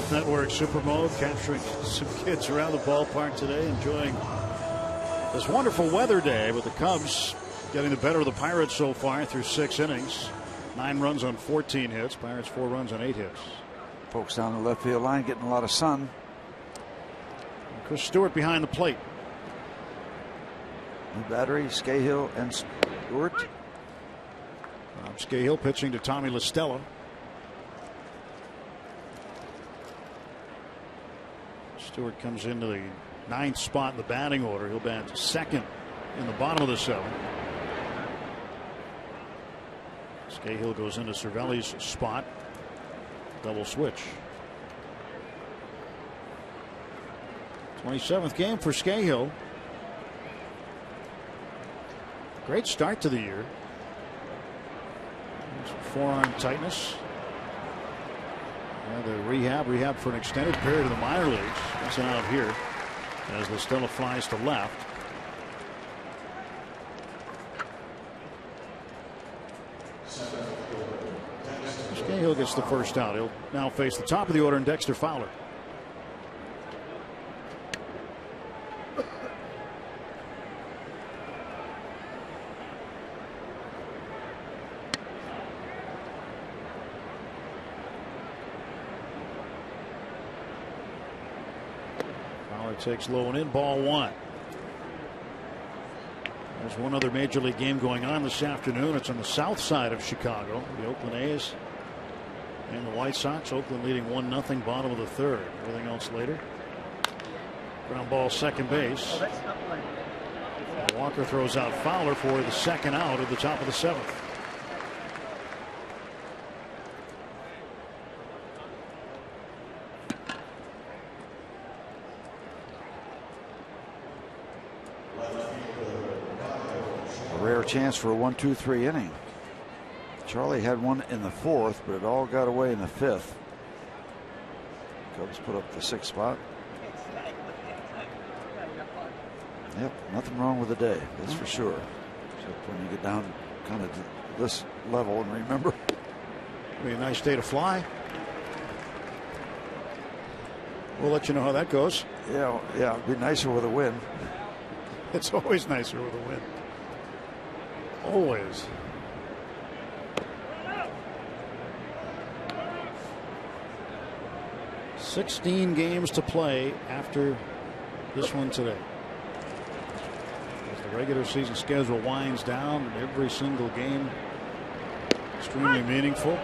Health Network Super Mode, capturing some kids around the ballpark today, enjoying this wonderful weather day with the Cubs getting the better of the Pirates so far through 6 innings. 9 runs on 14 hits. Pirates 4 runs on 8 hits. Folks down the left field line getting a lot of sun. And Chris Stewart behind the plate. New battery, Scahill and Stewart. Rob Scahill pitching to Tommy La Stella. Stewart comes into the 9th spot in the batting order. He'll bat second in the bottom of the 7th. Scahill goes into Cervelli's spot. Double switch. 27th game for Scahill. Great start to the year. Forearm tightness. The rehab for an extended period in the minor leagues. That's an out here as La Stella flies to left. Scahill gets the first out. He'll now face the top of the order in Dexter Fowler. Fowler takes low and in, ball 1. There's one other major league game going on this afternoon. It's on the south side of Chicago. The Oakland A's and the White Sox. Oakland leading 1-0, bottom of the 3rd. Everything else later. Ground ball, second base. Walker throws out Fowler for the second out at the top of the 7th. A rare chance for a 1-2-3 inning. Charlie had one in the 4th, but it all got away in the 5th. Cubs put up the 6th spot. Yep, nothing wrong with the day, that's for sure. Except when you get down kind of to this level, and remember. It'll be a nice day to fly. We'll let you know how that goes. Yeah, it'd be nicer with a win. It's always nicer with a win. Always. $16 games to play after this one today. As the regular season schedule winds down, every single game extremely meaningful,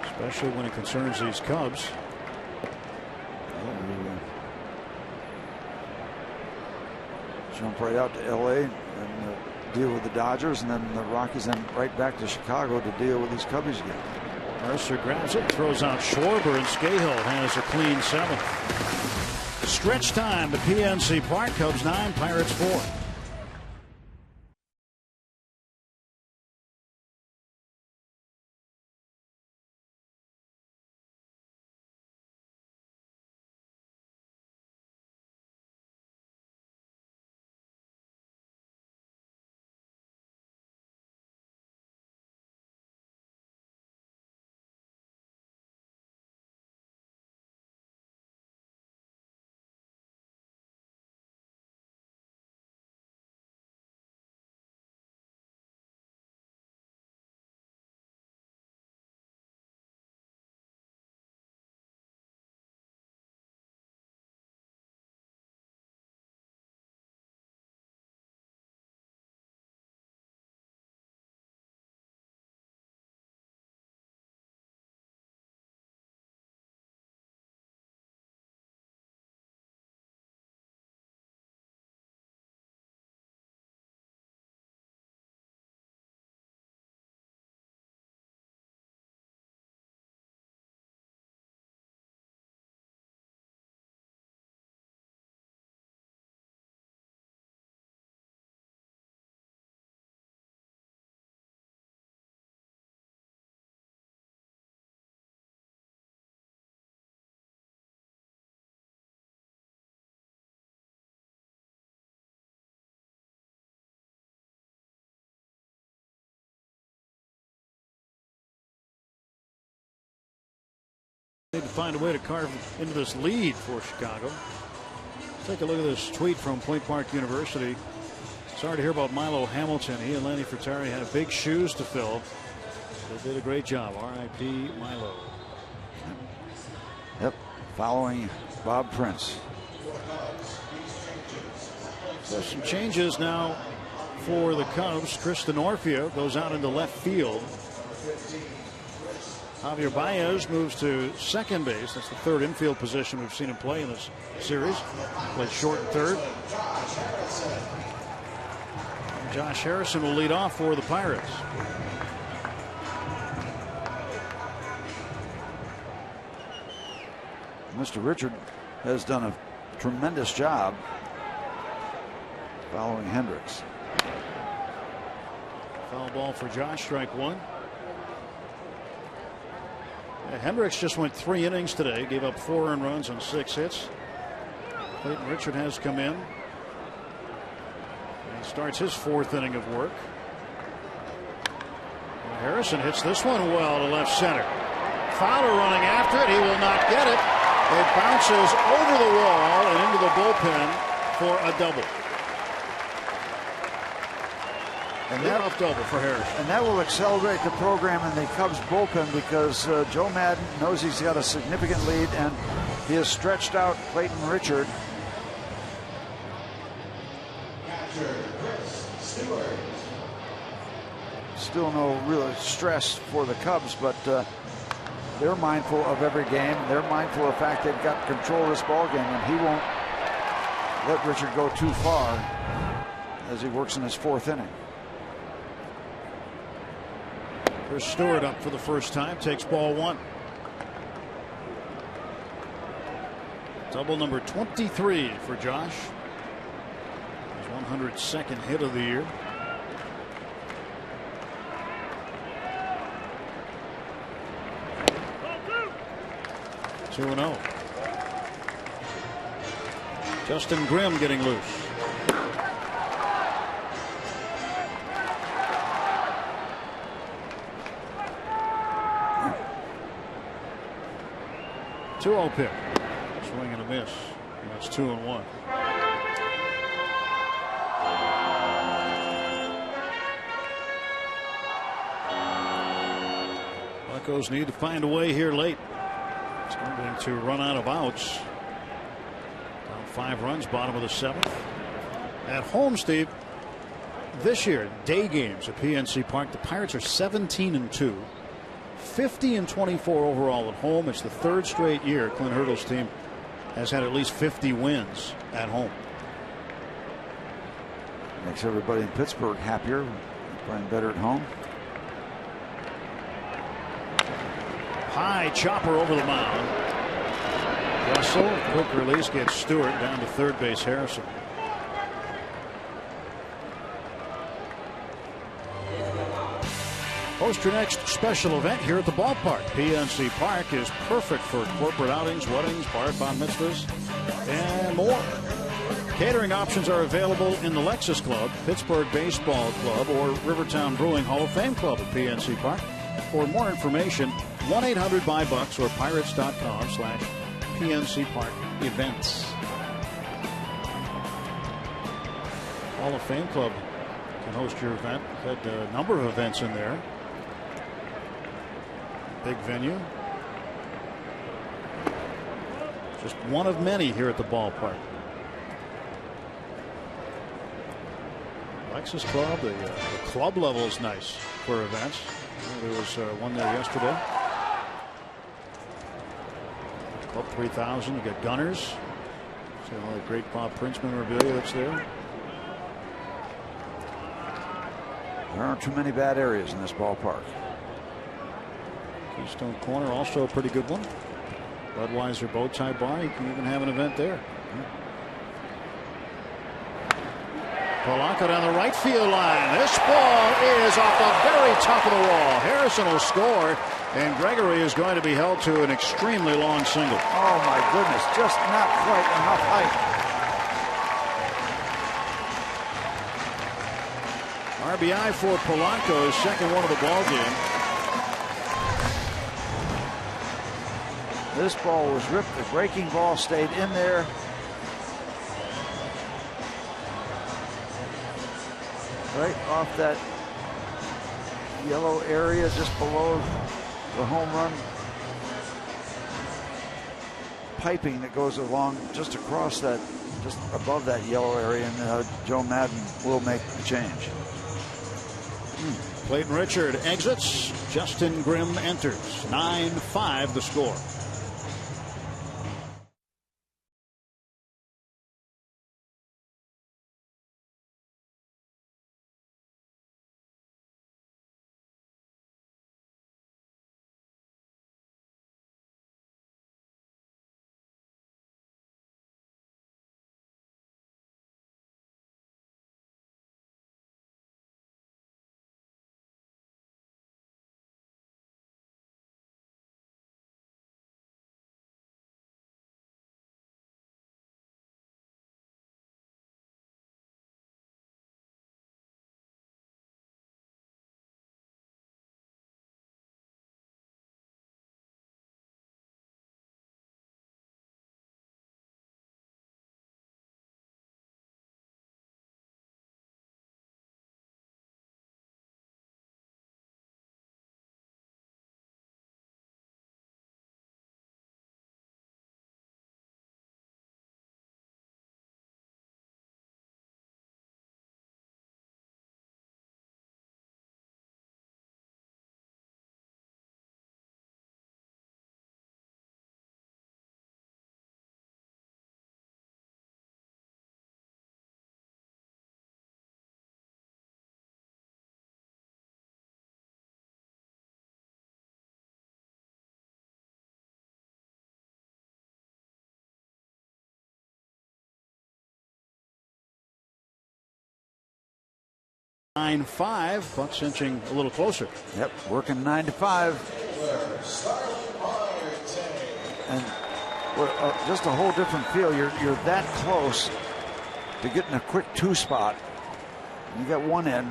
especially when it concerns these Cubs. Jump right out to LA and deal with the Dodgers, and then the Rockies, and right back to Chicago to deal with these Cubbies again. Mercer grabs it, throws out Schwarber, and Scahill has a clean 7th. Stretch time to PNC Park. Cubs 9, Pirates 4. Need to find a way to carve into this lead for Chicago. Take a look at this tweet from Point Park University. Sorry to hear about Milo Hamilton. He and Lenny Frattari had big shoes to fill. They did a great job. R.I.P. Milo. Yep. Following Bob Prince. There's some changes now for the Cubs. Chris Denorfia goes out into left field. Javier Baez moves to second base. That's the third infield position we've seen him play in this series. Played short and third. And Josh Harrison will lead off for the Pirates. Mr. Richard has done a tremendous job following Hendricks. Foul ball for Josh, strike one. Hendricks just went 3 innings today, gave up 4 earned runs on 6 hits. Clayton Richard has come in. He starts his 4th inning of work. And Harrison hits this one well to left center. Fowler running after it. He will not get it. It bounces over the wall and into the bullpen for a double. And that off double for Harrison. And that will accelerate the program in the Cubs bullpen because Joe Madden knows he's got a significant lead and he has stretched out Clayton Richard. Still no real stress for the Cubs, but they're mindful of every game. They're mindful of the fact they've got control of this ball game, and he won't let Richard go too far as he works in his 4th inning. Here's Stewart up for the first time, takes ball 1. Double number 23 for Josh. His 102nd hit of the year. Two and 0. Justin Grimm getting loose. Two-0 pitch. Swing and a miss. And that's 2-1. Buccos need to find a way here late. It's going to run out of outs. Down 5 runs, bottom of the 7th. At home, Steve, this year, day games at PNC Park, the Pirates are 17-2. 50-24 overall at home. It's the 3rd straight year Clint Hurdle's team has had at least 50 wins at home. Makes everybody in Pittsburgh happier, playing better at home. High chopper over the mound. Russell, quick release, gets Stewart down to third base. Harrison. Host your next special event here at the ballpark. PNC Park is perfect for corporate outings, weddings, bar mitzvahs, and more. Catering options are available in the Lexus Club, Pittsburgh Baseball Club, or Rivertown Brewing Hall of Fame Club at PNC Park. For more information, 1-800-BUY-BUCKS or pirates.com/PNC Park events. Hall of Fame Club can host your event. Had a number of events in there. Big venue. Just one of many here at the ballpark. Lexus Club, the club level is nice for events. There was one there yesterday. Club 3000. You got Gunners. See all the great Bob Prince memorabilia that's there. There aren't too many bad areas in this ballpark. Keystone Corner, also a pretty good one. Budweiser Bow Tie Bar. You can even have an event there. Polanco down the right field line. This ball is off the very top of the wall. Harrison will score, and Gregory is going to be held to an extremely long single. Oh my goodness, just not quite enough height. RBI for Polanco, his second one of the ball game. This ball was ripped. The breaking ball stayed in there. Right off that yellow area just below the home run piping that goes along just across that, just above that yellow area, and Joe Madden will make the change. Clayton Richard exits. Justin Grimm enters. 9-5 the score. (9-5). Bucks inching a little closer. Yep, working 9-5. And just a whole different feel. You're that close to getting a quick 2 spot. You got one in.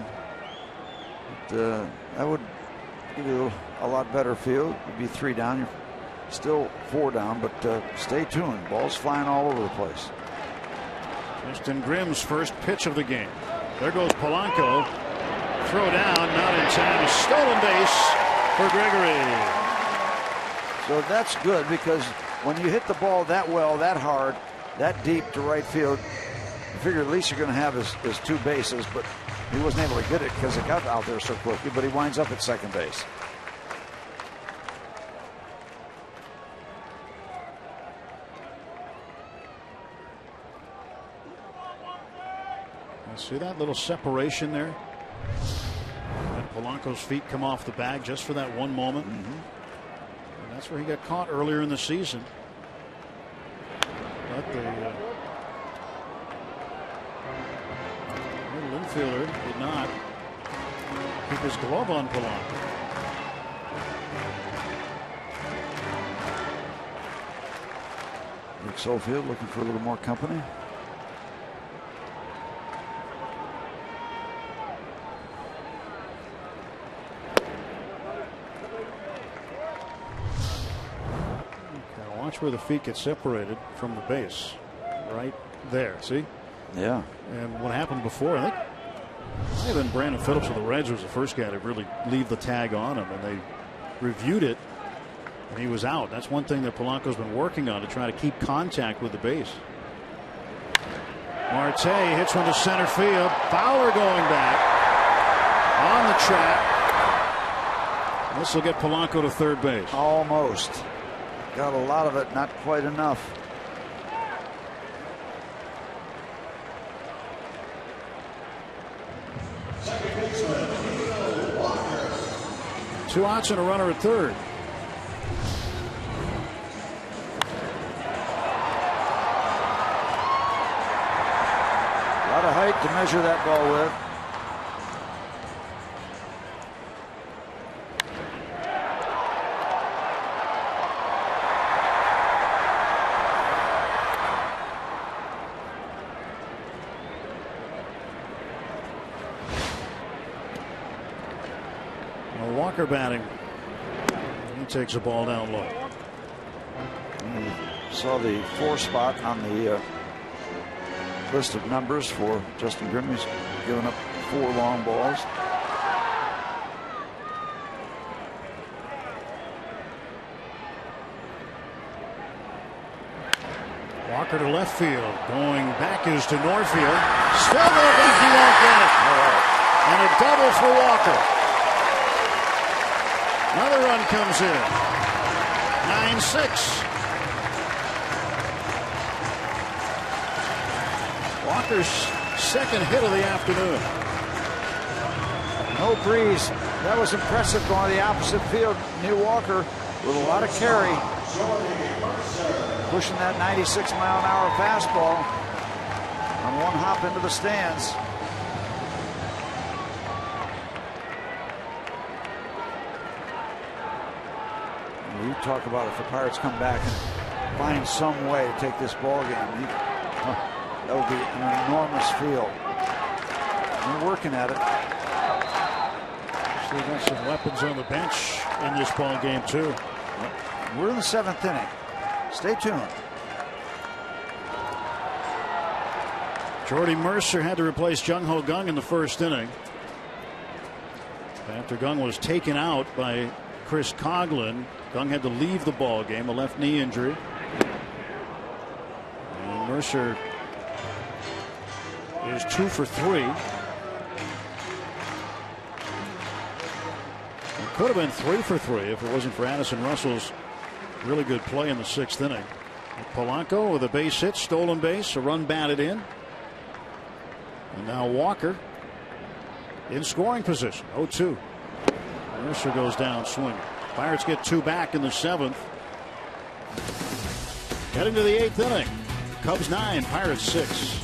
But, that would give you a lot better feel. You'd be 3 down. You're still 4 down, but stay tuned. Ball's flying all over the place. Justin Grimm's first pitch of the game. There goes Polanco. Throw down, not in time. A stolen base for Gregory. So that's good, because when you hit the ball that well, that hard, that deep to right field, you figure at least you're going to have his 2 bases, but he wasn't able to get it because it got out there so quickly, but he winds up at second base. See that little separation there? And Polanco's feet come off the bag just for that one moment. And that's where he got caught earlier in the season. But the middle infielder did not keep his glove on Polanco. Rick Sofield looking for a little more company. Watch where the feet get separated from the base. Right there. See? Yeah. And what happened before, I think even Brandon Phillips of the Reds was the first guy to really leave the tag on him, and they reviewed it, and he was out. That's one thing that Polanco's been working on, to try to keep contact with the base. Marte hits one to center field. Fowler going back on the track. This will get Polanco to third base. Almost. Got a lot of it, not quite enough. Two outs and a runner at third. A lot of height to measure that ball with. Walker batting. He takes a ball down low. You saw the 4 spot on the list of numbers for Justin Grimmie's giving up 4 long balls. Walker to left field. Going back is to Northfield. Still going back. He won't get it. And a double for Walker. Another run comes in. 9-6. Walker's second hit of the afternoon. No breeze. That was impressive going to the opposite field. New Walker with a lot of carry. Pushing that 96-mile-an-hour fastball on one hop into the stands. You talk about if the Pirates come back and find some way to take this ball game, that would be an enormous field. They're working at it. Still got some weapons on the bench in this ball game too. We're in the 7th inning. Stay tuned. Jordy Mercer had to replace Jung-Ho Kang in the first inning after Kang was taken out by Chris Coghlan. Kang had to leave the ball game, a left knee injury. And Mercer is 2 for 3. It could have been 3 for 3 if it wasn't for Addison Russell's really good play in the 6th inning. Polanco with a base hit, stolen base, a run batted in. And now Walker in scoring position, 0-2. Mercer goes down swinging. Pirates get 2 back in the 7th. Heading to the 8th inning. Cubs 9, Pirates 6.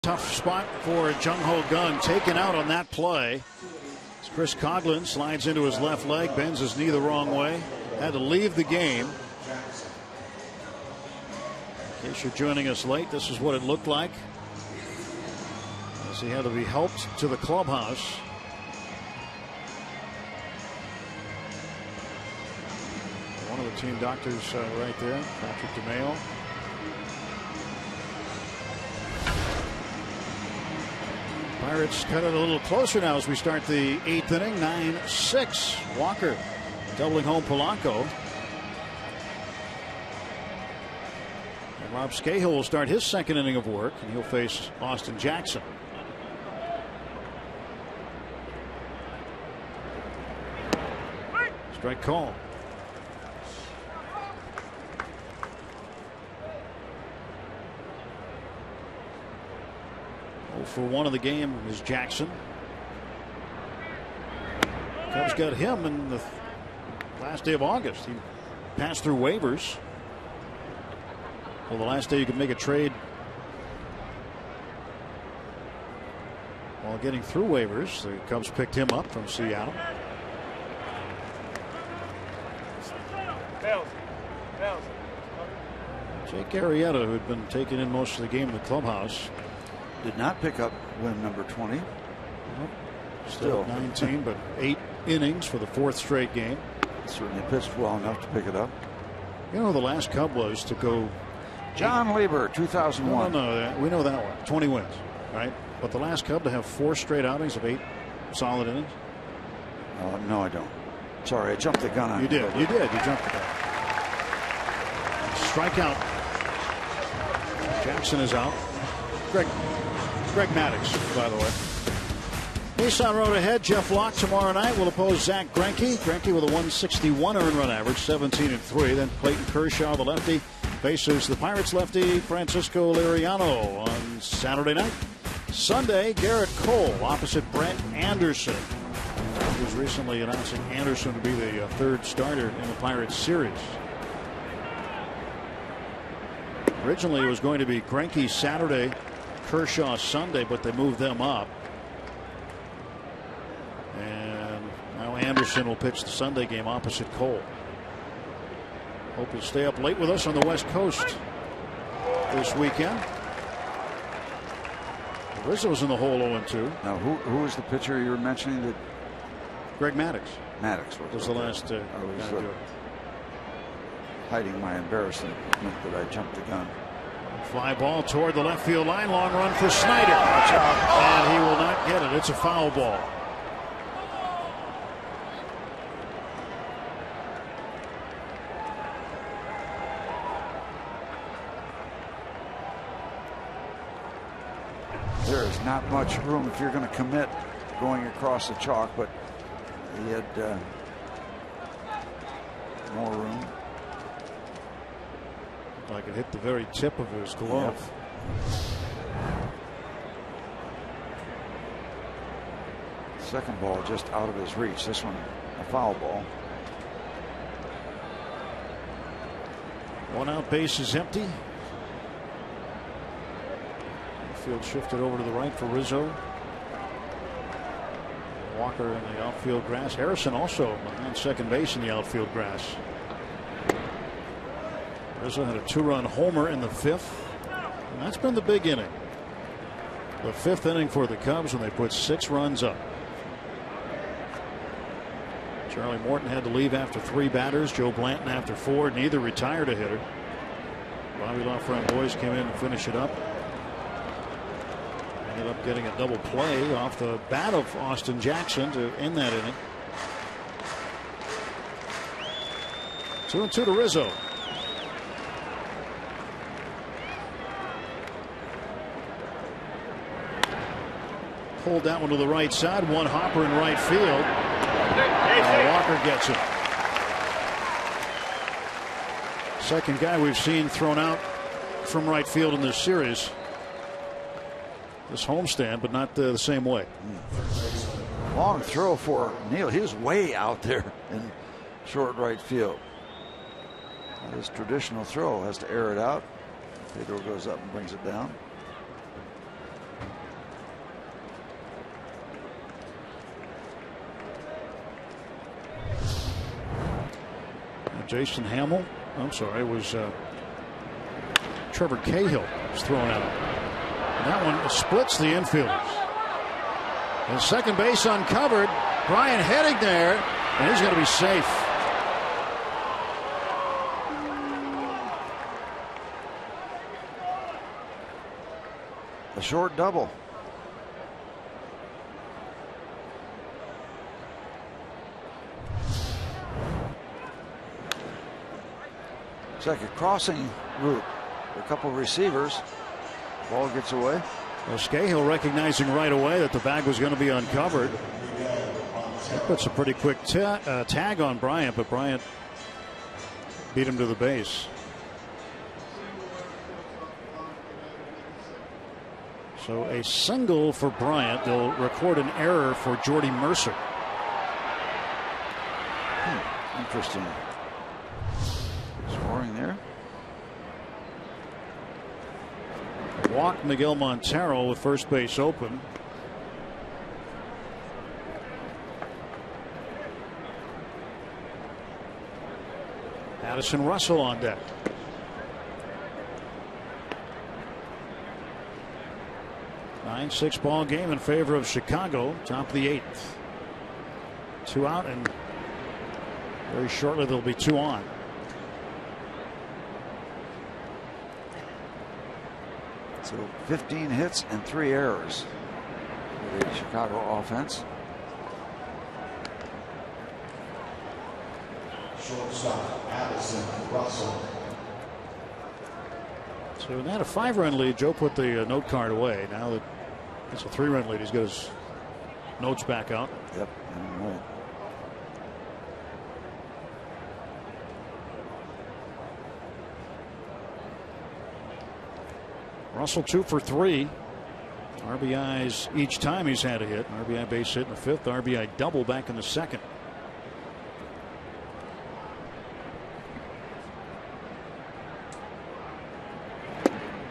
Tough spot for Jung-Ho Kang, taken out on that play. As Chris Coghlan slides into his left leg, bends his knee the wrong way, had to leave the game. In case you're joining us late, this is what it looked like as he had to be helped to the clubhouse. One of the team doctors right there, Patrick DeMayo. Pirates cut it a little closer now as we start the 8th inning. 9-6. Walker doubling home Polanco. And Rob Scahill will start his 2nd inning of work, and he'll face Austin Jackson. Strike call. For one of the game is Jackson. Cubs got him in the last day of August. He passed through waivers. Well, the last day you could make a trade while getting through waivers. The Cubs picked him up from Seattle. Jake Arrieta, who had been taken in most of the game in the clubhouse, did not pick up win number 20. Still 19, but 8 innings for the 4th straight game. Certainly pitched well enough to pick it up. You know, the last Cub was to go. John Lieber, 2001. No, we know that one. 20 wins, right? But the last Cub to have 4 straight outings of 8 solid innings. No, I don't. Sorry, I jumped the gun on you. You jumped the gun. Strikeout. Jackson is out. Greg Maddux, by the way. Nissan Road ahead. Jeff Locke tomorrow night will oppose Zach Greinke. Greinke with a 161 earned run average, 17-3. Then Clayton Kershaw, the lefty, faces the Pirates lefty Francisco Liriano on Saturday night. Sunday, Garrett Cole opposite Brent Anderson. He was recently announcing Anderson to be the 3rd starter in the Pirates series. Originally, it was going to be Greinke Saturday, Kershaw Sunday, but they moved them up. And now Anderson will pitch the Sunday game opposite Cole. Hope you'll stay up late with us on the West Coast this weekend. Rizzo's in the hole 0-2. Now, who was the pitcher you were mentioning? That Greg Maddux. Maddux was the last. I was hiding my embarrassment that I jumped the gun. Fly ball toward the left field line. Long run for Snyder. Watch out. And he will not get it. It's a foul ball. There is not much room if you're going to commit going across the chalk, but he had more room. Like it hit the very tip of his glove. Yep. Second ball just out of his reach. This one a foul ball. 1 out, base is empty. Field shifted over to the right for Rizzo. Walker in the outfield grass. Harrison also behind second base in the outfield grass. Rizzo had a 2-run homer in the 5th. And that's been the big inning. The 5th inning for the Cubs when they put 6 runs up. Charlie Morton had to leave after 3 batters. Joe Blanton after 4. Neither retired a hitter. Bobby LaFramboise came in to finish it up. Ended up getting a double play off the bat of Austin Jackson to end that inning. 2-2 to Rizzo. Pulled that one to the right side. One hopper in right field. Walker gets it. Second guy we've seen thrown out from right field in this series. This homestand, but not the same way. Long throw for Neal. He was way out there in short right field. His traditional throw has to air it out. Pedro goes up and brings it down. Jason Hamill. I'm sorry, it was Trevor Cahill was thrown out. And that one splits the infielders. And second base uncovered. Bryant heading there, and he's going to be safe. A short double. It's like a crossing route. A couple of receivers. Ball gets away. Well, Cahill recognizing right away that the bag was going to be uncovered. That puts a pretty quick tag on Bryant, but Bryant beat him to the base. So a single for Bryant. They'll record an error for Jordy Mercer. Interesting. Scoring there. Walked Miguel Montero with first base open. Addison Russell on deck. 9-6 ball game in favor of Chicago. Top of the 8th. 2 out, and very shortly there'll be 2 on. So 15 hits and 3 errors for the Chicago offense. Shortstop Addison Russell. So in that a 5-run lead, Joe put the note card away. Now that it's a 3-run lead, he's got his notes back out. Yep. All right. Russell 2 for 3. RBIs each time he's had a hit. RBI base hit in the 5th. RBI double back in the 2nd.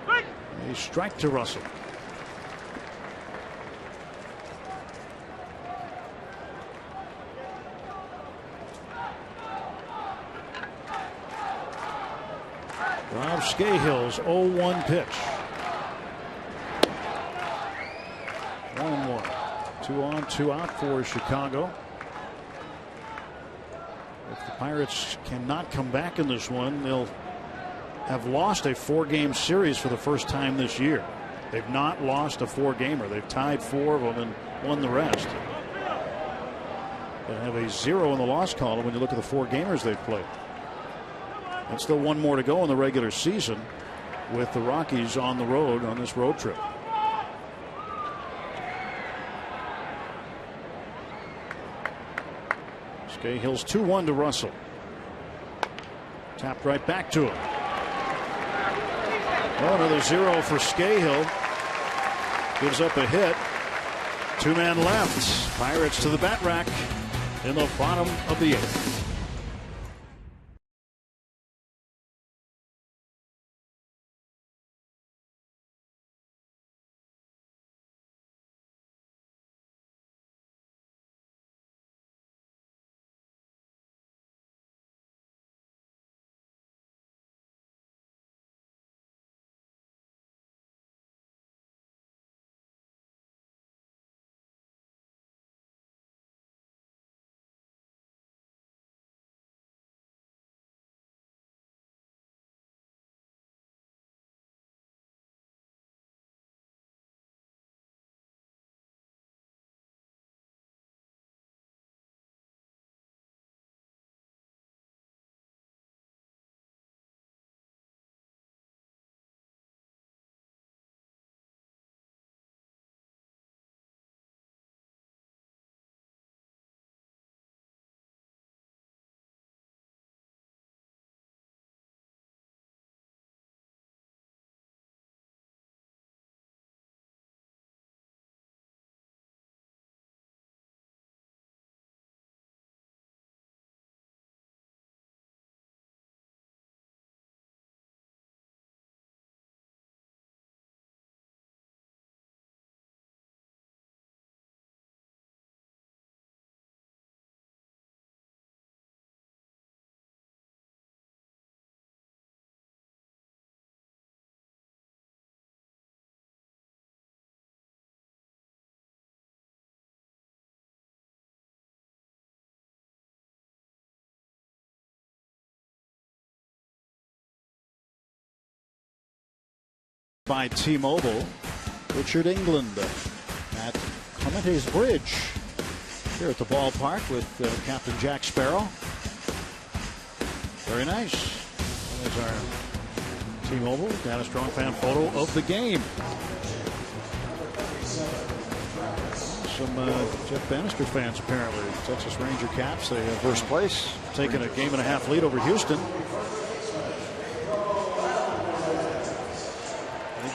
A strike to Russell. Rob Scahill's 0-1 pitch. 1-1. 2 on, 2 out for Chicago. If the Pirates cannot come back in this one, they'll have lost a 4-game series for the first time this year. They've not lost a 4-gamer. They've tied 4 of them and won the rest. They have a 0 in the loss column when you look at the 4 gamers they've played. And still 1 more to go in the regular season with the Rockies on the road on this road trip. Scahill's 2-1 to Russell. Tapped right back to him. Oh, another 0 for Scahill. Gives up a hit. 2-man left. Pirates to the bat rack in the bottom of the 8th. By T-Mobile, Richard England at Clemente's Bridge here at the ballpark with Captain Jack Sparrow. Very nice. There's our T-Mobile got a strong fan photo of the game. Some Jeff Bannister fans apparently. Texas Ranger Caps. They have First place. taken a 1.5 lead over Houston.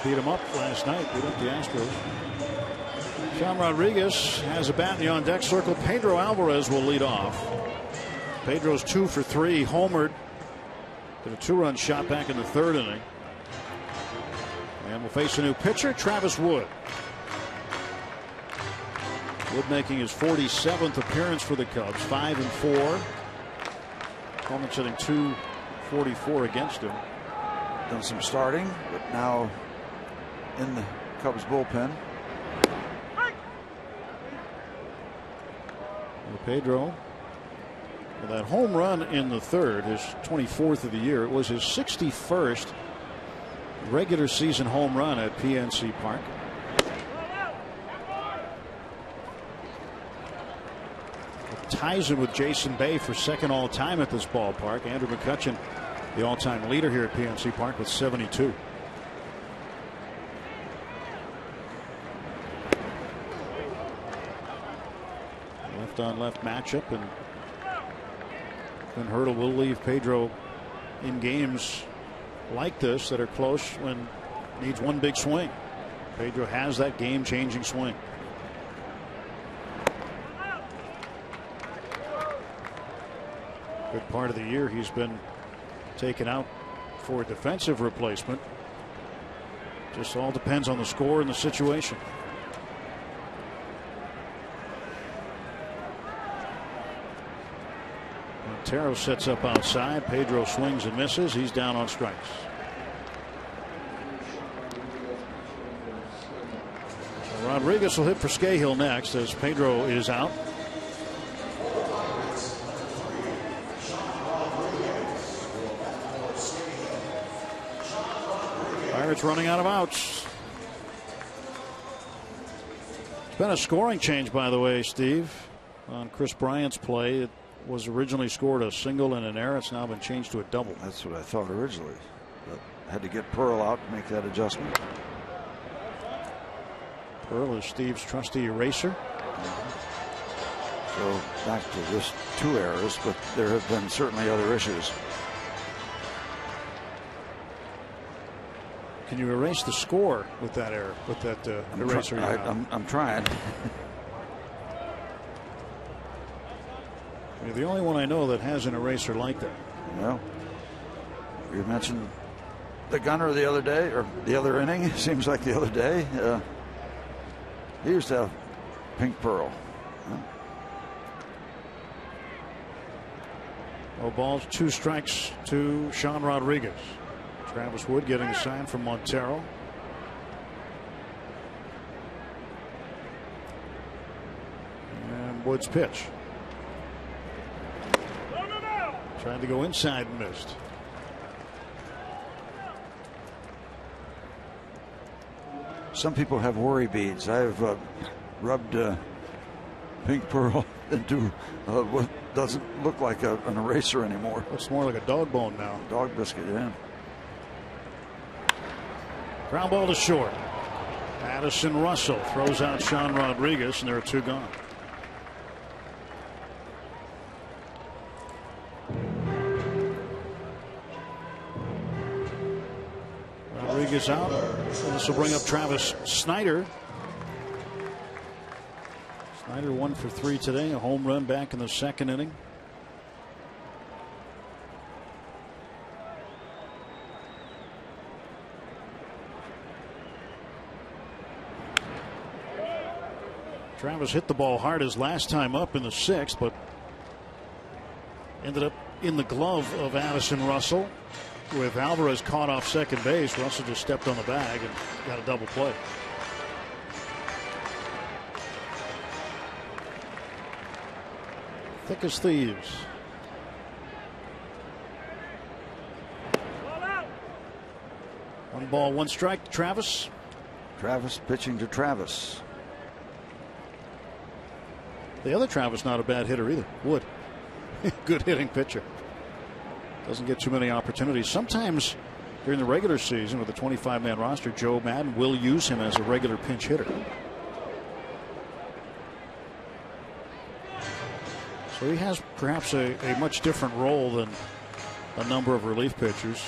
Beat them up last night. Beat up the Astros. Sean Rodriguez has a bat in the on-deck circle. Pedro Alvarez will lead off. Pedro's 2 for 3. Homered. Did a 2-run shot back in the 3rd inning. And will face a new pitcher, Travis Wood. Wood making his 47th appearance for the Cubs. 5-4. Coleman sitting 244 against him. Done some starting, but now in the Cubs bullpen. Pedro, with that home run in the third, his 24th of the year. It was his 61st regular season home run at PNC Park. It ties him with Jason Bay for second all time at this ballpark. Andrew McCutchen, the all time leader here at PNC Park, with 72. Left on left matchup, and Clint Hurdle will leave Pedro in games like this that are close when needs one big swing. Pedro has that game changing swing. Good part of the year he's been taken out for a defensive replacement. Just all depends on the score and the situation. Montero sets up outside. Pedro swings and misses. He's down on strikes. Rodriguez will hit for Scahill next as Pedro is out. Pirates running out of outs. It's been a scoring change, by the way, Steve, on Chris Bryant's play. It was originally scored a single and an error. It's now been changed to a double. That's what I thought originally, but had to get Pearl out to make that adjustment. Pearl is Steve's trusty eraser. So back to just 2 errors, but there have been certainly other issues. Can you erase the score with that error, with that eraser? I'm trying. You're the only one I know that has an eraser like that. Well, you mentioned the gunner the other day, or the other inning. Seems like the other day. He used to have pink pearl. No balls, 2 strikes to Sean Rodriguez. Travis Wood getting a sign from Montero. And Wood's pitch. Trying to go inside and missed. Some people have worry beads. I've rubbed pink pearl into what doesn't look like an eraser anymore. Looks more like a dog bone now. Dog biscuit, yeah. Ground ball to short. Addison Russell throws out Sean Rodriguez, and there are 2 gone. Rodriguez out. And this will bring up Travis Snyder. Snyder 1 for 3 today. A home run back in the 2nd inning. Travis hit the ball hard his last time up in the 6th, but ended up in the glove of Addison Russell. With Alvarez caught off second base, Russell just stepped on the bag and got a double play. Thick as thieves. One ball, 1 strike to Travis. Travis pitching to Travis. The other Travis not a bad hitter either. Wood. Good hitting pitcher. Doesn't get too many opportunities. Sometimes during the regular season with a 25-man roster, Joe Madden will use him as a regular pinch hitter. So he has perhaps a much different role than a number of relief pitchers.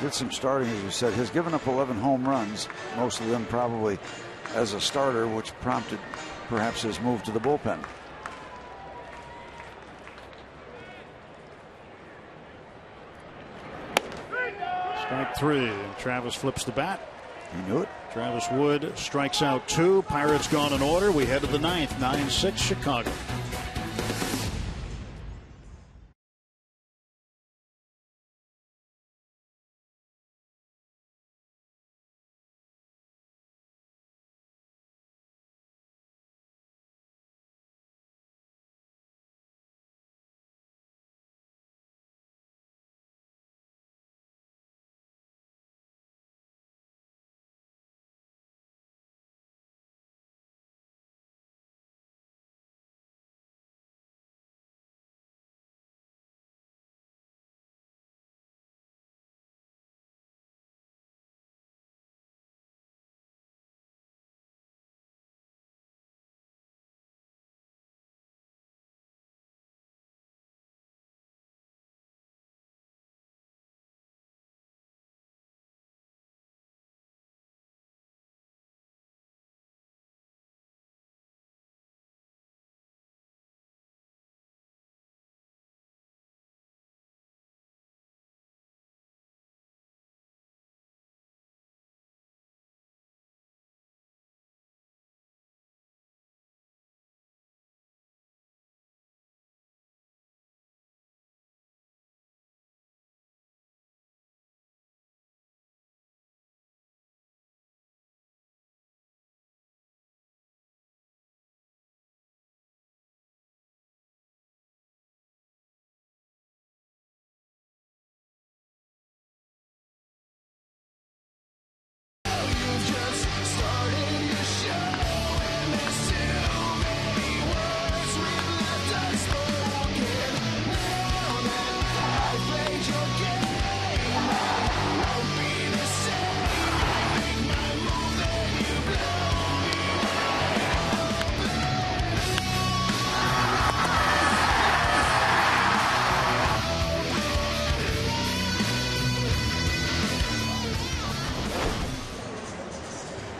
Did some starting, as you said. Has given up 11 home runs, most of them probably as a starter, which prompted perhaps his move to the bullpen. Strike 3, and Travis flips the bat. He knew it. Travis Wood strikes out 2. Pirates gone in order. We head to the 9th. 9-6 Chicago.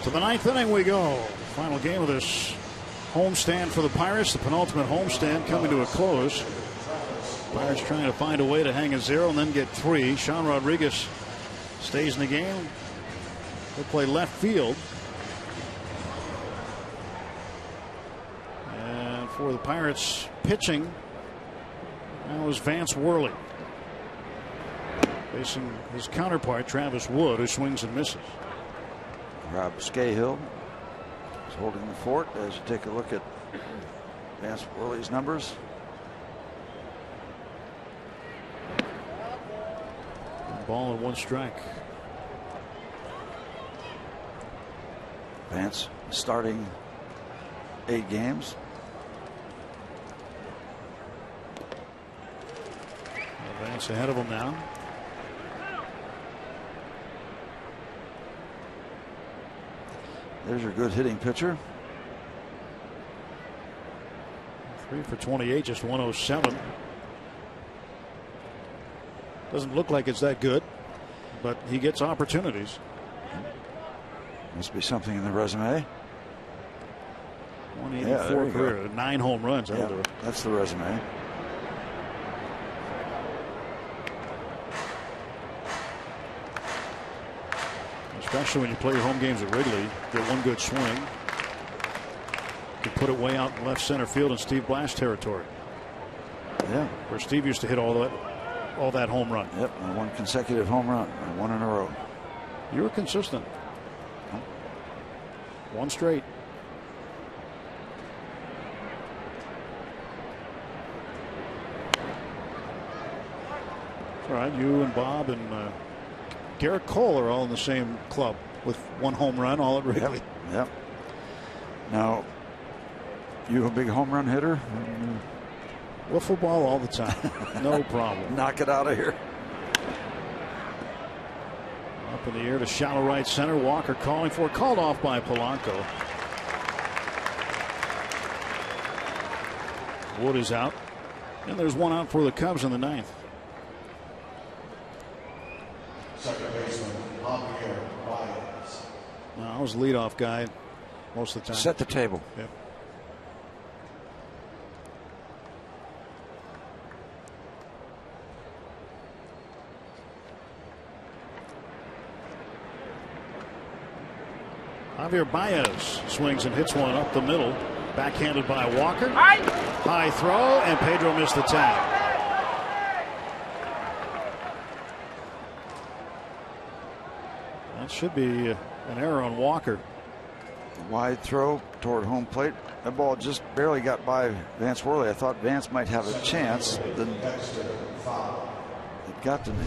To the 9th inning we go. Final game of this homestand for the Pirates. The penultimate homestand coming to a close. Pirates trying to find a way to hang a 0 and then get 3. Sean Rodriguez stays in the game. He'll play left field. And for the Pirates pitching, now is Vance Worley, facing his counterpart Travis Wood, who swings and misses. Rob Scahill is holding the fort as you take a look at Vance Worley's numbers. Ball and 1 strike. Vance starting 8 games. Vance ahead of him now. There's your good hitting pitcher. 3 for 28, just 107. Doesn't look like it's that good, but he gets opportunities. Must be something in the resume. 184 career, 9 home runs. Yeah, that's the resume. Especially when you play your home games at Wrigley, get 1 good swing. You can put it way out in left center field in Steve Blass territory. Yeah, where Steve used to hit all that home run. Yep, and 1 consecutive home run, 1 in a row. You were consistent. 1 straight. All right, you and Bob and Garrett Cole are all in the same club with 1 home run, all at Wrigley. Yep. Now, you a big home run hitter? Wiffle ball all the time. No problem. Knock it out of here. Up in the air to shallow right center. Walker calling for it. Called off by Polanco. Wood is out. And there's 1 out for the Cubs in the 9th. Second baseman, Javier Baez. I was the leadoff guy most of the time. Set the table. Yep. Javier Baez swings and hits one up the middle. Backhanded by Walker. High throw, and Pedro missed the tag. That should be an error on Walker. Wide throw toward home plate. That ball just barely got by Vance Worley. I thought Vance might have a chance. Then it got to me.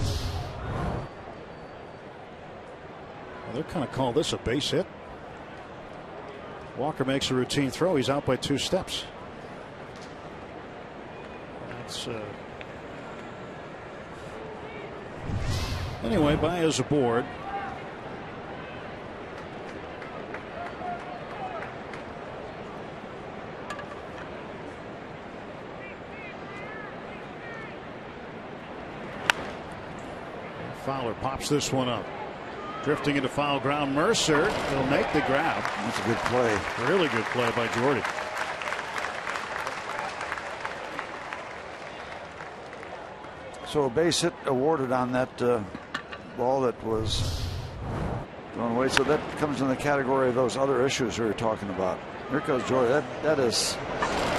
Well, they're kind of call this a base hit. Walker makes a routine throw. He's out by 2 steps. That's anyway. Baez aboard. Fowler pops this one up. Drifting into foul ground. Mercer will make the grab. That's a good play. Really good play by Jordy. So a base hit awarded on that ball that was thrown away. So that comes in the category of those other issues we were talking about. Here goes Jordy. That is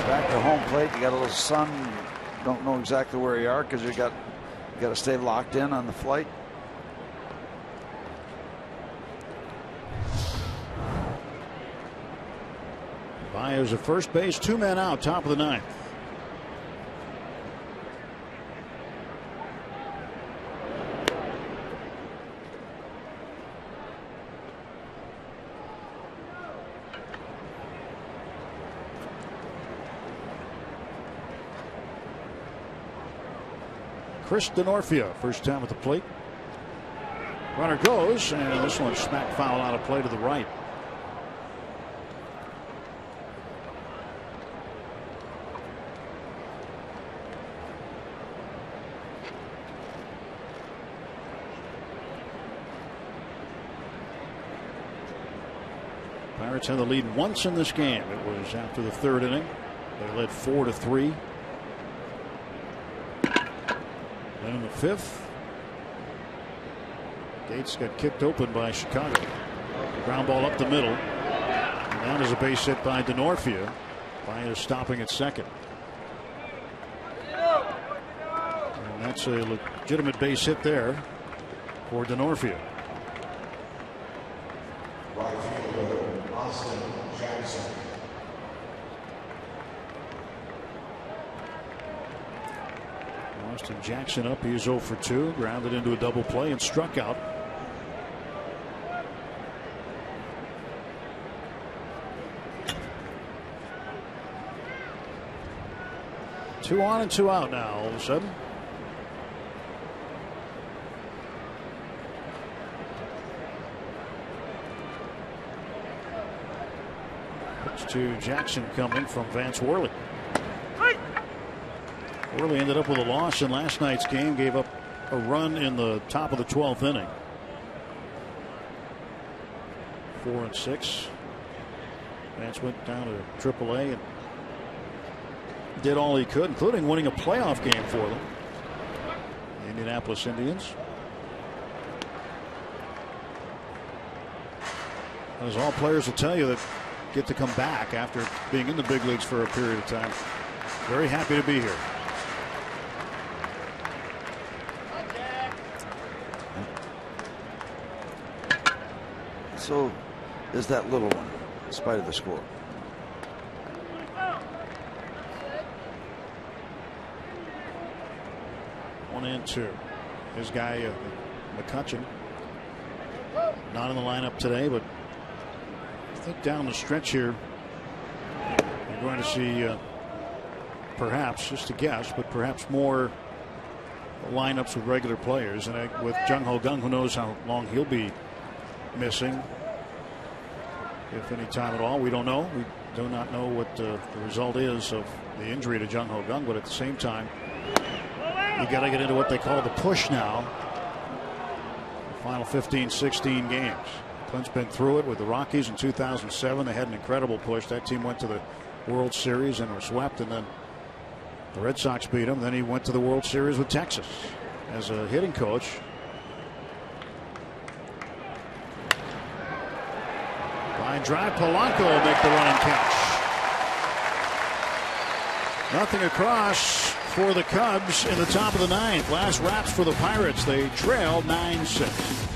back to home plate. You got a little sun. Don't know exactly where you are because you got to stay locked in on the flight. Baez at first base, 2 men out, top of the 9th. Chris Denorfia, first time at the plate. Runner goes, and this one smack foul out of play to the right. Pirates had the lead once in this game. It was after the third inning. They led 4-3. Then in the fifth, Gates got kicked open by Chicago. Ground ball up the middle. And that is a base hit by Denorfia. Baez stopping at second. And that's a legitimate base hit there for Denorfia. Right fielder, Austin Jackson. Austin Jackson up. He is 0 for 2. Grounded into a double play and struck out. Two on and two out now all of a sudden. Pitch to Jackson coming from Vance Worley. Worley ended up with a loss in last night's game. Gave up a run in the top of the 12th inning. 4-6. Vance went down to AAA and did all he could, including winning a playoff game for them. The Indianapolis Indians. As all players will tell you that get to come back after being in the big leagues for a period of time. Very happy to be here. So is that little one, in spite of the score. 1-2. His guy McCutcheon not in the lineup today, but I think down the stretch here you're going to see perhaps, just a guess, but perhaps more lineups with regular players, and with Jung Ho Kang, who knows how long he'll be missing, if any time at all. We don't know. We do not know what the result is of the injury to Jung Ho Kang, but at the same time you got to get into what they call the push now. The final 15-16 games. Clint's been through it with the Rockies in 2007. They had an incredible push. That team went to the World Series and were swept, and then the Red Sox beat him. Then he went to the World Series with Texas as a hitting coach. Line drive, Polanco will make the running catch. Nothing across for the Cubs in the top of the ninth. Last wraps for the Pirates. They trail 9-6.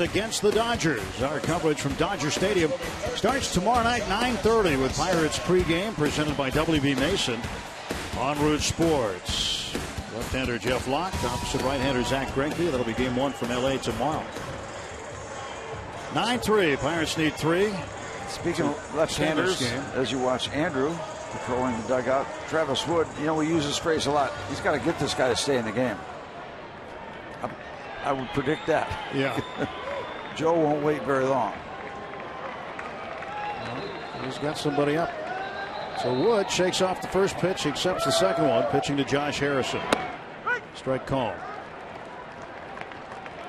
Against the Dodgers. Our coverage from Dodger Stadium starts tomorrow night 9:30 with Pirates pregame presented by WB Mason on Root Sports. Left-hander Jeff Locke, opposite right-hander Zach Greinke. That'll be game one from LA tomorrow. 9-3. Pirates need 3. Speaking of left-handers, as you watch Andrew patrolling the dugout, Travis Wood, we use this phrase a lot. He's got to get this guy to stay in the game. I would predict that. Yeah. Joe won't wait very long. Well, he's got somebody up. So Wood shakes off the first pitch. He accepts the second one, pitching to Josh Harrison. Strike call.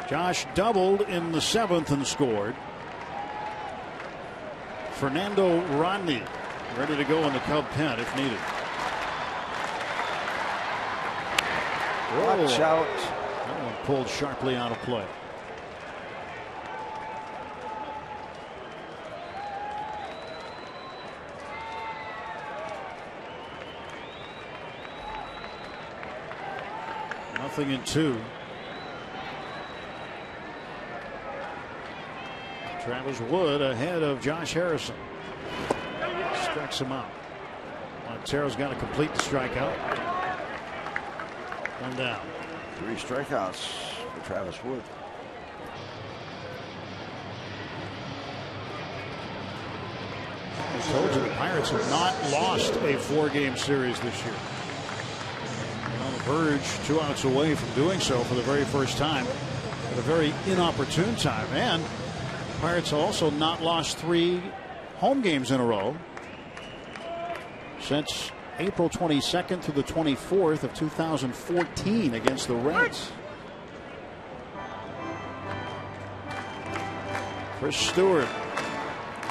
Josh doubled in the 7th and scored. Fernando Rodney ready to go in the Cub pen if needed. Watch out. That one pulled sharply out of play. Nothing in 2. Travis Wood ahead of Josh Harrison. Strikes him out. Montero's got to complete the strikeout. One down. 3 strikeouts for Travis Wood. I told you the Pirates have not lost a 4-game series this year. On the verge, 2 outs away from doing so for the very first time at a very inopportune time. And the Pirates also not lost 3 home games in a row since April 22nd through the 24th of 2014 against the Reds. Chris Stewart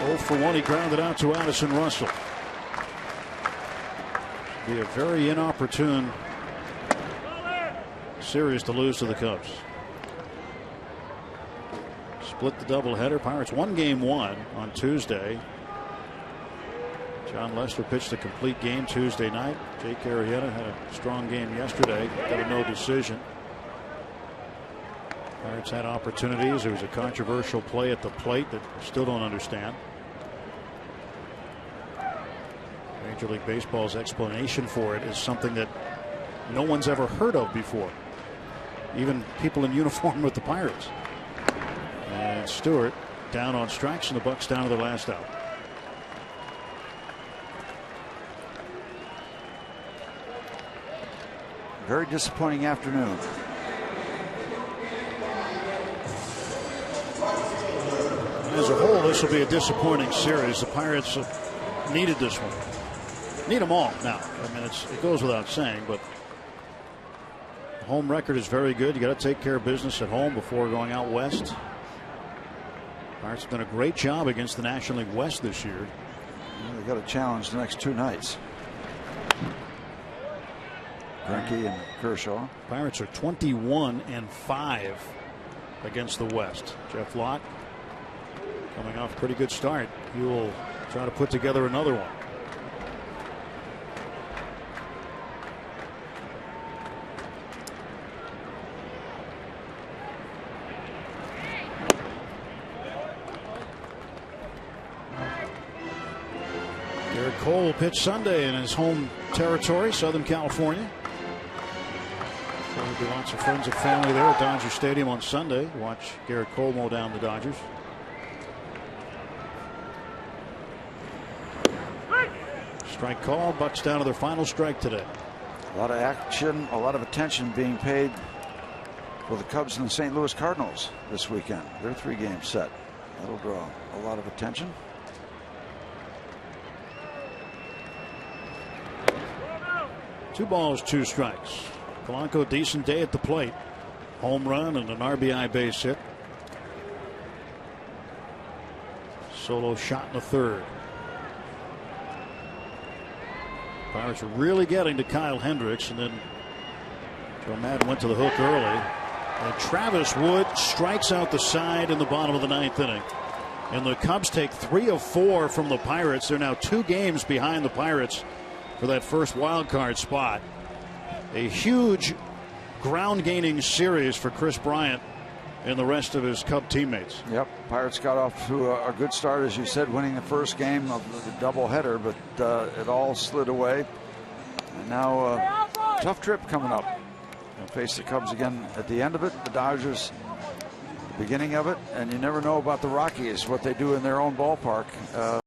0 for 1. He grounded out to Addison Russell. Be a very inopportune series to lose to the Cubs. Split the doubleheader. Pirates won game 1 on Tuesday. John Lester pitched a complete game Tuesday night. Jake Arrieta had a strong game yesterday. Got a no decision. Pirates had opportunities. There was a controversial play at the plate that I still don't understand. Major League Baseball's explanation for it is something that no one's ever heard of before. Even people in uniform with the Pirates. And Stewart down on strikes, and the Bucks down to their last out. Very disappointing afternoon. As a whole, this will be a disappointing series. The Pirates have needed this one. Need them all now. I mean, it goes without saying, but the home record is very good. You got to take care of business at home before going out west. Pirates have done a great job against the National League West this year. They've got a challenge the next 2 nights. Greinke and Kershaw. Pirates are 21-5 against the West. Jeff Lott coming off a pretty good start. He will try to put together another one. Garrett Cole will pitch Sunday in his home territory, Southern California. There'll be lots of friends and family there at Dodger Stadium on Sunday to watch Garrett Cole mow down the Dodgers. Strike call. Bucks down to their final strike today. A lot of action, a lot of attention being paid for the Cubs and the St. Louis Cardinals this weekend. Their 3-game set. That'll draw a lot of attention. Two balls, 2 strikes. Polanco, decent day at the plate. Home run and an RBI base hit. Solo shot in the 3rd. Pirates are really getting to Kyle Hendricks, and then Joe Madden went to the hook early. And Travis Wood strikes out the side in the bottom of the 9th inning. And the Cubs take 3 of 4 from the Pirates. They're now 2 games behind the Pirates for that first wild card spot. A huge ground gaining series for Chris Bryant and the rest of his Cub teammates. Yep, Pirates got off to a good start, as you said, winning the first game of the doubleheader, but it all slid away. And now tough trip coming up. They'll face the Cubs again at the end of it, the Dodgers at the beginning of it, and you never know about the Rockies, what they do in their own ballpark.